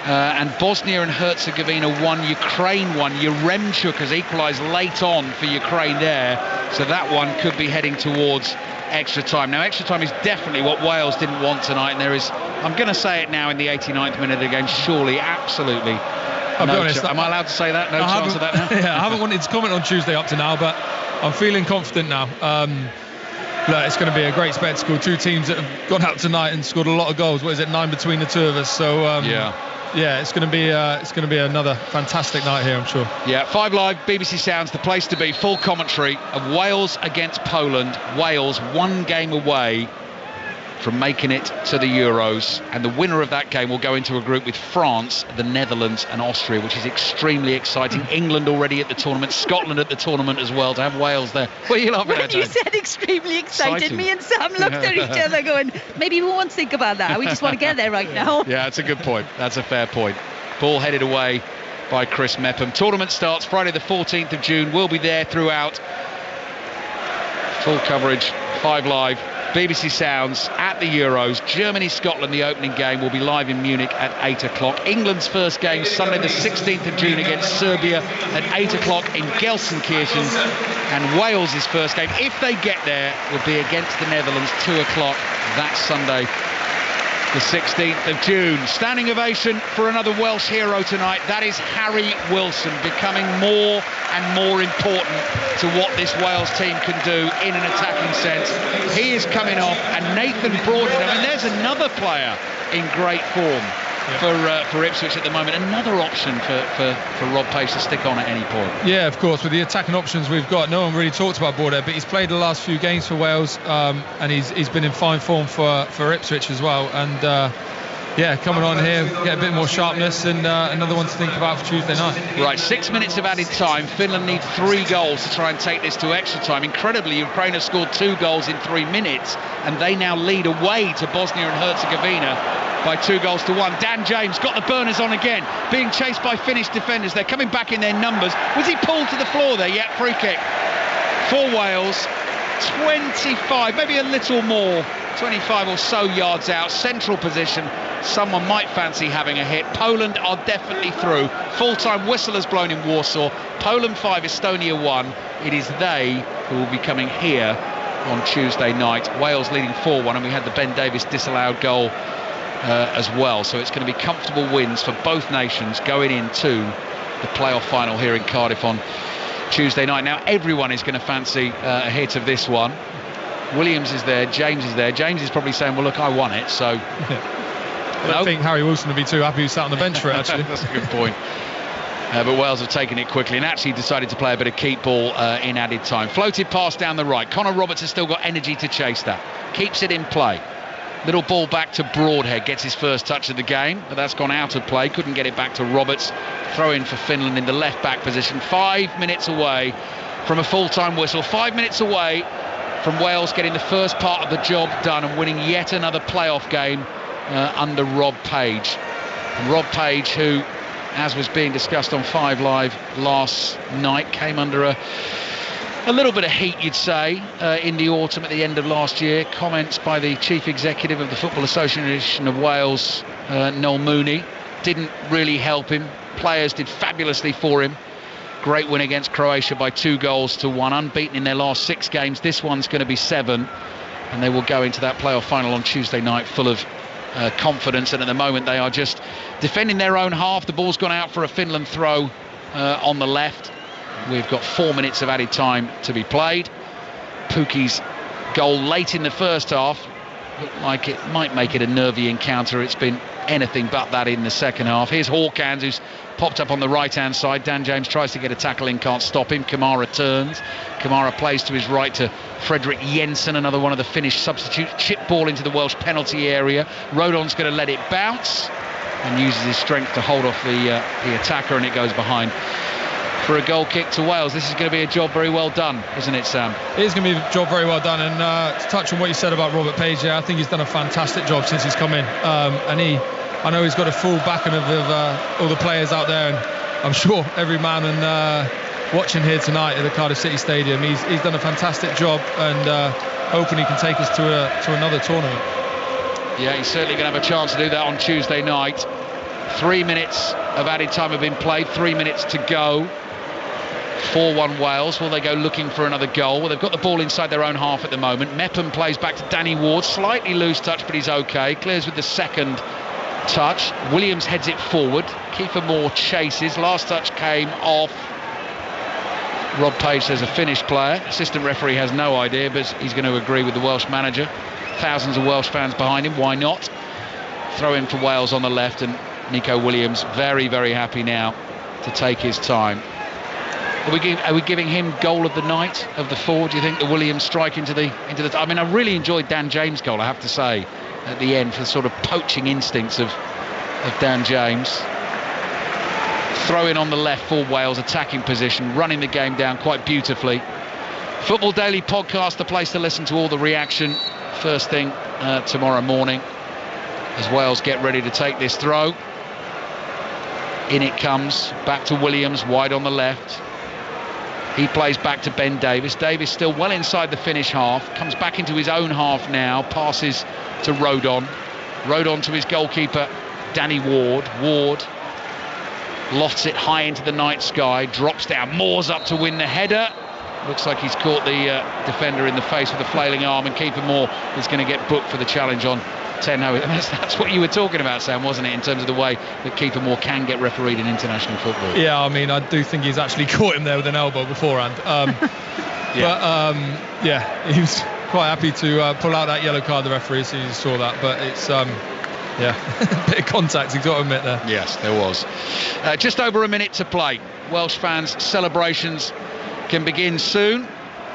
And Bosnia and Herzegovina 1, Ukraine 1. Yaremchuk has equalised late on for Ukraine there, so that one could be heading towards extra time. Now, extra time is definitely what Wales didn't want tonight, and there is, I'm going to say it now, in the 89th minute of the game, surely, absolutely. I'll be honest. Am I allowed to say that? No chance of that now? Yeah, I haven't wanted to comment on Tuesday up to now, but I'm feeling confident now. Look, it's going to be a great spectacle. Two teams that have gone out tonight and scored a lot of goals. What is it, 9 between the two of us? So yeah, it's going to be another fantastic night here, I'm sure. Yeah, 5 Live, BBC Sounds, the place to be. Full commentary of Wales against Poland. Wales 1 game away from making it to the Euros, and the winner of that game will go into a group with France, the Netherlands and Austria, which is extremely exciting. England already at the tournament, Scotland at the tournament as well, to have Wales there. What are you laughing at, When you said extremely excited, me and Sam looked at each other going, maybe we won't think about that, we just want to get there right now. Yeah, that's a good point. That's a fair point. Ball headed away by Chris Mepham. Tournament starts Friday the 14th of June. We'll be there throughout. Full coverage, 5 Live, BBC Sounds at the Euros. Germany-Scotland, the opening game, will be live in Munich at 8 o'clock. England's first game Sunday the 16th of June against Serbia at 8 o'clock in Gelsenkirchen. And Wales' first game, if they get there, will be against the Netherlands, 2 o'clock that Sunday the 16th of June. Standing ovation for another Welsh hero tonight. That is Harry Wilson, becoming more and more important to what this Wales team can do in an attacking sense. He is coming off, and Nathan Broadhead, I mean, there's another player in great form for Ipswich at the moment. Another option for Rob Page to stick on at any point. Yeah, of course, with the attacking options we've got, no one really talks about Broadhead, but he's played the last few games for Wales, and he's been in fine form for Ipswich as well. And coming on here, get a bit more sharpness, and another one to think about for Tuesday night. Right, 6 minutes of added time. Finland need 3 goals to try and take this to extra time. Incredibly, Ukraine have scored 2 goals in 3 minutes, and they now lead away to Bosnia and Herzegovina by 2-1. Dan James got the burners on again, being chased by Finnish defenders. They're coming back in their numbers. Was he pulled to the floor there? Yeah, free kick for Wales. 25, maybe a little more, 25 or so yards out, central position. Someone might fancy having a hit. Poland are definitely through. Full-time whistle has blown in Warsaw. Poland 5, Estonia 1. It is they who will be coming here on Tuesday night. Wales leading 4-1, and we had the Ben Davies disallowed goal as well. So it's going to be comfortable wins for both nations going into the playoff final here in Cardiff on Tuesday night. Now everyone is going to fancy a hit of this one. Williams is there, James is there. James is probably saying, well, look, I won it, so I don't think Harry Wilson would be too happy who sat on the bench for it, actually. That's a good point. But Wales have taken it quickly and actually decided to play a bit of keep ball in added time. Floated pass down the right. Connor Roberts has still got energy to chase that. Keeps it in play. Little ball back to Broadhead, gets his first touch of the game, but that's gone out of play. Couldn't get it back to Roberts. Throw in for Finland in the left back position. 5 minutes away from a full-time whistle. 5 minutes away from Wales getting the first part of the job done and winning yet another playoff game under Rob Page. And Rob Page, who, as was being discussed on 5 Live last night, came under a little bit of heat, you'd say, in the autumn at the end of last year. Comments by the Chief Executive of the Football Association of Wales, Noel Mooney, didn't really help him. Players did fabulously for him. Great win against Croatia by 2-1, unbeaten in their last 6 games. This one's going to be 7, and they will go into that playoff final on Tuesday night full of confidence. And at the moment they are just defending their own half. The ball's gone out for a Finland throw on the left. We've got 4 minutes of added time to be played. Pukki's goal late in the first half looked like it might make it a nervy encounter. It's been anything but that in the second half. Here's Hawkins, who's popped up on the right-hand side. Dan James tries to get a tackle in, can't stop him. Kamara turns. Kamara plays to his right to Fredrik Jensen, another one of the Finnish substitutes. Chip ball into the Welsh penalty area. Rodon's going to let it bounce and uses his strength to hold off the attacker, and it goes behind for a goal kick to Wales. This is going to be a job very well done, isn't it, Sam? It is going to be a job very well done, and to touch on what you said about Robert Page, I think he's done a fantastic job since he's come in, and I know he's got a full backing of all the players out there, and I'm sure every man watching here tonight at the Cardiff City Stadium, he's done a fantastic job, and hoping he can take us to another tournament. Yeah, he's certainly going to have a chance to do that on Tuesday night. 3 minutes of added time have been played, 3 minutes to go. 4-1 Wales. Will they go looking for another goal? Well, they've got the ball inside their own half at the moment. Mepham plays back to Danny Ward. Slightly loose touch, but he's okay. Clears with the second touch. Williams heads it forward. Kiefer Moore chases. Last touch came off. Rob Page says a Finnish player. Assistant referee has no idea, but he's going to agree with the Welsh manager. Thousands of Welsh fans behind him. Why not? Throw in for Wales on the left, and Nico Williams very, very happy now to take his time. Are we giving him goal of the night of the four? Do you think the Williams strike into the? I mean, I really enjoyed Dan James' goal, I have to say, at the end, for the sort of poaching instincts of Dan James. Throw in on the left for Wales, attacking position, running the game down quite beautifully. Football Daily podcast, the place to listen to all the reaction first thing tomorrow morning as Wales get ready to take this throw. In it comes, back to Williams, wide on the left. He plays back to Ben Davies. Davies still well inside the Finnish half, comes back into his own half now, passes to Rodon. Rodon to his goalkeeper, Danny Ward. Ward lofts it high into the night sky, drops down. Moore's up to win the header. Looks like he's caught the defender in the face with a flailing arm, and keeper Moore is going to get booked for the challenge on Tenho. That's what you were talking about, Sam, wasn't it, in terms of the way that keeper Moore can get refereed in international football? Yeah, I mean, I do think he's actually caught him there with an elbow beforehand. But he was quite happy to pull out that yellow card, the referee, as soon as he saw that. But it's a bit of contact, you've got to admit there. Yes, there was. Just over a minute to play. Welsh fans' celebrations can begin soon,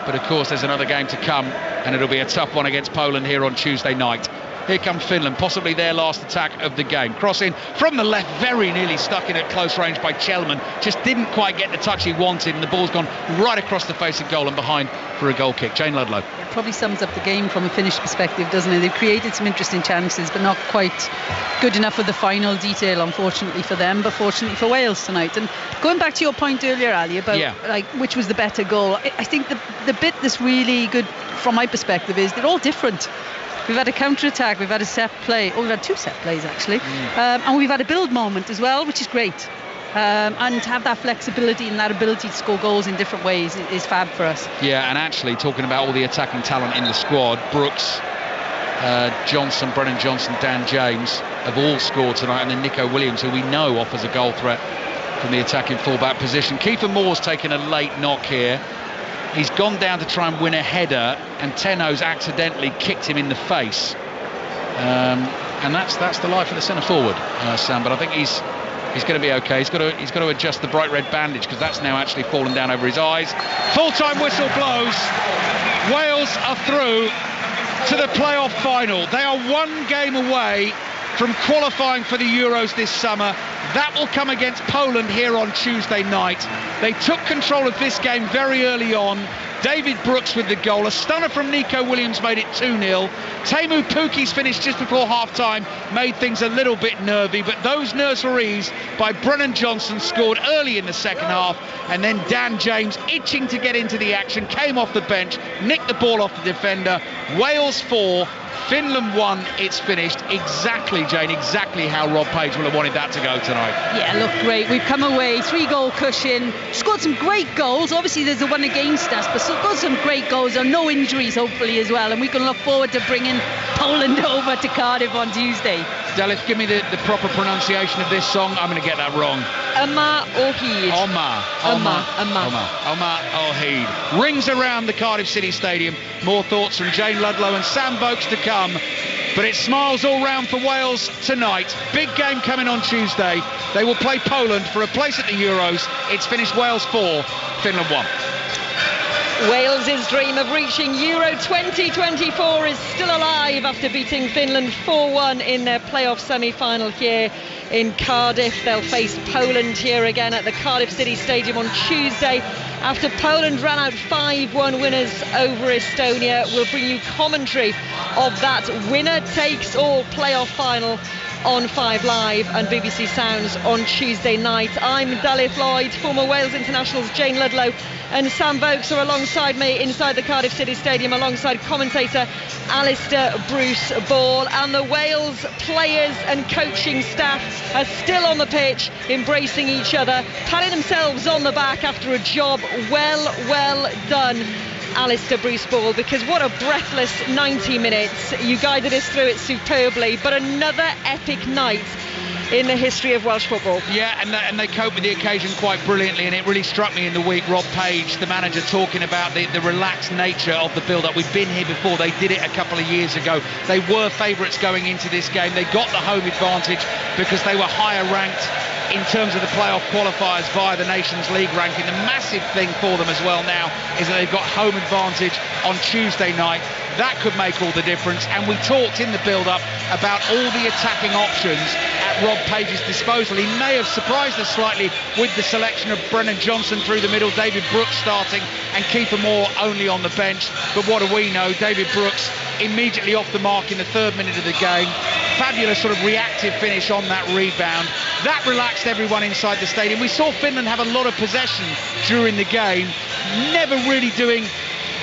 but of course there's another game to come, and it'll be a tough one against Poland here on Tuesday night. Here come Finland, possibly their last attack of the game. Crossing from the left, very nearly stuck in at close range by Chelman. Just didn't quite get the touch he wanted, and the ball's gone right across the face of goal and behind for a goal kick. Jane Ludlow. It probably sums up the game from a Finnish perspective, doesn't it? They've created some interesting chances, but not quite good enough with the final detail, unfortunately for them, but fortunately for Wales tonight. And going back to your point earlier, Ali, about which was the better goal, I think the bit that's really good from my perspective is they're all different. We've had a counter-attack, we've had a set play. We've had two set plays, actually. And we've had a build moment as well, which is great. And to have that flexibility and that ability to score goals in different ways is fab for us. Yeah, and actually, talking about all the attacking talent in the squad, Brooks, Johnson, Brennan Johnson, Dan James have all scored tonight, and then Nico Williams, who we know offers a goal threat from the attacking fullback position. Kiefer Moore's taken a late knock here. He's gone down to try and win a header, and Tenho's accidentally kicked him in the face. And that's the life of the centre forward, Sam. But I think he's going to be okay. He's got to adjust the bright red bandage, because that's now actually fallen down over his eyes. Full-time whistle blows. Wales are through to the playoff final. They are one game away from qualifying for the Euros this summer. That will come against Poland here on Tuesday night. They took control of this game very early on. David Brooks with the goal. A stunner from Nico Williams made it 2-0. Teemu Pukki's finish just before half-time made things a little bit nervy, but those nerves were eased by Brennan Johnson, scored early in the second half, and then Dan James, itching to get into the action, came off the bench, nicked the ball off the defender. Wales 4, Finland 1, it's finished. Exactly, Jane, exactly how Rob Page will have wanted that to go tonight. Yeah, look, great. We've come away, 3-goal cushion, scored some great goals. Obviously, there's the one against us, but scored some great goals, and no injuries, hopefully, as well. And we can look forward to bringing Poland over to Cardiff on Tuesday. Dalif, give me the proper pronunciation of this song. I'm going to get that wrong. Omar Ohid. Omar Ohid. Rings around the Cardiff City Stadium. More thoughts from Jane Ludlow and Sam Vokes to come. But it's smiles all round for Wales tonight. Big game coming on Tuesday. They will play Poland for a place at the Euros. It's finished Wales 4, Finland 1. Wales's dream of reaching Euro 2024 is still alive after beating Finland 4-1 in their playoff semi-final here in Cardiff. They'll face Poland here again at the Cardiff City Stadium on Tuesday. After Poland ran out 5-1 winners over Estonia, we'll bring you commentary of that winner-takes-all playoff final on 5 Live and BBC Sounds on Tuesday night. I'm Dalif Lloyd. Former Wales internationals Jane Ludlow and Sam Vokes are alongside me inside the Cardiff City Stadium, alongside commentator Alistair Bruce Ball. And the Wales players and coaching staff are still on the pitch, embracing each other, patting themselves on the back after a job well done, Alistair Bruce Ball, because what a breathless 90 minutes. You guided us through it superbly, but another epic night in the history of Welsh football. Yeah, and they cope with the occasion quite brilliantly, and it really struck me in the week, Rob Page, the manager, talking about the relaxed nature of the build-up. We've been here before. They did it a couple of years ago. They were favourites going into this game. They got the home advantage because they were higher ranked in terms of the playoff qualifiers via the Nations League ranking. The massive thing for them as well now is that they've got home advantage on Tuesday night. That could make all the difference. And we talked in the build-up about all the attacking options at Rob Page's disposal. He may have surprised us slightly with the selection of Brennan Johnson through the middle, David Brooks starting and Kiefer Moore only on the bench. But what do we know? David Brooks immediately off the mark in the 3rd minute of the game. Fabulous sort of reactive finish on that rebound. That relaxed everyone inside the stadium. We saw Finland have a lot of possession during the game, never really doing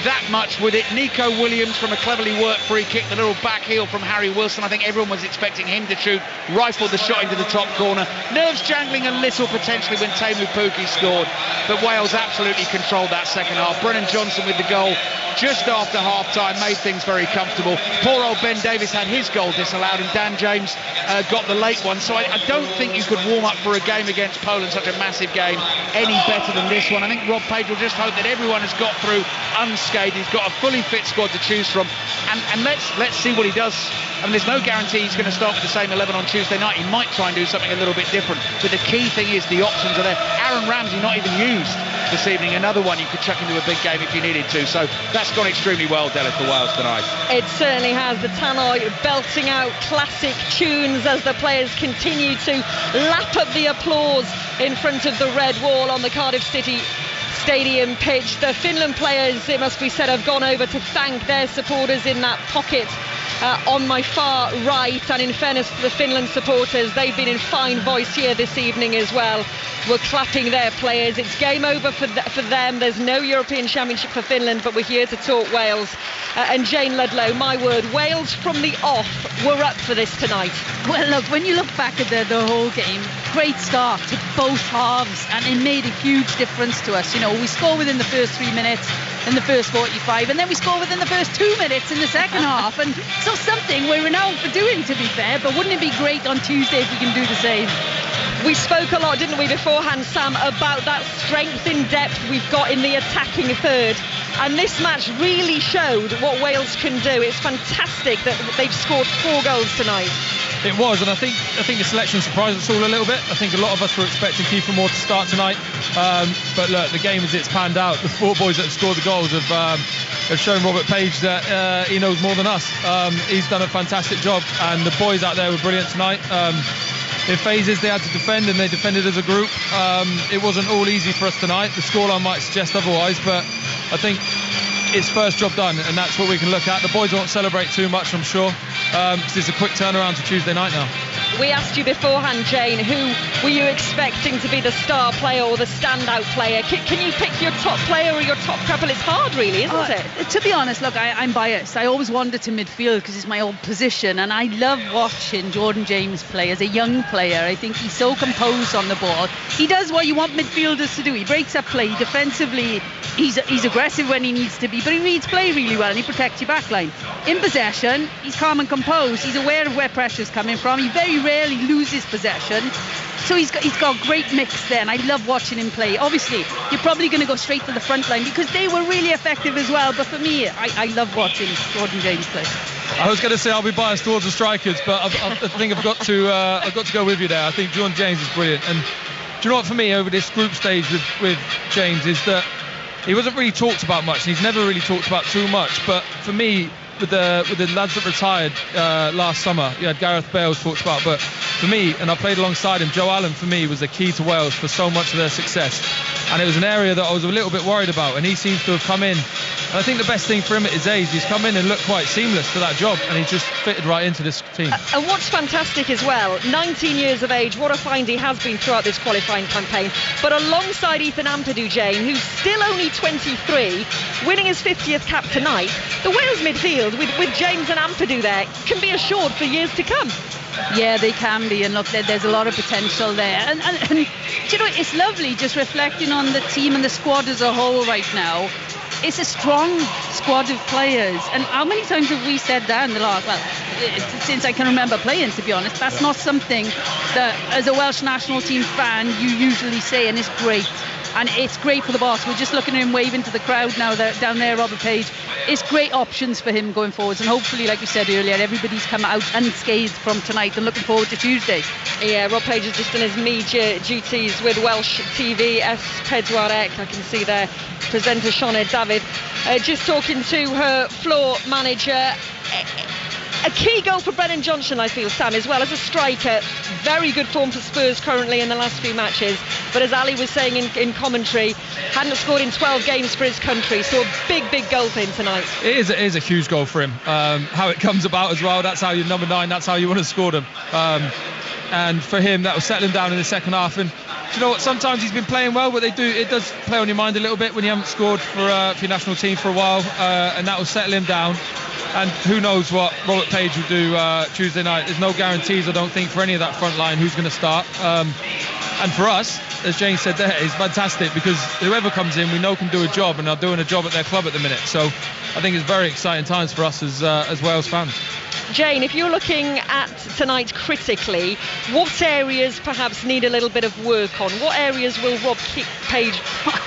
that much with it. Nico Williams from a cleverly worked free kick, the little back heel from Harry Wilson. I think everyone was expecting him to shoot, rifled the shot into the top corner. Nerves jangling a little potentially when Teemu Pukki scored, but Wales absolutely controlled that second half. Brennan Johnson with the goal just after half-time made things very comfortable. Poor old Ben Davies had his goal disallowed, and Dan James got the late one. So I don't think you could warm up for a game against Poland, such a massive game, any better than this one. I think Rob Page will just hope that everyone has got through unscathed. He's got a fully fit squad to choose from, and let's see what he does. I mean, there's no guarantee he's going to start with the same 11 on Tuesday night. He might try and do something a little bit different, but the key thing is the options are there. Aaron Ramsey not even used this evening, another one you could chuck into a big game if you needed to. So that's gone extremely well, Della, for Wales tonight. It certainly has. The tannoy belting out classic tunes as the players continue to lap up the applause in front of the red wall on the Cardiff City Stadium pitch. The Finland players, it must be said, have gone over to thank their supporters in that pocket on my far right. And in fairness to the Finland supporters, they've been in fine voice here this evening as well. We're clapping their players. It's game over for them. There's no European Championship for Finland, but we're here to talk Wales. And Jane Ludlow, my word, Wales from the off were up for this tonight. Well, look, when you look back at the whole game, great start to both halves, and it made a huge difference to us. You know, we score within the first 3 minutes, in the first 45, and then we score within the first 2 minutes in the second half. And so something we're renowned for doing, to be fair, but wouldn't it be great on Tuesday if we can do the same? We spoke a lot, didn't we, beforehand, Sam, about that strength in depth we've got in the attacking third. And this match really showed what Wales can do. It's fantastic that they've scored 4 goals tonight. It was, and I think the selection surprised us all a little bit. I think a lot of us were expecting Kiefer Moore to start tonight. But look, the game as it's panned out, the 4 boys that have scored the goals have shown Robert Page that he knows more than us. He's done a fantastic job, and the boys out there were brilliant tonight. In phases they had to defend, and they defended as a group. It wasn't all easy for us tonight. The scoreline might suggest otherwise, but I think it's first job done, and that's what we can look at. The boys won't celebrate too much, I'm sure, because it's a quick turnaround to Tuesday night now. We asked you beforehand, Jane, who were you expecting to be the star player or the standout player? Can you pick your top player or your top couple? It's hard, really, isn't it? To be honest, look, I'm biased. I always wander to midfield because it's my old position, and I love watching Jordan James play as a young player. I think he's so composed on the ball. He does what you want midfielders to do. He breaks up play defensively. He's aggressive when he needs to be, but he reads play really well, and he protects your back line. In possession, he's calm and composed. He's aware of where pressure's coming from. He very rarely loses possession, so he's got a great mix there, and I love watching him play. Obviously, you're probably going to go straight to the front line because they were really effective as well, but for me, I love watching Jordan James play. I was going to say I'll be biased towards the strikers, but I think I've got to go with you there. I think Jordan James is brilliant, and do you know what, for me over this group stage with James is that he wasn't really talked about much, and he's never really talked about too much. But for me, with the lads that retired last summer, you had Gareth Bales talked about, but for me, and I played alongside him, Joe Allen for me was the key to Wales for so much of their success, and it was an area that I was a little bit worried about, and he seems to have come in, and I think the best thing for him at his age, he's come in and looked quite seamless for that job, and he just fitted right into this team. And what's fantastic as well, 19 years of age, what a find he has been throughout this qualifying campaign, but alongside Ethan Ampadu, Jane, who's still only 23, winning his 50th cap tonight, the Wales midfield with James and Ampadu there can be assured for years to come. Yeah, they can be, and look, there's a lot of potential there, and you know, it's lovely just reflecting on the team and the squad as a whole right now. It's a strong squad of players, and how many times have we said that in the last, since I can remember playing, to be honest. That's not something that as a Welsh national team fan you usually say, and it's great for the boss. We're just looking at him waving to the crowd now down there, Robert Page. it's great options for him going forwards, and hopefully, like you said earlier, everybody's come out unscathed from tonight and looking forward to Tuesday. Yeah, Rob Page has just done his media duties with Welsh TV S4C. I can see there presenter Sinead David just talking to her floor manager. A key goal for Brennan Johnson, I feel, Sam, as well as a striker. Very good form for Spurs currently in the last few matches. But as Ali was saying in commentary, hadn't scored in 12 games for his country. So a big goal for him tonight. It is a huge goal for him. How it comes about as well, that's how you're number 9, that's how you want to score them. And for him, that was settling down in the second half. And do you know what? Sometimes he's been playing well, but it does play on your mind a little bit when you haven't scored for your national team for a while. And that will settle him down. And who knows what Robert Page will do Tuesday night. There's no guarantees, I don't think, for any of that front line who's going to start. And for us, as Jane said there, it's fantastic because whoever comes in, we know can do a job, and are doing a job at their club at the minute. So I think it's very exciting times for us as Wales fans. Jane, if you're looking at tonight critically, what areas perhaps need a little bit of work on? What areas will Rob Page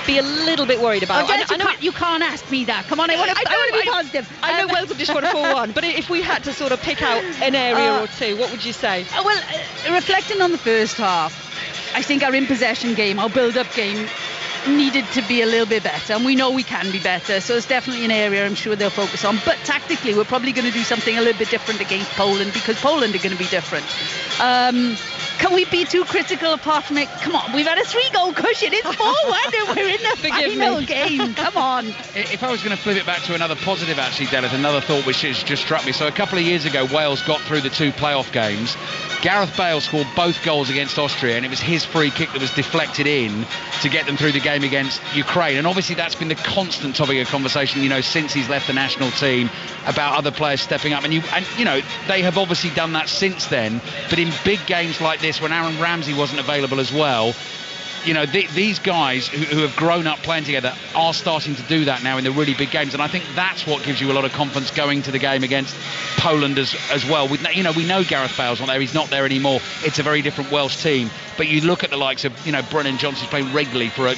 be a little bit worried about? I know you can't ask me that. Come on, I want to be positive. I know Wales have just won a 4-1, but if we had to sort of pick out an area or two, what would you say? Well, reflecting on the first half, I think our in-possession game, our build-up game, needed to be a little bit better, and we know we can be better, so it's definitely an area I'm sure they'll focus on. But tactically, we're probably going to do something a little bit different against Poland, because Poland are going to be different. Can we be too critical apart from it? Come on, we've had a 3-goal cushion. It's 4-1 and we're in the final game. Come on. If I was going to flip it back to another positive, actually, Dennis, another thought which has just struck me. So a couple of years ago, Wales got through the 2 playoff games. Gareth Bale scored both goals against Austria, and it was his free kick that was deflected in to get them through the game against Ukraine. And obviously that's been the constant topic of conversation, since he's left the national team, about other players stepping up. And they have obviously done that since then. But in big games like this, when Aaron Ramsey wasn't available as well, these guys who have grown up playing together are starting to do that now in the really big games, and I think that's what gives you a lot of confidence going to the game against Poland as well. We know Gareth Bale's not there; he's not there anymore. It's a very different Welsh team, but you look at the likes of Brennan Johnson's playing regularly for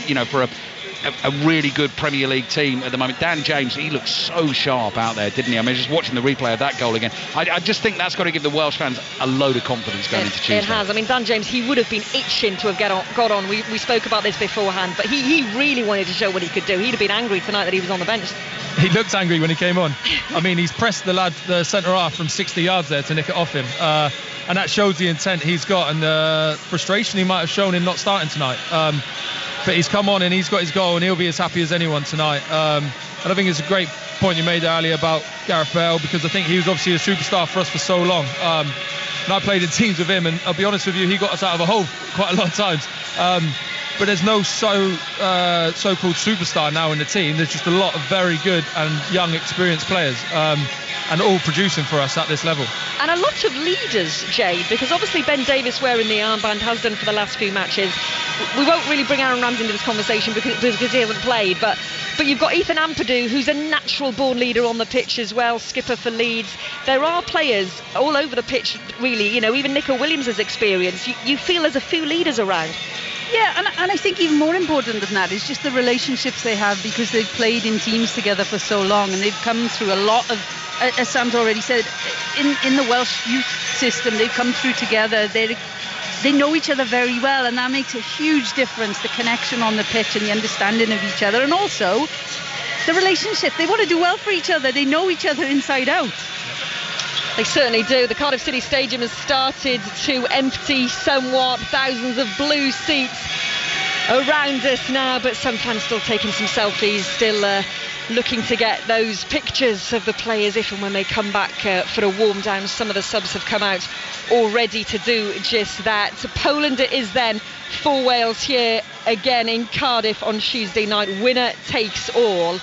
a really good Premier League team at the moment. Dan James, he looks so sharp out there, didn't he? I mean, just watching the replay of that goal again, I just think that's got to give the Welsh fans a load of confidence going into Tuesday. It has. I mean, Dan James, he would have been itching to have got on. We spoke about this beforehand, but he really wanted to show what he could do. He'd have been angry tonight that he was on the bench. He looked angry when he came on. I mean, he's pressed the centre half from 60 yards there to nick it off him. And that shows the intent he's got and the frustration he might have shown in not starting tonight. But he's come on and he's got his goal, and he'll be as happy as anyone tonight. And I think it's a great point you made there, Ali, about Gareth Bale, because I think he was obviously a superstar for us for so long. And I played in teams with him, and I'll be honest with you, he got us out of a hole quite a lot of times. But there's no so-called superstar now in the team. There's just a lot of very good and young, experienced players. And all producing for us at this level. And a lot of leaders, Jade, because obviously Ben Davies wearing the armband has done for the last few matches. We won't really bring Aaron Ramsey into this conversation because he hasn't played, but you've got Ethan Ampadu, who's a natural born leader on the pitch as well, skipper for Leeds. There are players all over the pitch, really, even Nico Williams' experience. You feel there's a few leaders around. Yeah, and I think even more important than that is just the relationships they have, because they've played in teams together for so long, and they've come through a lot of, as Sam's already said, in the Welsh youth system, they've come through together. They know each other very well, and that makes a huge difference, the connection on the pitch and the understanding of each other, and also the relationship. They want to do well for each other. They know each other inside out. They certainly do. The Cardiff City Stadium has started to empty somewhat. Thousands of blue seats around us now, but some fans still taking some selfies, still looking to get those pictures of the players if and when they come back for a warm down. Some of the subs have come out already to do just that. So Poland it is then for Wales here again in Cardiff on Tuesday night. Winner takes all.